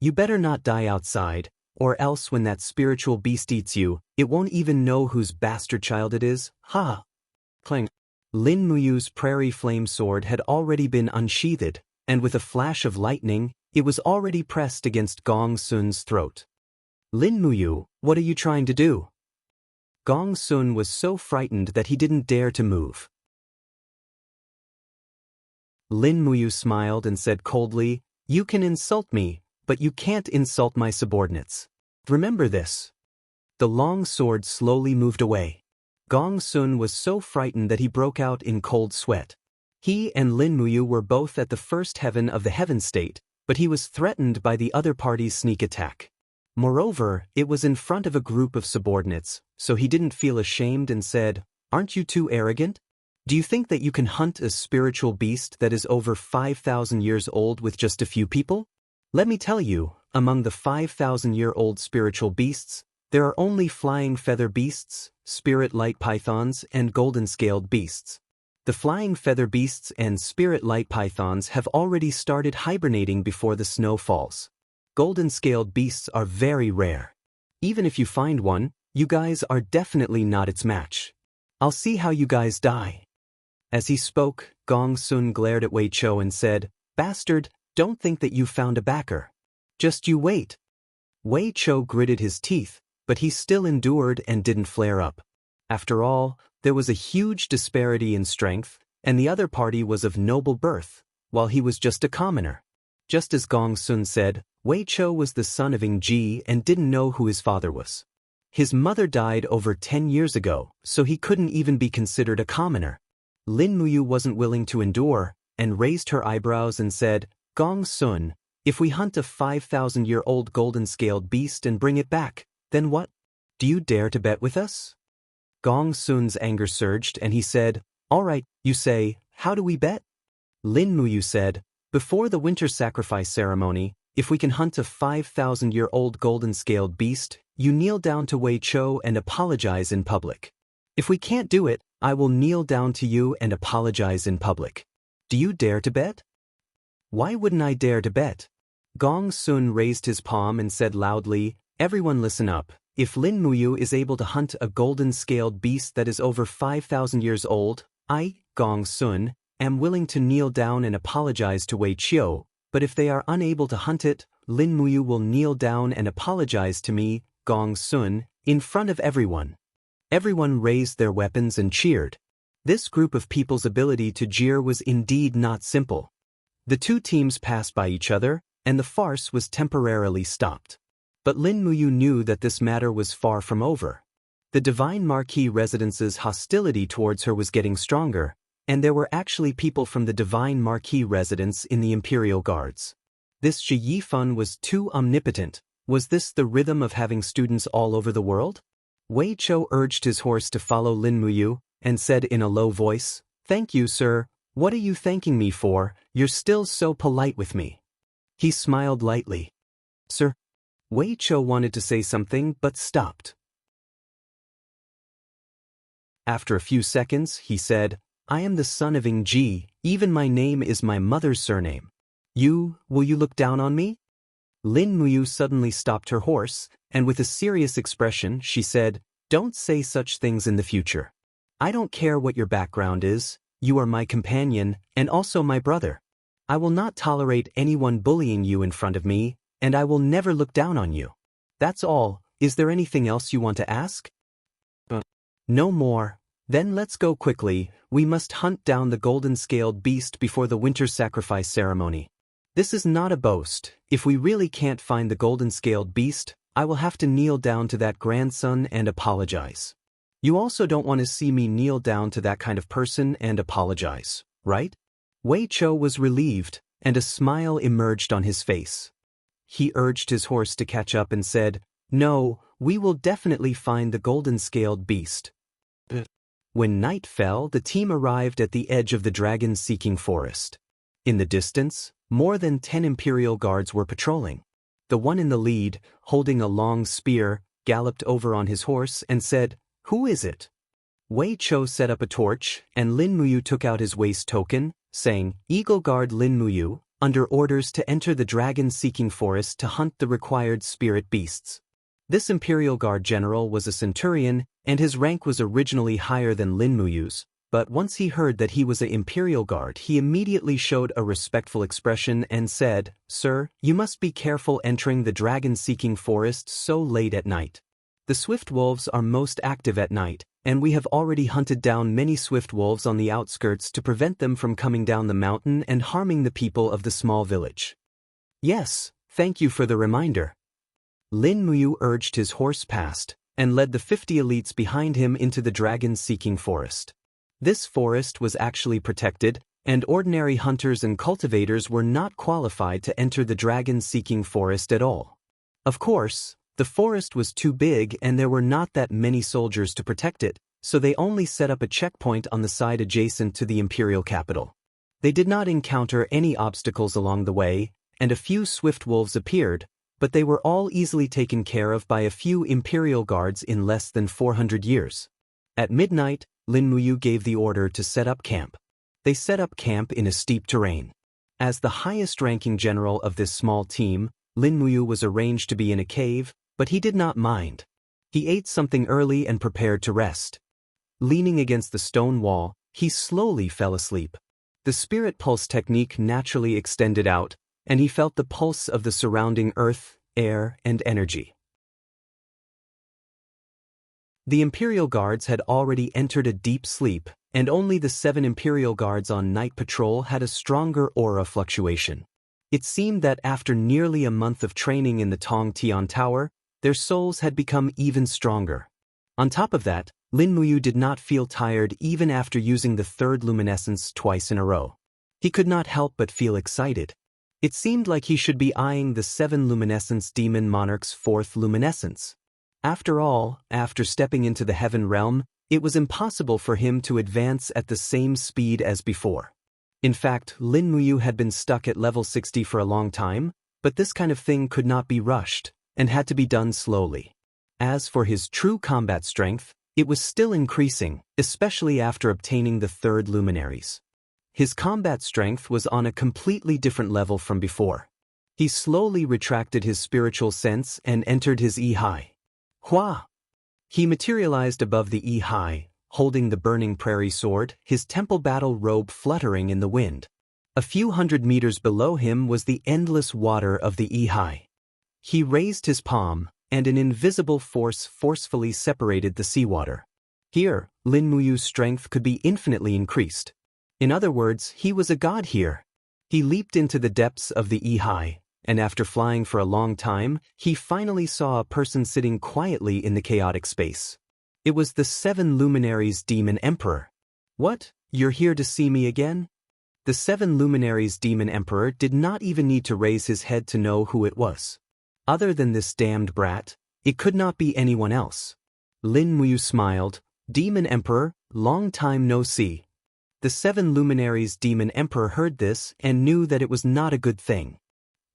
Speaker 1: You better not die outside, or else when that spiritual beast eats you, it won't even know whose bastard child it is, ha." Clang. Lin Muyu's prairie flame sword had already been unsheathed, and with a flash of lightning, it was already pressed against Gong Sun's throat. "Lin Muyu, what are you trying to do?" Gong Sun was so frightened that he didn't dare to move. Lin Muyu smiled and said coldly, "You can insult me, but you can't insult my subordinates. Remember this." The long sword slowly moved away. Gong Sun was so frightened that he broke out in cold sweat. He and Lin Muyu were both at the first heaven of the heaven state, but he was threatened by the other party's sneak attack. Moreover, it was in front of a group of subordinates, so he didn't feel ashamed and said, "Aren't you too arrogant? Do you think that you can hunt a spiritual beast that is over 5,000 years old with just a few people? Let me tell you, among the 5,000-year-old spiritual beasts, there are only flying feather beasts, spirit light pythons, and golden-scaled beasts. The flying feather beasts and spirit light pythons have already started hibernating before the snow falls. Golden-scaled beasts are very rare. Even if you find one, you guys are definitely not its match. I'll see how you guys die." As he spoke, Gong Sun glared at Wei Chou and said, "Bastard, don't think that you found a backer. Just you wait." Wei Chou gritted his teeth, but he still endured and didn't flare up. After all, there was a huge disparity in strength, and the other party was of noble birth, while he was just a commoner. Just as Gong Sun said, Wei Chou was the son of Ing Ji and didn't know who his father was. His mother died over 10 years ago, so he couldn't even be considered a commoner. Lin Muyu wasn't willing to endure, and raised her eyebrows and said, Gong Sun, if we hunt a 5,000-year-old golden-scaled beast and bring it back, then what? Do you dare to bet with us? Gong Sun's anger surged and he said, All right, you say, how do we bet? Lin Muyu said, before the winter sacrifice ceremony, if we can hunt a 5,000-year-old golden-scaled beast, you kneel down to Wei Chou and apologize in public. If we can't do it, I will kneel down to you and apologize in public. Do you dare to bet? Why wouldn't I dare to bet? Gong Sun raised his palm and said loudly, Everyone listen up. If Lin Muyu is able to hunt a golden-scaled beast that is over 5,000 years old, I, Gong Sun, am willing to kneel down and apologize to Wei Chou, but if they are unable to hunt it, Lin Muyu will kneel down and apologize to me, Gong Sun, in front of everyone. Everyone raised their weapons and cheered. This group of people's ability to jeer was indeed not simple. The two teams passed by each other, and the farce was temporarily stopped. But Lin Muyu knew that this matter was far from over. The Divine Marquis Residence's hostility towards her was getting stronger, and there were actually people from the Divine Marquis Residence in the Imperial Guards. This Zhi Yifan was too omnipotent. Was this the rhythm of having students all over the world? Wei Chou urged his horse to follow Lin Muyu, and said in a low voice, Thank you, sir. What are you thanking me for? You're still so polite with me. He smiled lightly. Sir? Wei Chou wanted to say something but stopped. After a few seconds, he said, I am the son of Ing Ji, even my name is my mother's surname. Will you look down on me? Lin Muyu suddenly stopped her horse, and with a serious expression she said, Don't say such things in the future. I don't care what your background is, you are my companion, and also my brother. I will not tolerate anyone bullying you in front of me, and I will never look down on you. That's all. Is there anything else you want to ask? No more. Then let's go quickly. We must hunt down the golden-scaled beast before the winter sacrifice ceremony. This is not a boast. If we really can't find the golden-scaled beast, I will have to kneel down to that grandson and apologize. You also don't want to see me kneel down to that kind of person and apologize, right? Wei Chou was relieved, and a smile emerged on his face. He urged his horse to catch up and said, No, we will definitely find the golden-scaled beast. When night fell, the team arrived at the edge of the dragon-seeking forest. In the distance, more than 10 Imperial Guards were patrolling. The one in the lead, holding a long spear, galloped over on his horse and said, Who is it? Wei Chou set up a torch, and Lin Muyu took out his waist token, saying, Eagle Guard Lin Muyu, under orders to enter the dragon-seeking forest to hunt the required spirit beasts. This Imperial Guard general was a centurion, and his rank was originally higher than Lin Muyu's, but once he heard that he was an Imperial Guard, he immediately showed a respectful expression and said, Sir, you must be careful entering the dragon-seeking forest so late at night. The swift wolves are most active at night, and we have already hunted down many swift wolves on the outskirts to prevent them from coming down the mountain and harming the people of the small village. Yes, thank you for the reminder. Lin Muyu urged his horse past, and led the 50 elites behind him into the dragon-seeking forest. This forest was actually protected, and ordinary hunters and cultivators were not qualified to enter the dragon-seeking forest at all. Of course, the forest was too big and there were not that many soldiers to protect it, so they only set up a checkpoint on the side adjacent to the imperial capital. They did not encounter any obstacles along the way, and a few swift wolves appeared, but they were all easily taken care of by a few imperial guards in less than 400 years. At midnight, Lin Muyu gave the order to set up camp. They set up camp in a steep terrain. As the highest-ranking general of this small team, Lin Muyu was arranged to be in a cave, but he did not mind. He ate something early and prepared to rest. Leaning against the stone wall, he slowly fell asleep. The spirit pulse technique naturally extended out, and he felt the pulse of the surrounding earth, air, and energy. The Imperial Guards had already entered a deep sleep, and only the 7 Imperial Guards on night patrol had a stronger aura fluctuation. It seemed that after nearly a month of training in the Tong Tian Tower, their souls had become even stronger. On top of that, Lin Muyu did not feel tired even after using the 3rd luminescence twice in a row. He could not help but feel excited. It seemed like he should be eyeing the 7 luminescence demon monarch's 4th luminescence. After all, after stepping into the heaven realm, it was impossible for him to advance at the same speed as before. In fact, Lin Muyu had been stuck at level 60 for a long time, but this kind of thing could not be rushed, and had to be done slowly. As for his true combat strength, it was still increasing, especially after obtaining the 3rd luminaries. His combat strength was on a completely different level from before. He slowly retracted his spiritual sense and entered his E-High. Hua! He materialized above the E-High, holding the burning prairie sword, his temple battle robe fluttering in the wind. A few hundred meters below him was the endless water of the E-High. He raised his palm, and an invisible force forcefully separated the seawater. Here, Lin Muyu's strength could be infinitely increased. In other words, he was a god here. He leaped into the depths of the E-High, and after flying for a long time, he finally saw a person sitting quietly in the chaotic space. It was the 7 luminaries demon emperor. What? You're here to see me again? The 7 luminaries demon emperor did not even need to raise his head to know who it was. Other than this damned brat, it could not be anyone else. Lin Muyu smiled. Demon emperor, long time no see. The 7 luminaries demon emperor heard this and knew that it was not a good thing.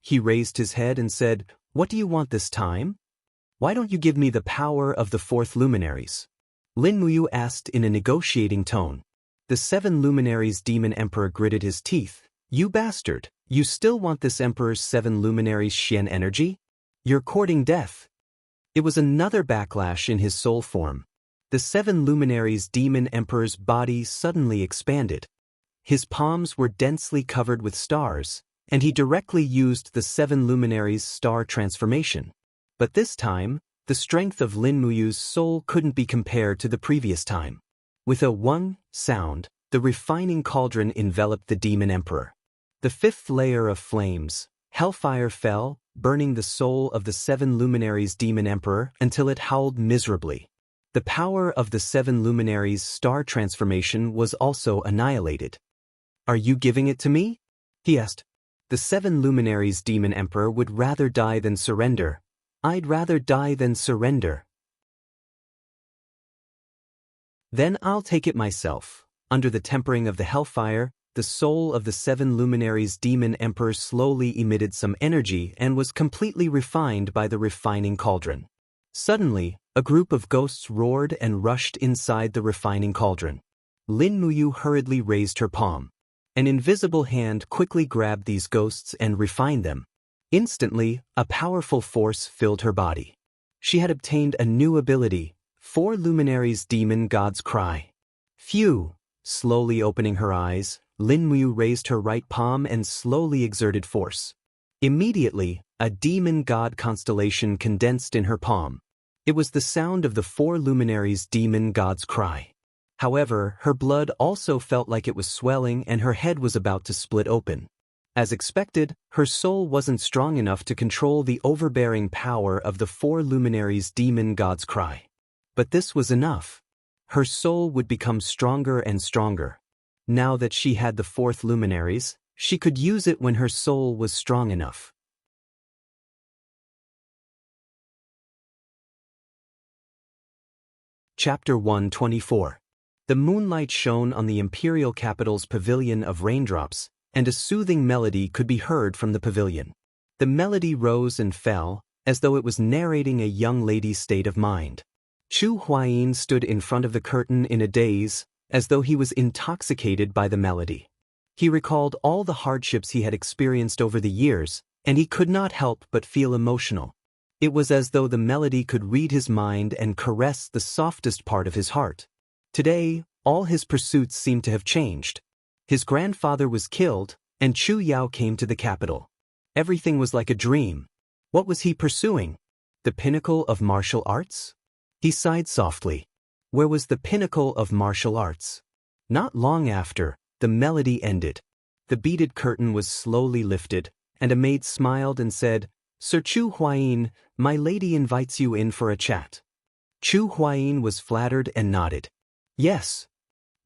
Speaker 1: He raised his head and said, "What do you want this time? Why don't you give me the power of the 4th luminaries?" Lin Muyu asked in a negotiating tone. The 7 luminaries demon emperor gritted his teeth. "You bastard, you still want this emperor's 7 luminaries Xian energy? You're courting death." It was another backlash in his soul form. The 7 luminaries demon emperor's body suddenly expanded. His palms were densely covered with stars, and he directly used the 7 luminaries star transformation. But this time, the strength of Lin Muyu's soul couldn't be compared to the previous time. With a "wang" sound, the refining cauldron enveloped the demon emperor. The 5th layer of flames, hellfire, fell, burning the soul of the 7 luminaries demon emperor until it howled miserably. The power of the 7 luminaries star transformation was also annihilated. "Are you giving it to me?" he asked. The 7 luminaries demon emperor would rather die than surrender. "I'd rather die than surrender." "Then I'll take it myself." Under the tempering of the hellfire, the soul of the 7 luminaries demon emperor slowly emitted some energy and was completely refined by the refining cauldron. Suddenly, a group of ghosts roared and rushed inside the refining cauldron. Lin Muyu hurriedly raised her palm. An invisible hand quickly grabbed these ghosts and refined them. Instantly, a powerful force filled her body. She had obtained a new ability, 4 luminaries demon god's cry. Phew! Slowly opening her eyes, Lin Muyu raised her right palm and slowly exerted force. Immediately, a demon god constellation condensed in her palm. It was the sound of the 4 luminaries demon god's cry. However, her blood also felt like it was swelling and her head was about to split open. As expected, her soul wasn't strong enough to control the overbearing power of the 4 luminaries demon god's cry. But this was enough. Her soul would become stronger and stronger. Now that she had the 4th luminaries, she could use it when her soul was strong enough. Chapter 124. The moonlight shone on the imperial capital's pavilion of raindrops, and a soothing melody could be heard from the pavilion. The melody rose and fell, as though it was narrating a young lady's state of mind. Chu Huayin stood in front of the curtain in a daze, as though he was intoxicated by the melody. He recalled all the hardships he had experienced over the years, and he could not help but feel emotional. It was as though the melody could read his mind and caress the softest part of his heart. Today, all his pursuits seemed to have changed. His grandfather was killed, and Chu Yao came to the capital. Everything was like a dream. What was he pursuing? The pinnacle of martial arts? He sighed softly. Where was the pinnacle of martial arts? Not long after, the melody ended. The beaded curtain was slowly lifted, and a maid smiled and said, "Sir Chu Huayin, my lady invites you in for a chat." Chu Huayin was flattered and nodded. "Yes."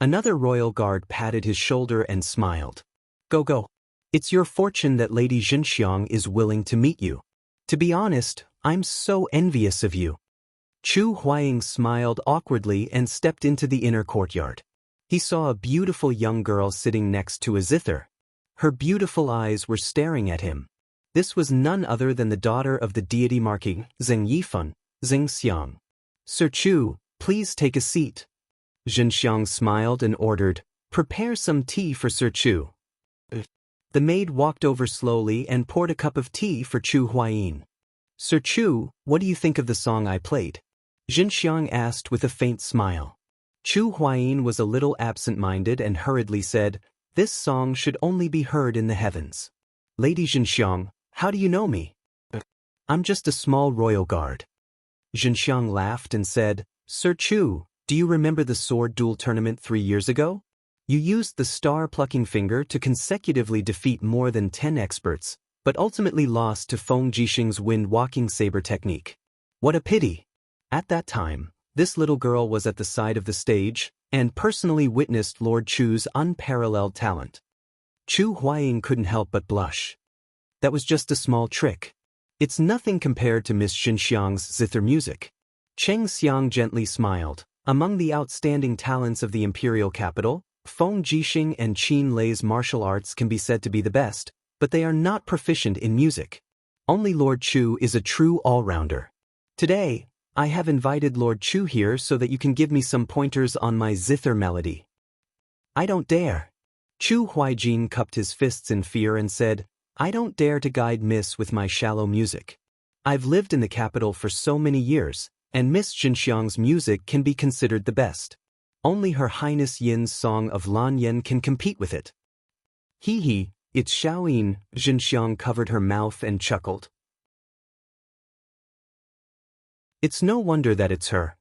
Speaker 1: Another royal guard patted his shoulder and smiled. Go. It's your fortune that Lady Xianxiang is willing to meet you. To be honest, I'm so envious of you. Chu Huayin smiled awkwardly and stepped into the inner courtyard. He saw a beautiful young girl sitting next to a zither. Her beautiful eyes were staring at him. This was none other than the daughter of the deity marking, Zheng Yifeng, Xiang. "Sir Chu, please take a seat." Xianxiang smiled and ordered, "Prepare some tea for Sir Chu." The maid walked over slowly and poured a cup of tea for Chu Huayin. "Sir Chu, what do you think of the song I played?" Xianxiang asked with a faint smile. Chu Huayin was a little absent-minded and hurriedly said, "This song should only be heard in the heavens." "Lady Xianxiang, how do you know me?" "I'm just a small royal guard." Xianxiang laughed and said, "Sir Chu, do you remember the sword duel tournament 3 years ago? You used the star-plucking finger to consecutively defeat more than 10 experts, but ultimately lost to Feng Jixing's wind-walking saber technique. What a pity! At that time, this little girl was at the side of the stage and personally witnessed Lord Chu's unparalleled talent." Chu Huayin couldn't help but blush. "That was just a small trick. It's nothing compared to Miss Xianxiang's zither music." Cheng Xiang gently smiled. Among the outstanding talents of the imperial capital, Feng Jixing and Qin Lei's martial arts can be said to be the best, but they are not proficient in music. Only Lord Chu is a true all-rounder. Today, I have invited Lord Chu here so that you can give me some pointers on my zither melody. "I don't dare." Chu Huaijin cupped his fists in fear and said, "I don't dare to guide Miss with my shallow music. I've lived in the capital for so many years, and Miss Xianxiang's music can be considered the best. Only Her Highness Yin's song of Lan Yin can compete with it." "Hee, it's Xiaoyin." Xianxiang covered her mouth and chuckled. "It's no wonder that it's her.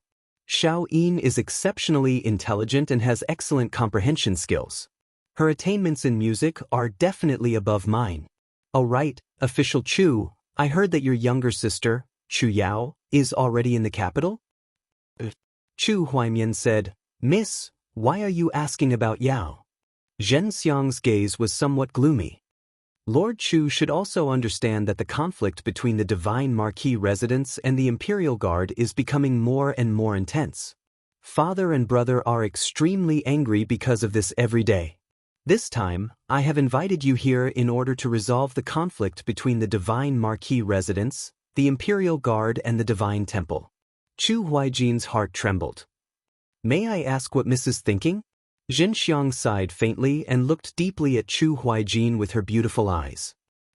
Speaker 1: Xiaoyin is exceptionally intelligent and has excellent comprehension skills. Her attainments in music are definitely above mine. All right, Official Chu, I heard that your younger sister, Chu Yao, is already in the capital?" Chu Huaimian said, "Miss, why are you asking about Yao?" Zhenxiang's gaze was somewhat gloomy. Lord Chu should also understand that the conflict between the Divine Marquis residents and the Imperial Guard is becoming more and more intense. Father and brother are extremely angry because of this every day. This time, I have invited you here in order to resolve the conflict between the Divine Marquis residents, the Imperial Guard and the Divine Temple. Chu Huaijin's heart trembled. "May I ask what Miss is thinking?" Zhenxiang sighed faintly and looked deeply at Chu Huaijin with her beautiful eyes.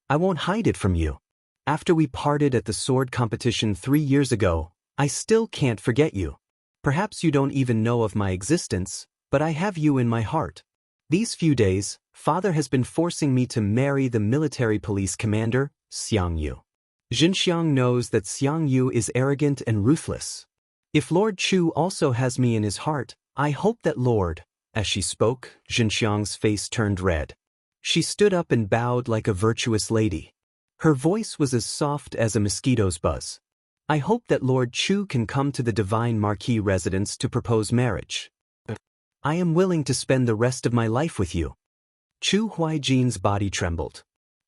Speaker 1: "I won't hide it from you. After we parted at the sword competition 3 years ago, I still can't forget you. Perhaps you don't even know of my existence, but I have you in my heart. These few days, Father has been forcing me to marry the military police commander, Xiang Yu. Zhenxiang knows that Xiang Yu is arrogant and ruthless. If Lord Chu also has me in his heart, I hope that Lord..." As she spoke, Zhenxiang's face turned red. She stood up and bowed like a virtuous lady. Her voice was as soft as a mosquito's buzz. "I hope that Lord Chu can come to the Divine Marquis residence to propose marriage. I am willing to spend the rest of my life with you." Chu Huaijin's body trembled.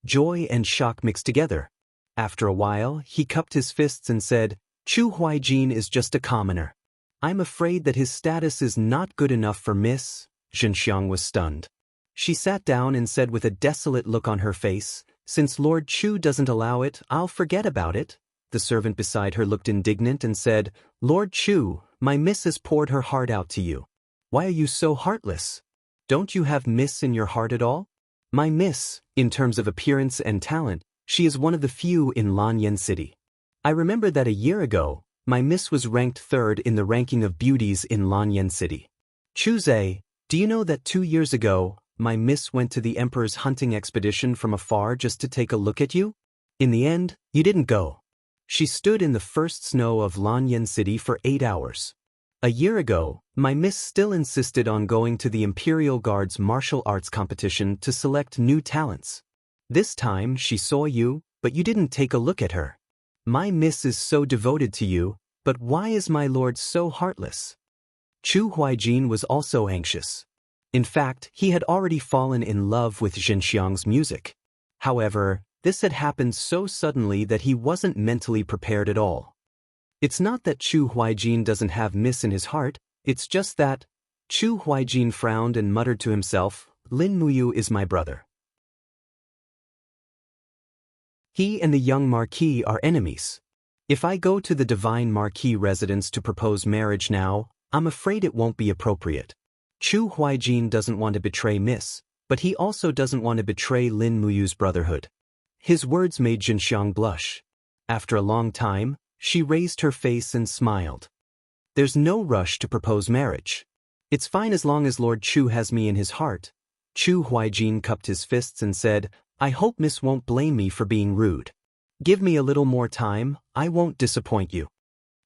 Speaker 1: Joy and shock mixed together. After a while, he cupped his fists and said, "Chu Huaijin is just a commoner. I'm afraid that his status is not good enough for Miss." Zhenxiang was stunned. She sat down and said with a desolate look on her face, "Since Lord Chu doesn't allow it, I'll forget about it." The servant beside her looked indignant and said, "Lord Chu, my Miss has poured her heart out to you. Why are you so heartless? Don't you have Miss in your heart at all? My Miss, in terms of appearance and talent, she is one of the few in Lanyan City. I remember that a year ago, my Miss was ranked 3rd in the ranking of beauties in Lanyan City. Chuze, do you know that 2 years ago, my Miss went to the Emperor's hunting expedition from afar just to take a look at you? In the end, you didn't go. She stood in the first snow of Lanyan City for 8 hours. A year ago, my miss still insisted on going to the Imperial Guard's martial arts competition to select new talents. This time she saw you, but you didn't take a look at her. My miss is so devoted to you, but why is my lord so heartless? Chu Huaijin was also anxious. In fact, he had already fallen in love with Xianxiang's music. However, this had happened so suddenly that he wasn't mentally prepared at all. It's not that Chu Huaijin doesn't have miss in his heart, it's just that… Chu Huaijin frowned and muttered to himself, Lin Muyu is my brother. He and the young Marquis are enemies. If I go to the Divine Marquis residence to propose marriage now, I'm afraid it won't be appropriate. Chu Huaijin doesn't want to betray Miss, but he also doesn't want to betray Lin Muyu's brotherhood. His words made Xianxiang blush. After a long time, she raised her face and smiled. There's no rush to propose marriage. It's fine as long as Lord Chu has me in his heart. Chu Huaijin cupped his fists and said, I hope Miss won't blame me for being rude. Give me a little more time, I won't disappoint you.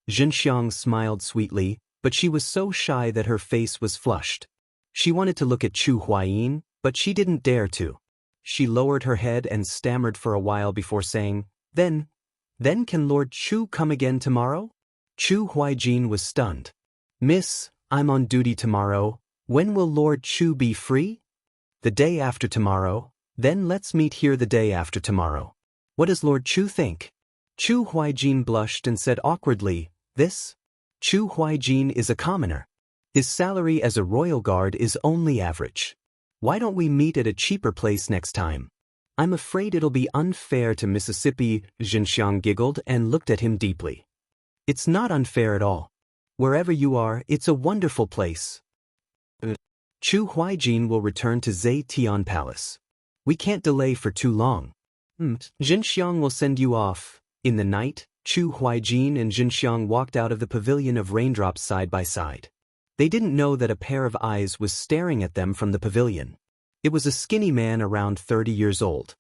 Speaker 1: Xianxiang smiled sweetly, but she was so shy that her face was flushed. She wanted to look at Chu Huayin, but she didn't dare to. She lowered her head and stammered for a while before saying, Then can Lord Chu come again tomorrow? Chu Huaijin was stunned. Miss, I'm on duty tomorrow. When will Lord Chu be free? The day after tomorrow. Then let's meet here the day after tomorrow. What does Lord Chu think? Chu Huaijin blushed and said awkwardly, This? Chu Huaijin is a commoner. His salary as a royal guard is only average. Why don't we meet at a cheaper place next time? I'm afraid it'll be unfair to Mississippi. Xianxiang giggled and looked at him deeply. It's not unfair at all. Wherever you are, it's a wonderful place. Chu Huaijin will return to Zetian Palace. We can't delay for too long. Xianxiang will send you off. In the night, Chu Huaijin and Xianxiang walked out of the pavilion of raindrops side by side. They didn't know that a pair of eyes was staring at them from the pavilion. It was a skinny man around 30 years old.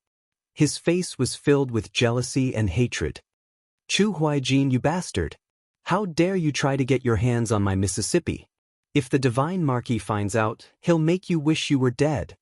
Speaker 1: His face was filled with jealousy and hatred. Chu Huaijin, you bastard! How dare you try to get your hands on my Mississippi? If the Divine Marquis finds out, he'll make you wish you were dead.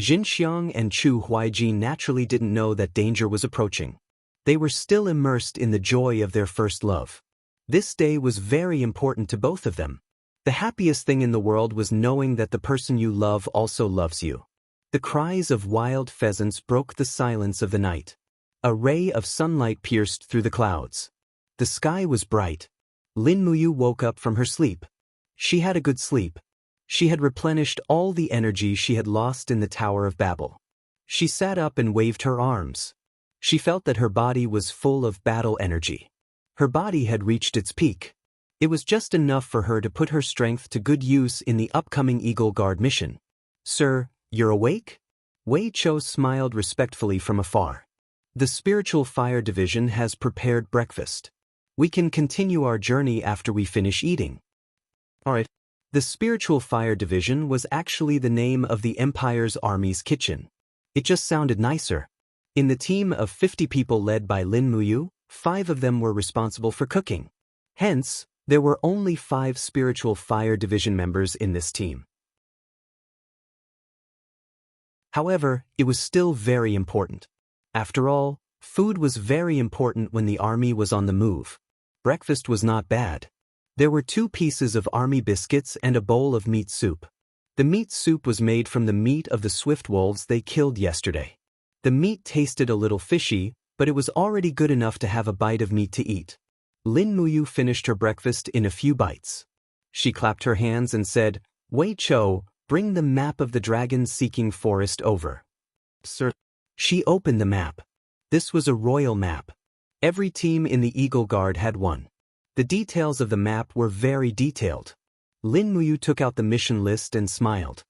Speaker 1: Xianxiang and Chu Huaijin naturally didn't know that danger was approaching. They were still immersed in the joy of their first love. This day was very important to both of them. The happiest thing in the world was knowing that the person you love also loves you. The cries of wild pheasants broke the silence of the night. A ray of sunlight pierced through the clouds. The sky was bright. Lin Muyu woke up from her sleep. She had a good sleep. She had replenished all the energy she had lost in the Tower of Babel. She sat up and waved her arms. She felt that her body was full of battle energy. Her body had reached its peak. It was just enough for her to put her strength to good use in the upcoming Eagle Guard mission. Sir, you're awake? Wei Chou smiled respectfully from afar. The Spiritual Fire Division has prepared breakfast. We can continue our journey after we finish eating. Alright. The Spiritual Fire Division was actually the name of the Empire's army's kitchen. It just sounded nicer. In the team of 50 people led by Lin Muyu, 5 of them were responsible for cooking. Hence, there were only 5 Spiritual Fire Division members in this team. However, it was still very important. After all, food was very important when the army was on the move. Breakfast was not bad. There were 2 pieces of army biscuits and a bowl of meat soup. The meat soup was made from the meat of the swift wolves they killed yesterday. The meat tasted a little fishy, but it was already good enough to have a bite of meat to eat. Lin Muyu finished her breakfast in a few bites. She clapped her hands and said, Wei Chou, bring the map of the dragon-seeking forest over. Sir. She opened the map. This was a royal map. Every team in the Eagle Guard had one. The details of the map were very detailed. Lin Muyu took out the mission list and smiled.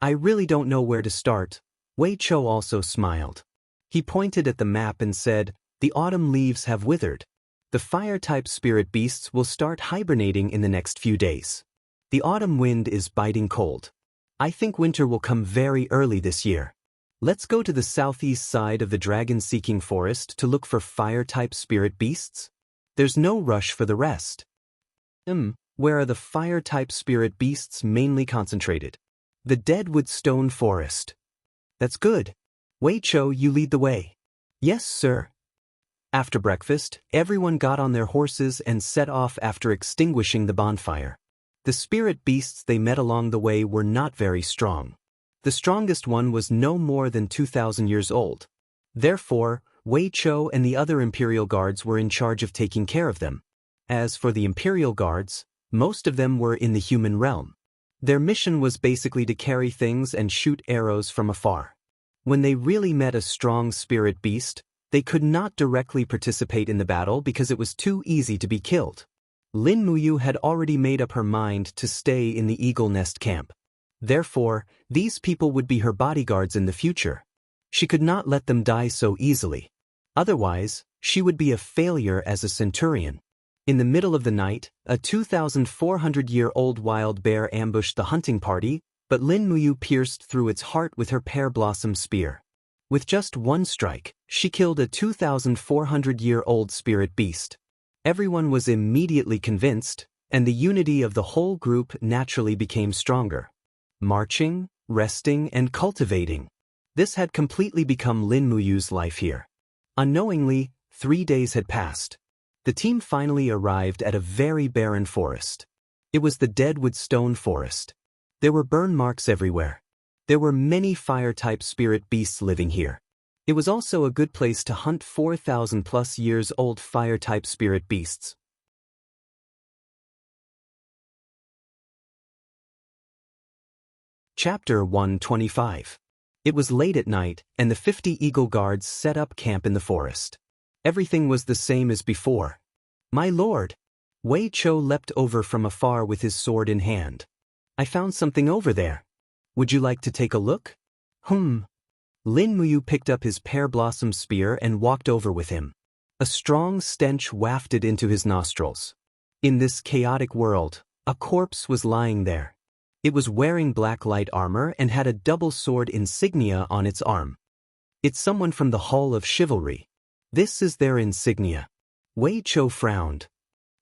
Speaker 1: I really don't know where to start. Wei Chou also smiled. He pointed at the map and said, The autumn leaves have withered. The fire-type spirit beasts will start hibernating in the next few days. The autumn wind is biting cold. I think winter will come very early this year. Let's go to the southeast side of the dragon-seeking forest to look for fire-type spirit beasts. There's no rush for the rest. Where are the fire-type spirit beasts mainly concentrated? The Deadwood Stone Forest. That's good. Wei Chou, you lead the way. Yes, sir. After breakfast, everyone got on their horses and set off after extinguishing the bonfire. The spirit beasts they met along the way were not very strong. The strongest one was no more than 2,000 years old. Therefore, Wei Chou and the other Imperial Guards were in charge of taking care of them. As for the Imperial Guards, most of them were in the human realm. Their mission was basically to carry things and shoot arrows from afar. When they really met a strong spirit beast, they could not directly participate in the battle because it was too easy to be killed. Lin Muyu had already made up her mind to stay in the Eagle Nest camp. Therefore, these people would be her bodyguards in the future. She could not let them die so easily. Otherwise, she would be a failure as a centurion. In the middle of the night, a 2,400-year-old wild bear ambushed the hunting party, but Lin Muyu pierced through its heart with her pear blossom spear. With just one strike, she killed a 2,400-year-old spirit beast. Everyone was immediately convinced, and the unity of the whole group naturally became stronger. Marching, resting, and cultivating. This had completely become Lin Muyu's life here. Unknowingly, 3 days had passed. The team finally arrived at a very barren forest. It was the Deadwood Stone Forest. There were burn marks everywhere. There were many fire-type spirit beasts living here. It was also a good place to hunt 4,000+ years old fire-type spirit beasts. Chapter 125. It was late at night, and the 50 Eagle Guards set up camp in the forest. Everything was the same as before. My lord! Wei Chou leapt over from afar with his sword in hand. I found something over there. Would you like to take a look? Lin Muyu picked up his pear blossom spear and walked over with him. A strong stench wafted into his nostrils. In this chaotic world, a corpse was lying there. It was wearing black light armor and had a double sword insignia on its arm. It's someone from the Hall of Chivalry. This is their insignia. Wei Chou frowned.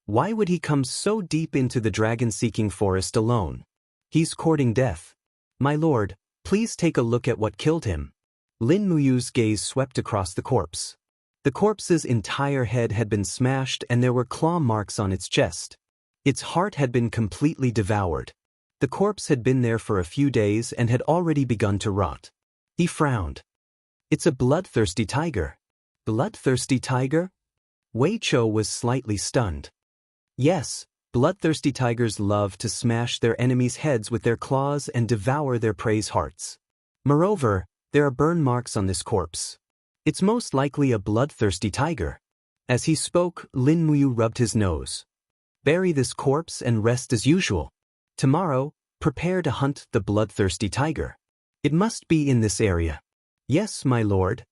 Speaker 1: Why would he come so deep into the dragon-seeking forest alone? He's courting death. My lord, please take a look at what killed him. Lin Muyu's gaze swept across the corpse. The corpse's entire head had been smashed and there were claw marks on its chest. Its heart had been completely devoured. The corpse had been there for a few days and had already begun to rot. He frowned. It's a bloodthirsty tiger. Bloodthirsty tiger? Wei Chou was slightly stunned. Yes, bloodthirsty tigers love to smash their enemies' heads with their claws and devour their prey's hearts. Moreover, there are burn marks on this corpse. It's most likely a bloodthirsty tiger. As he spoke, Lin Muyu rubbed his nose. Bury this corpse and rest as usual. Tomorrow, prepare to hunt the bloodthirsty tiger. It must be in this area. Yes, my lord.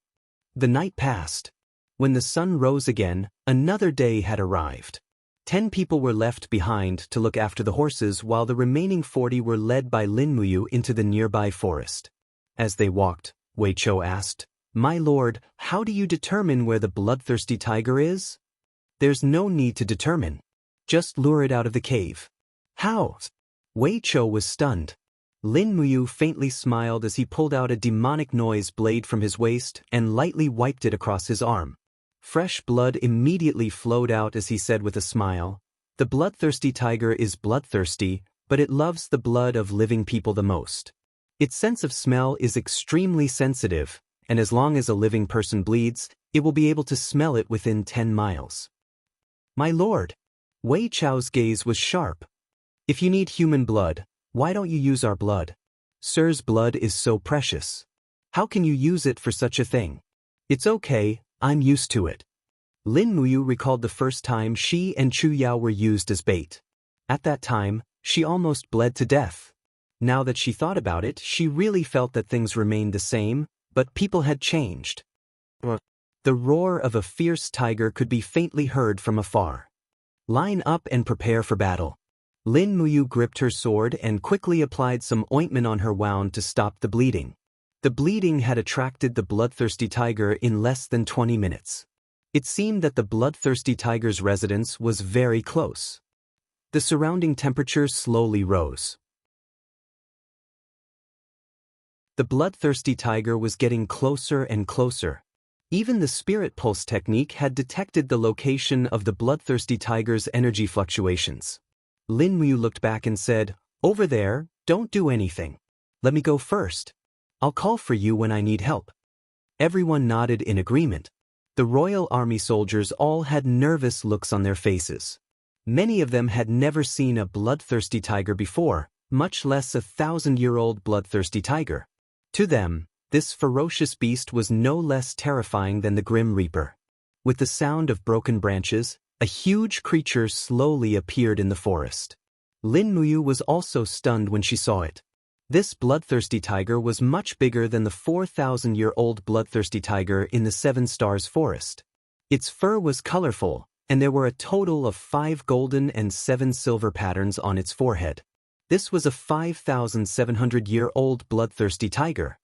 Speaker 1: The night passed. When the sun rose again, another day had arrived. 10 people were left behind to look after the horses while the remaining 40 were led by Lin Muyu into the nearby forest. As they walked, Wei Chou asked, My lord, how do you determine where the bloodthirsty tiger is? There's no need to determine. Just lure it out of the cave. How? Wei Chou was stunned. Lin Muyu faintly smiled as he pulled out a demonic noise blade from his waist and lightly wiped it across his arm. Fresh blood immediately flowed out as he said with a smile, The bloodthirsty tiger is bloodthirsty, but it loves the blood of living people the most. Its sense of smell is extremely sensitive, and as long as a living person bleeds, it will be able to smell it within 10 miles. My lord! Wei Chou's gaze was sharp. If you need human blood, why don't you use our blood? Sir's blood is so precious. How can you use it for such a thing? It's okay, I'm used to it. Lin Muyu recalled the first time she and Chu Yao were used as bait. At that time, she almost bled to death. Now that she thought about it, she really felt that things remained the same, but people had changed. The roar of a fierce tiger could be faintly heard from afar. Line up and prepare for battle. Lin Muyu gripped her sword and quickly applied some ointment on her wound to stop the bleeding. The bleeding had attracted the bloodthirsty tiger in less than 20 minutes. It seemed that the bloodthirsty tiger's residence was very close. The surrounding temperature slowly rose. The bloodthirsty tiger was getting closer and closer. Even the spirit pulse technique had detected the location of the bloodthirsty tiger's energy fluctuations. Lin Muyu looked back and said, "Over there, don't do anything. Let me go first. I'll call for you when I need help." Everyone nodded in agreement. The royal army soldiers all had nervous looks on their faces. Many of them had never seen a bloodthirsty tiger before, much less a 1,000-year-old bloodthirsty tiger. To them, this ferocious beast was no less terrifying than the Grim Reaper. With the sound of broken branches, a huge creature slowly appeared in the forest. Lin Muyu was also stunned when she saw it. This bloodthirsty tiger was much bigger than the 4,000-year-old bloodthirsty tiger in the Seven Stars Forest. Its fur was colorful, and there were a total of 5 golden and 7 silver patterns on its forehead. This was a 5,700-year-old bloodthirsty tiger.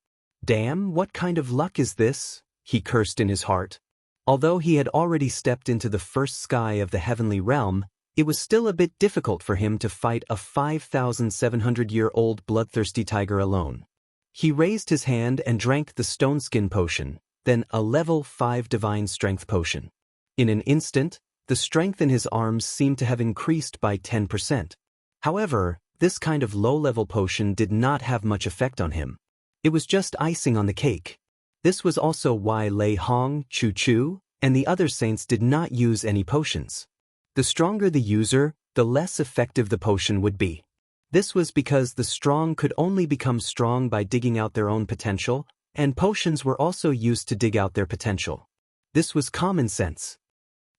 Speaker 1: "Damn, what kind of luck is this?" he cursed in his heart. Although he had already stepped into the first sky of the heavenly realm, it was still a bit difficult for him to fight a 5,700-year-old bloodthirsty tiger alone. He raised his hand and drank the stone skin potion, then a level 5 divine strength potion. In an instant, the strength in his arms seemed to have increased by 10%. However, this kind of low-level potion did not have much effect on him. It was just icing on the cake. This was also why Lei Hong, Chu Chu, and the other saints did not use any potions. The stronger the user, the less effective the potion would be. This was because the strong could only become strong by digging out their own potential, and potions were also used to dig out their potential. This was common sense.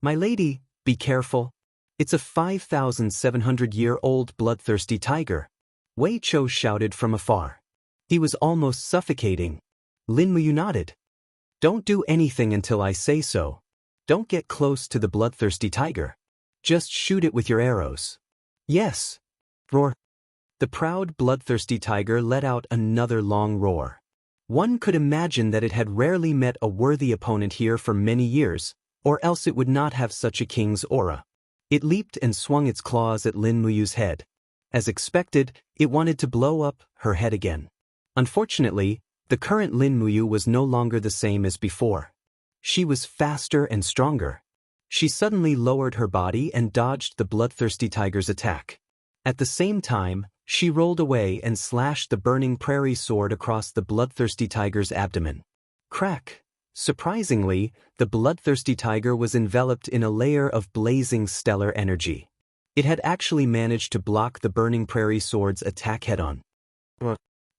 Speaker 1: "My lady, be careful. It's a 5,700-year-old bloodthirsty tiger," Wei Chou shouted from afar. He was almost suffocating. Lin Muyu nodded. "Don't do anything until I say so. Don't get close to the bloodthirsty tiger. Just shoot it with your arrows." "Yes." Roar. The proud bloodthirsty tiger let out another long roar. One could imagine that it had rarely met a worthy opponent here for many years, or else it would not have such a king's aura. It leaped and swung its claws at Lin Muyu's head. As expected, it wanted to blow up her head again. Unfortunately, the current Lin Muyu was no longer the same as before. She was faster and stronger. She suddenly lowered her body and dodged the bloodthirsty tiger's attack. At the same time, she rolled away and slashed the burning prairie sword across the bloodthirsty tiger's abdomen. Crack! Surprisingly, the bloodthirsty tiger was enveloped in a layer of blazing stellar energy. It had actually managed to block the burning prairie sword's attack head-on.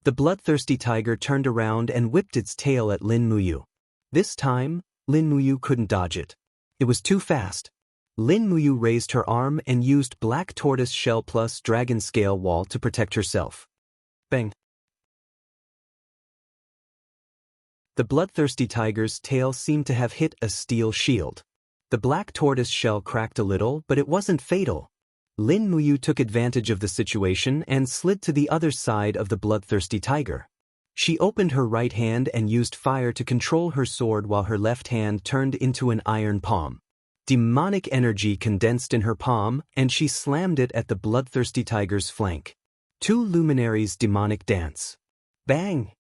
Speaker 1: The bloodthirsty tiger turned around and whipped its tail at Lin Muyu. This time, Lin Muyu couldn't dodge it. It was too fast. Lin Muyu raised her arm and used black tortoise shell plus dragon scale wall to protect herself. Bang! The bloodthirsty tiger's tail seemed to have hit a steel shield. The black tortoise shell cracked a little, but it wasn't fatal. Lin Muyu took advantage of the situation and slid to the other side of the bloodthirsty tiger. She opened her right hand and used fire to control her sword while her left hand turned into an iron palm. Demonic energy condensed in her palm, and she slammed it at the bloodthirsty tiger's flank. 2 luminaries' demonic dance. Bang!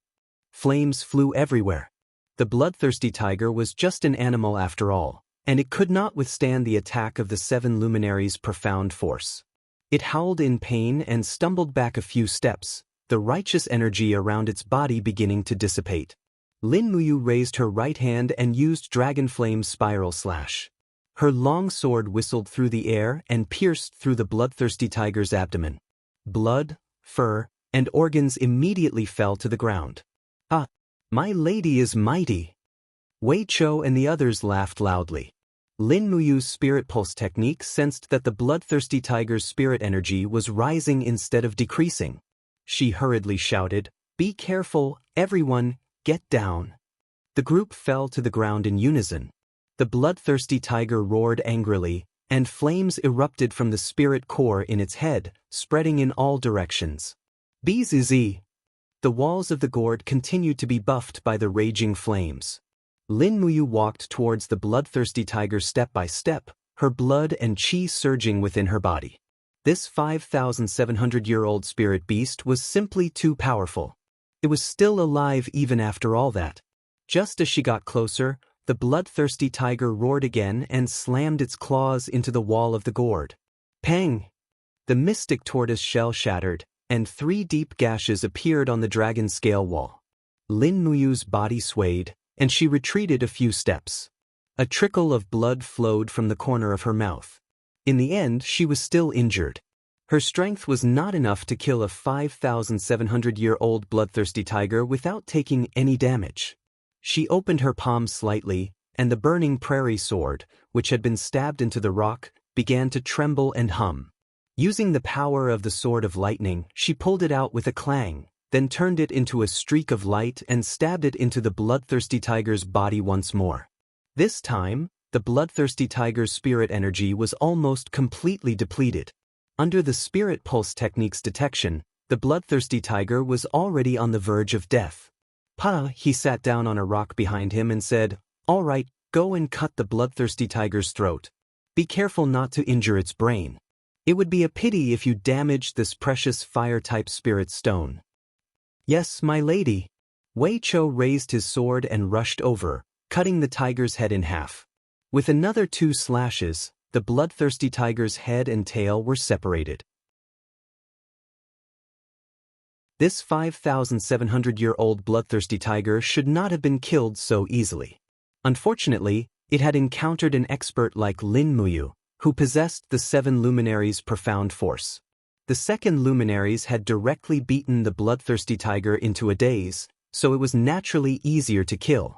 Speaker 1: Flames flew everywhere. The bloodthirsty tiger was just an animal after all, and it could not withstand the attack of the 7 luminaries' profound force. It howled in pain and stumbled back a few steps, the righteous energy around its body beginning to dissipate. Lin Muyu raised her right hand and used Dragon Flame's spiral slash. Her long sword whistled through the air and pierced through the bloodthirsty tiger's abdomen. Blood, fur, and organs immediately fell to the ground. "Ah, my lady is mighty." Wei Chou and the others laughed loudly. Lin Muyu's spirit pulse technique sensed that the bloodthirsty tiger's spirit energy was rising instead of decreasing. She hurriedly shouted, "Be careful, everyone, get down." The group fell to the ground in unison. The bloodthirsty tiger roared angrily, and flames erupted from the spirit core in its head, spreading in all directions. "Bzz!" The walls of the gourd continued to be buffed by the raging flames. Lin Muyu walked towards the bloodthirsty tiger step by step, her blood and qi surging within her body. This 5,700-year-old spirit beast was simply too powerful. It was still alive even after all that. Just as she got closer, the bloodthirsty tiger roared again and slammed its claws into the wall of the gourd. Pang! The mystic tortoise shell shattered, and 3 deep gashes appeared on the dragon scale wall. Lin Muyu's body swayed, and she retreated a few steps. A trickle of blood flowed from the corner of her mouth. In the end, she was still injured. Her strength was not enough to kill a 5,700-year-old bloodthirsty tiger without taking any damage. She opened her palm slightly, and the burning prairie sword, which had been stabbed into the rock, began to tremble and hum. Using the power of the sword of lightning, she pulled it out with a clang, then turned it into a streak of light and stabbed it into the bloodthirsty tiger's body once more. This time, the bloodthirsty tiger's spirit energy was almost completely depleted. Under the spirit pulse technique's detection, the bloodthirsty tiger was already on the verge of death. He sat down on a rock behind him and said, "All right, go and cut the bloodthirsty tiger's throat. Be careful not to injure its brain. It would be a pity if you damaged this precious fire-type spirit stone." "Yes, my lady." Wei Chou raised his sword and rushed over, cutting the tiger's head in half. With another 2 slashes, the bloodthirsty tiger's head and tail were separated. This 5,700-year-old bloodthirsty tiger should not have been killed so easily. Unfortunately, it had encountered an expert like Lin Muyu, who possessed the 7 luminaries' profound force. The second luminaries had directly beaten the bloodthirsty tiger into a daze, so it was naturally easier to kill.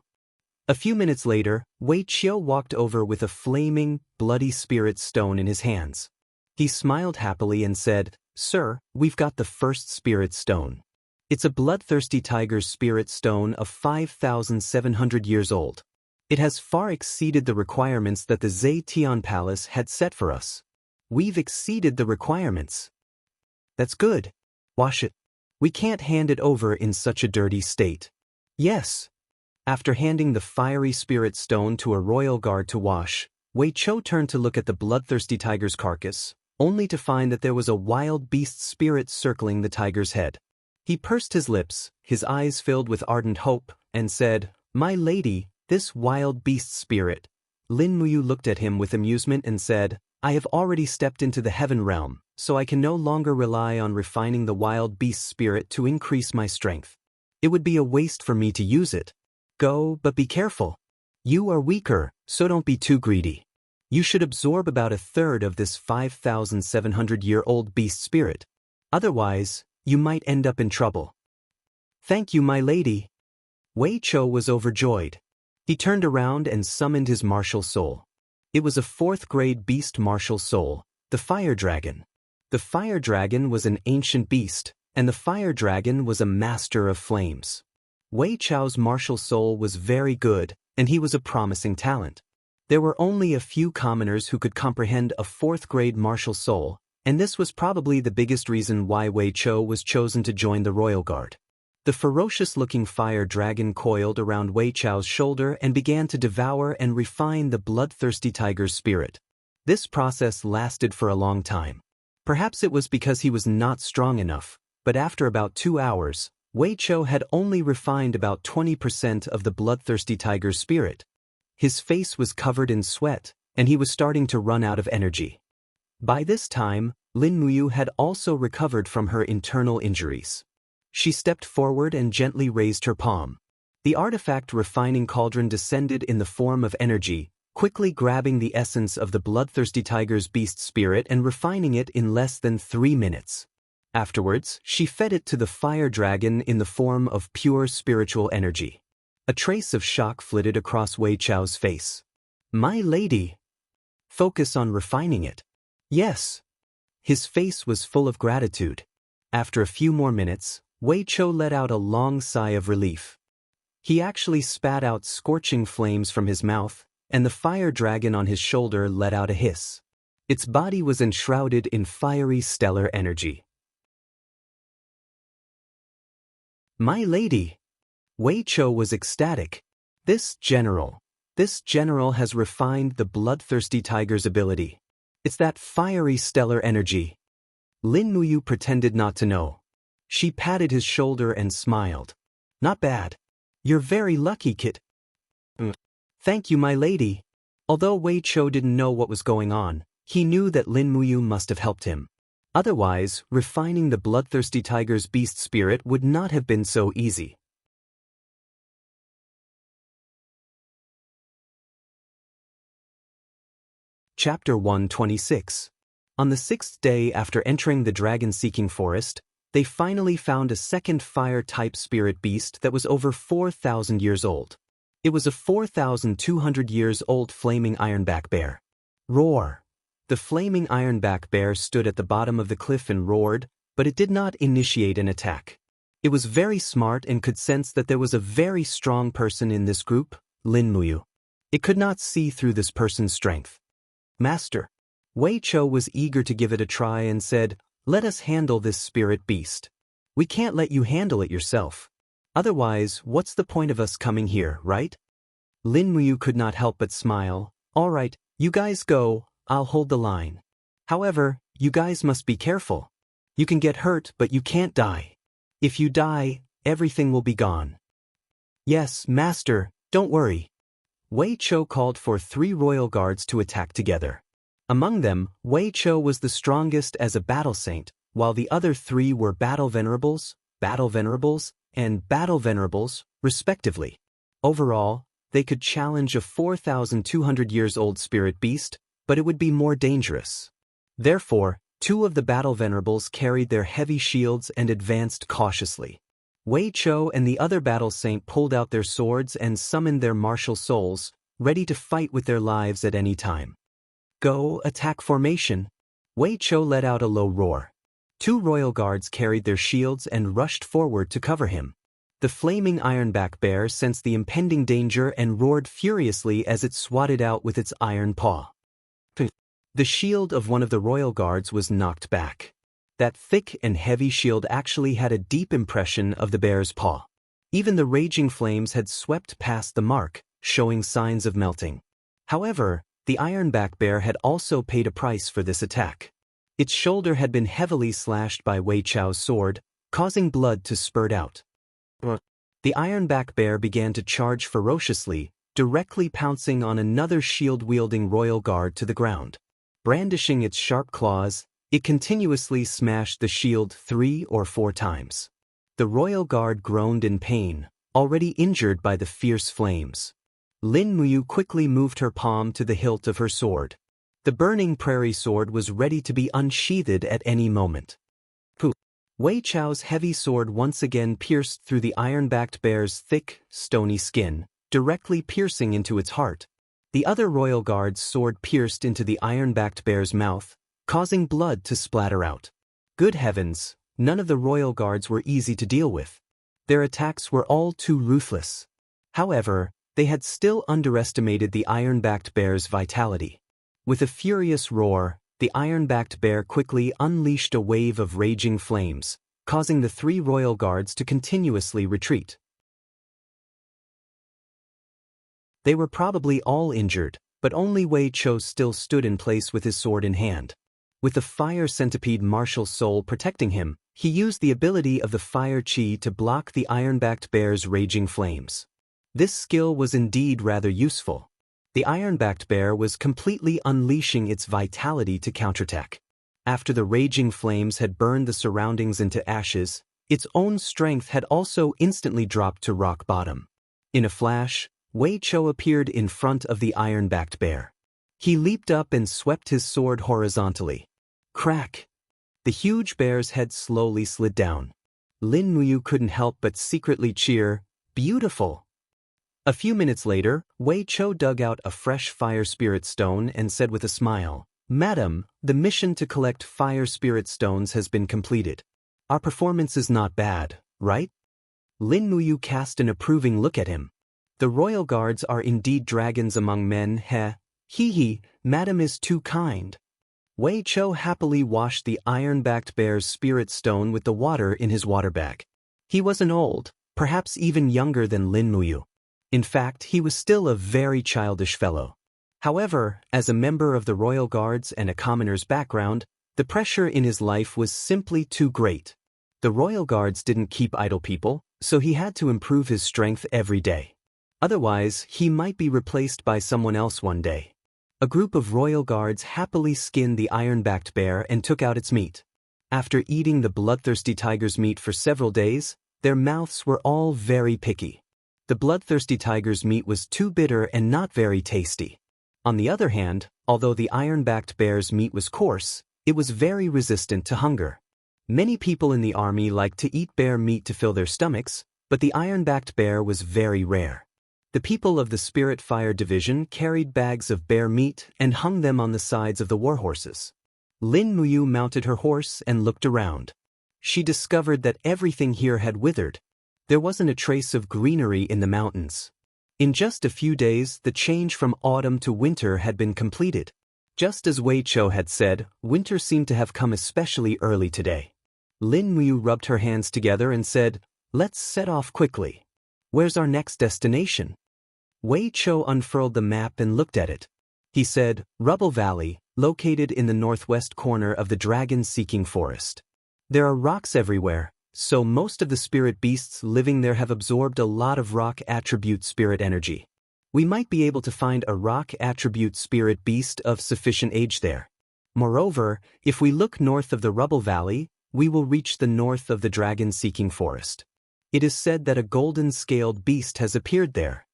Speaker 1: A few minutes later, Wei Qiu walked over with a flaming, bloody spirit stone in his hands. He smiled happily and said, "Sir, we've got the first spirit stone. It's a bloodthirsty tiger's spirit stone of 5,700 years old. It has far exceeded the requirements that the Zetian Palace had set for us. We've exceeded the requirements." "That's good. Wash it. We can't hand it over in such a dirty state." "Yes." After handing the fiery spirit stone to a royal guard to wash, Wei Chou turned to look at the bloodthirsty tiger's carcass, only to find that there was a wild beast spirit circling the tiger's head. He pursed his lips, his eyes filled with ardent hope, and said, "My lady, this wild beast spirit." Lin Muyu looked at him with amusement and said, "I have already stepped into the heaven realm, so I can no longer rely on refining the wild beast spirit to increase my strength. It would be a waste for me to use it. Go, but be careful. You are weaker, so don't be too greedy. You should absorb about 1/3 of this 5,700-year-old beast spirit. Otherwise, you might end up in trouble." "Thank you, my lady." Wei Chou was overjoyed. He turned around and summoned his martial soul. It was a 4th-grade beast martial soul, the fire dragon. The fire dragon was an ancient beast, and the fire dragon was a master of flames. Wei Chou's martial soul was very good, and he was a promising talent. There were only a few commoners who could comprehend a 4th-grade martial soul, and this was probably the biggest reason why Wei Chou was chosen to join the royal guard. The ferocious-looking fire dragon coiled around Wei Chou's shoulder and began to devour and refine the bloodthirsty tiger's spirit. This process lasted for a long time. Perhaps it was because he was not strong enough, but after about 2 hours, Wei Chou had only refined about 20% of the bloodthirsty tiger's spirit. His face was covered in sweat, and he was starting to run out of energy. By this time, Lin Muyu had also recovered from her internal injuries. She stepped forward and gently raised her palm. The artifact refining cauldron descended in the form of energy, quickly grabbing the essence of the bloodthirsty tiger's beast spirit and refining it in less than 3 minutes. Afterwards, she fed it to the fire dragon in the form of pure spiritual energy. A trace of shock flitted across Wei Chou's face. "My lady." "Focus on refining it." "Yes." His face was full of gratitude. After a few more minutes, Wei Chou let out a long sigh of relief. He actually spat out scorching flames from his mouth, and the fire dragon on his shoulder let out a hiss. Its body was enshrouded in fiery stellar energy. My lady! Wei Chou was ecstatic. This general has refined the bloodthirsty tiger's ability. It's that fiery stellar energy. Lin Muyu pretended not to know. She patted his shoulder and smiled. Not bad. You're very lucky, kid. Thank you, my lady. Although Wei Chou didn't know what was going on, he knew that Lin Muyu must have helped him. Otherwise, refining the bloodthirsty tiger's beast spirit would not have been so easy. Chapter 126. On the 6th day after entering the dragon-seeking forest, they finally found a second fire-type spirit beast that was over 4,000 years old. It was a 4,200 years old flaming ironback bear. Roar! The flaming ironback bear stood at the bottom of the cliff and roared, but it did not initiate an attack. It was very smart and could sense that there was a very strong person in this group, Lin Muyu. It could not see through this person's strength. Master. Wei Chou was eager to give it a try and said, "Let us handle this spirit beast. We can't let you handle it yourself. Otherwise, what's the point of us coming here, right?" Lin Muyu could not help but smile. "All right, you guys go, I'll hold the line. However, you guys must be careful. You can get hurt, but you can't die. If you die, everything will be gone." "Yes, master, don't worry." Wei Chou called for 3 royal guards to attack together. Among them, Wei Chou was the strongest as a battle saint, while the other 3 were battle venerables, and battle venerables, respectively. Overall, they could challenge a 4,200 years old spirit beast, but it would be more dangerous. Therefore, 2 of the battle venerables carried their heavy shields and advanced cautiously. Wei Chou and the other battle saint pulled out their swords and summoned their martial souls, ready to fight with their lives at any time. Go, attack formation. Wei Chou let out a low roar. 2 royal guards carried their shields and rushed forward to cover him. The flaming ironback bear sensed the impending danger and roared furiously as it swatted out with its iron paw. The shield of one of the royal guards was knocked back. That thick and heavy shield actually had a deep impression of the bear's paw. Even the raging flames had swept past the mark, showing signs of melting. However, the ironback bear had also paid a price for this attack. Its shoulder had been heavily slashed by Wei Chou's sword, causing blood to spurt out. The ironback bear began to charge ferociously, directly pouncing on another shield-wielding royal guard to the ground. Brandishing its sharp claws, it continuously smashed the shield 3 or 4 times. The royal guard groaned in pain, already injured by the fierce flames. Lin Muyu quickly moved her palm to the hilt of her sword. The burning prairie sword was ready to be unsheathed at any moment. Wei Chou's heavy sword once again pierced through the iron-backed bear's thick, stony skin, directly piercing into its heart. The other royal guard's sword pierced into the iron-backed bear's mouth, causing blood to splatter out. Good heavens, none of the royal guards were easy to deal with. Their attacks were all too ruthless. However, they had still underestimated the iron-backed bear's vitality. With a furious roar, the iron-backed bear quickly unleashed a wave of raging flames, causing the 3 royal guards to continuously retreat. They were probably all injured, but only Wei Chou still stood in place with his sword in hand. With the fire centipede martial soul protecting him, he used the ability of the fire chi to block the iron-backed bear's raging flames. This skill was indeed rather useful. The iron-backed bear was completely unleashing its vitality to counterattack. After the raging flames had burned the surroundings into ashes, its own strength had also instantly dropped to rock bottom. In a flash, Wei Chou appeared in front of the iron-backed bear. He leaped up and swept his sword horizontally. Crack! The huge bear's head slowly slid down. Lin Muyu couldn't help but secretly cheer, "Beautiful!" A few minutes later, Wei Chou dug out a fresh fire spirit stone and said with a smile, "Madam, the mission to collect fire spirit stones has been completed. Our performance is not bad, right?" Lin Muyu cast an approving look at him. "The royal guards are indeed dragons among men, heh? Hee, madam is too kind." Wei Chou happily washed the iron-backed bear's spirit stone with the water in his water bag. He wasn't old, perhaps even younger than Lin Muyu. In fact, he was still a very childish fellow. However, as a member of the royal guards and a commoner's background, the pressure in his life was simply too great. The royal guards didn't keep idle people, so he had to improve his strength every day. Otherwise, he might be replaced by someone else one day. A group of royal guards happily skinned the iron-backed bear and took out its meat. After eating the bloodthirsty tiger's meat for several days, their mouths were all very picky. The bloodthirsty tiger's meat was too bitter and not very tasty. On the other hand, although the iron-backed bear's meat was coarse, it was very resistant to hunger. Many people in the army liked to eat bear meat to fill their stomachs, but the iron-backed bear was very rare. The people of the Spirit Fire Division carried bags of bear meat and hung them on the sides of the warhorses. Lin Muyu mounted her horse and looked around. She discovered that everything here had withered. There wasn't a trace of greenery in the mountains. In just a few days, the change from autumn to winter had been completed. Just as Wei Chou had said, winter seemed to have come especially early today. Lin Muyu rubbed her hands together and said, "Let's set off quickly. Where's our next destination?" Wei Chou unfurled the map and looked at it. He said, "Rubble Valley, located in the northwest corner of the dragon-seeking forest. There are rocks everywhere, so most of the spirit beasts living there have absorbed a lot of rock attribute spirit energy. We might be able to find a rock attribute spirit beast of sufficient age there. Moreover, if we look north of the Rubble Valley, we will reach the north of the dragon-seeking forest. It is said that a golden-scaled beast has appeared there."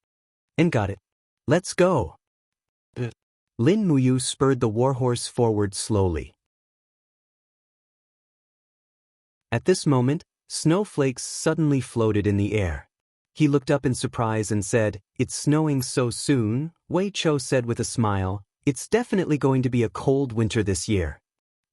Speaker 1: "And got it. Let's go." Lin Muyu spurred the warhorse forward slowly. At this moment, snowflakes suddenly floated in the air. He looked up in surprise and said, "It's snowing so soon." Wei Chou said with a smile, "It's definitely going to be a cold winter this year."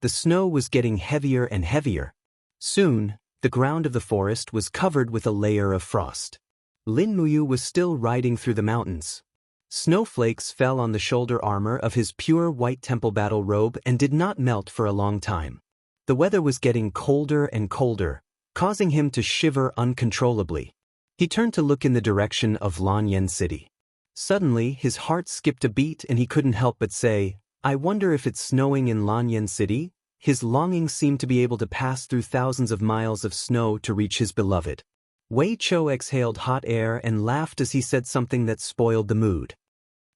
Speaker 1: The snow was getting heavier and heavier. Soon, the ground of the forest was covered with a layer of frost. Lin Muyu was still riding through the mountains. Snowflakes fell on the shoulder armor of his pure white temple battle robe and did not melt for a long time. The weather was getting colder and colder, causing him to shiver uncontrollably. He turned to look in the direction of Lanyan City. Suddenly, his heart skipped a beat and he couldn't help but say, "I wonder if it's snowing in Lanyan City?" His longing seemed to be able to pass through thousands of miles of snow to reach his beloved. Wei Chou exhaled hot air and laughed as he said something that spoiled the mood.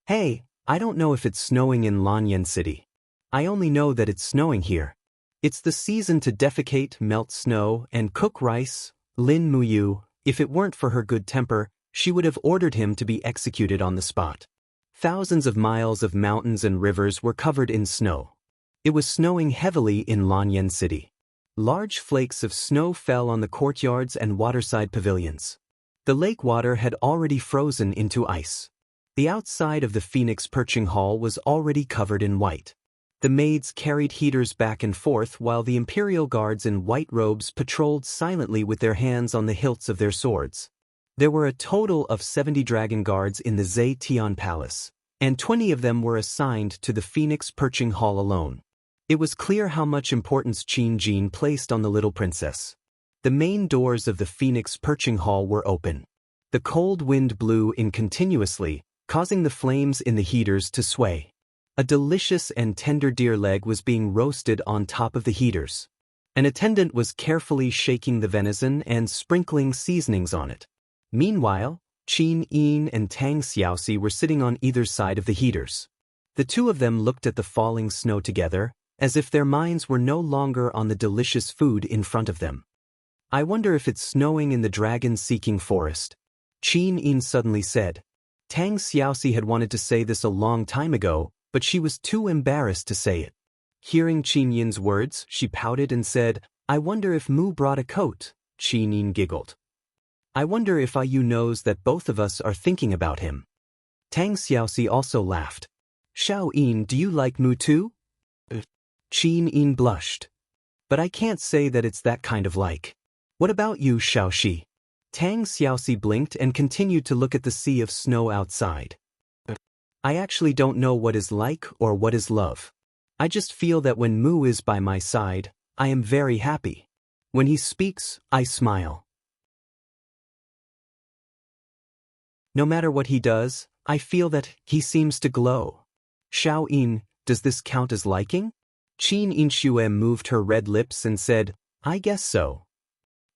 Speaker 1: "Hey, I don't know if it's snowing in Lanyan City. I only know that it's snowing here. It's the season to defecate, melt snow, and cook rice." Lin Muyu, if it weren't for her good temper, she would have ordered him to be executed on the spot. Thousands of miles of mountains and rivers were covered in snow. It was snowing heavily in Lanyan City. Large flakes of snow fell on the courtyards and waterside pavilions. The lake water had already frozen into ice. The outside of the Phoenix Perching Hall was already covered in white. The maids carried heaters back and forth while the imperial guards in white robes patrolled silently with their hands on the hilts of their swords. There were a total of 70 dragon guards in the Zetian Palace, and 20 of them were assigned to the Phoenix Perching Hall alone. It was clear how much importance Qin Jin placed on the little princess. The main doors of the Phoenix Perching Hall were open. The cold wind blew in continuously, causing the flames in the heaters to sway. A delicious and tender deer leg was being roasted on top of the heaters. An attendant was carefully shaking the venison and sprinkling seasonings on it. Meanwhile, Qin Yin and Tang Xiaoxi were sitting on either side of the heaters. The two of them looked at the falling snow together, as if their minds were no longer on the delicious food in front of them. "I wonder if it's snowing in the dragon-seeking forest," Qin Yin suddenly said. Tang Xiaoxi had wanted to say this a long time ago, but she was too embarrassed to say it. Hearing Qin Yin's words, she pouted and said, "I wonder if Mu brought a coat." Qin Yin giggled. "I wonder if Yu knows that both of us are thinking about him." Tang Xiaoxi also laughed. "Xiao Yin, do you like Mu too?" Qin Yin blushed. "But I can't say that it's that kind of like. What about you, Xiaoxi?" Tang Xiaoxi blinked and continued to look at the sea of snow outside. "I actually don't know what is like or what is love. I just feel that when Mu is by my side, I am very happy. When he speaks, I smile." No matter what he does, I feel that he seems to glow. Xiao Yin, does this count as liking? Qin Yinxue moved her red lips and said, I guess so.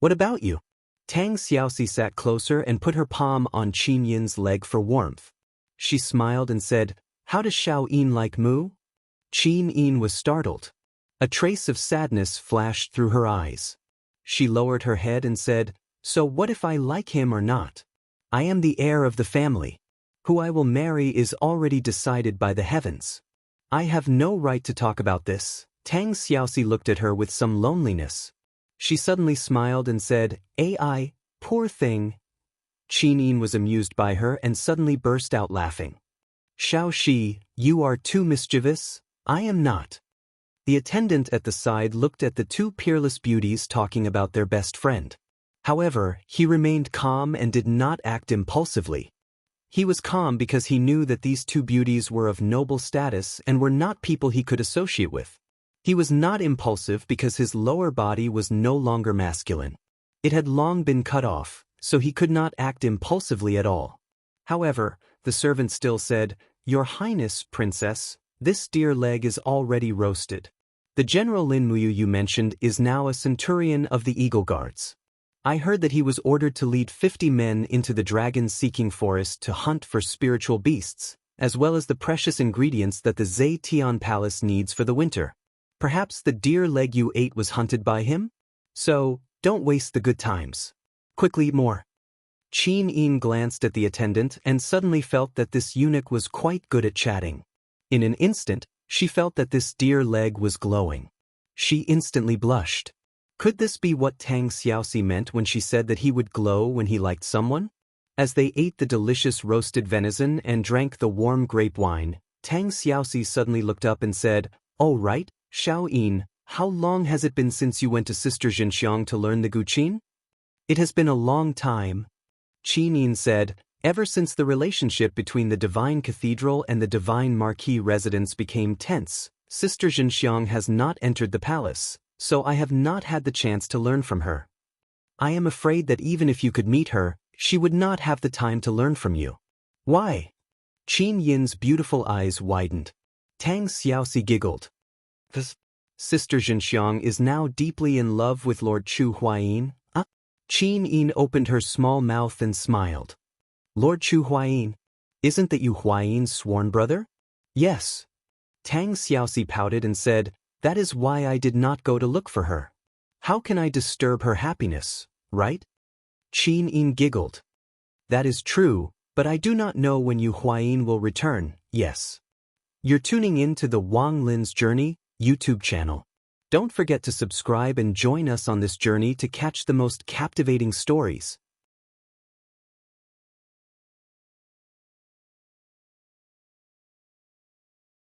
Speaker 1: What about you? Tang Xiaoxi sat closer and put her palm on Qin Yin's leg for warmth. She smiled and said, How does Xiao Yin like Mu? Qin Yin was startled. A trace of sadness flashed through her eyes. She lowered her head and said, So what if I like him or not? I am the heir of the family. Who I will marry is already decided by the heavens. I have no right to talk about this. Tang Xiaoxi looked at her with some loneliness. She suddenly smiled and said, AI, poor thing. Qin Yin was amused by her and suddenly burst out laughing. Xiao Shi, you are too mischievous. I am not. The attendant at the side looked at the two peerless beauties talking about their best friend. However, he remained calm and did not act impulsively. He was calm because he knew that these two beauties were of noble status and were not people he could associate with. He was not impulsive because his lower body was no longer masculine. It had long been cut off, so he could not act impulsively at all. However, the servant still said, Your Highness, Princess, this deer leg is already roasted. The General Lin Muyu you mentioned is now a centurion of the Eagle Guards. I heard that he was ordered to lead 50 men into the dragon-seeking forest to hunt for spiritual beasts, as well as the precious ingredients that the Zetian Palace needs for the winter. Perhaps the deer leg you ate was hunted by him? So, don't waste the good times. Quickly eat more. Qin Yin glanced at the attendant and suddenly felt that this eunuch was quite good at chatting. In an instant, she felt that this deer leg was glowing. She instantly blushed. Could this be what Tang Xiaoxi meant when she said that he would glow when he liked someone? As they ate the delicious roasted venison and drank the warm grape wine, Tang Xiaoxi suddenly looked up and said, Oh right, Xiao Yin, how long has it been since you went to Sister Xinxiang to learn the Guqin? It has been a long time. Qin Yin said, Ever since the relationship between the Divine Cathedral and the Divine Marquis residence became tense, Sister Xinxiang has not entered the palace, so I have not had the chance to learn from her. I am afraid that even if you could meet her, she would not have the time to learn from you. Why? Qin Yin's beautiful eyes widened. Tang Xiaoxi giggled. Sister Xinxiang is now deeply in love with Lord Chu Huayin. Qin Yin opened her small mouth and smiled. Lord Chu Huayin, isn't that you Huayin's sworn brother? Yes. Tang Xiaoxi pouted and said, That is why I did not go to look for her. How can I disturb her happiness, right? Qin Yin giggled. That is true, but I do not know when you Huayin will return, yes. You're tuning in to the Wang Lin's Journey YouTube channel. Don't forget to subscribe and join us on this journey to catch the most captivating stories.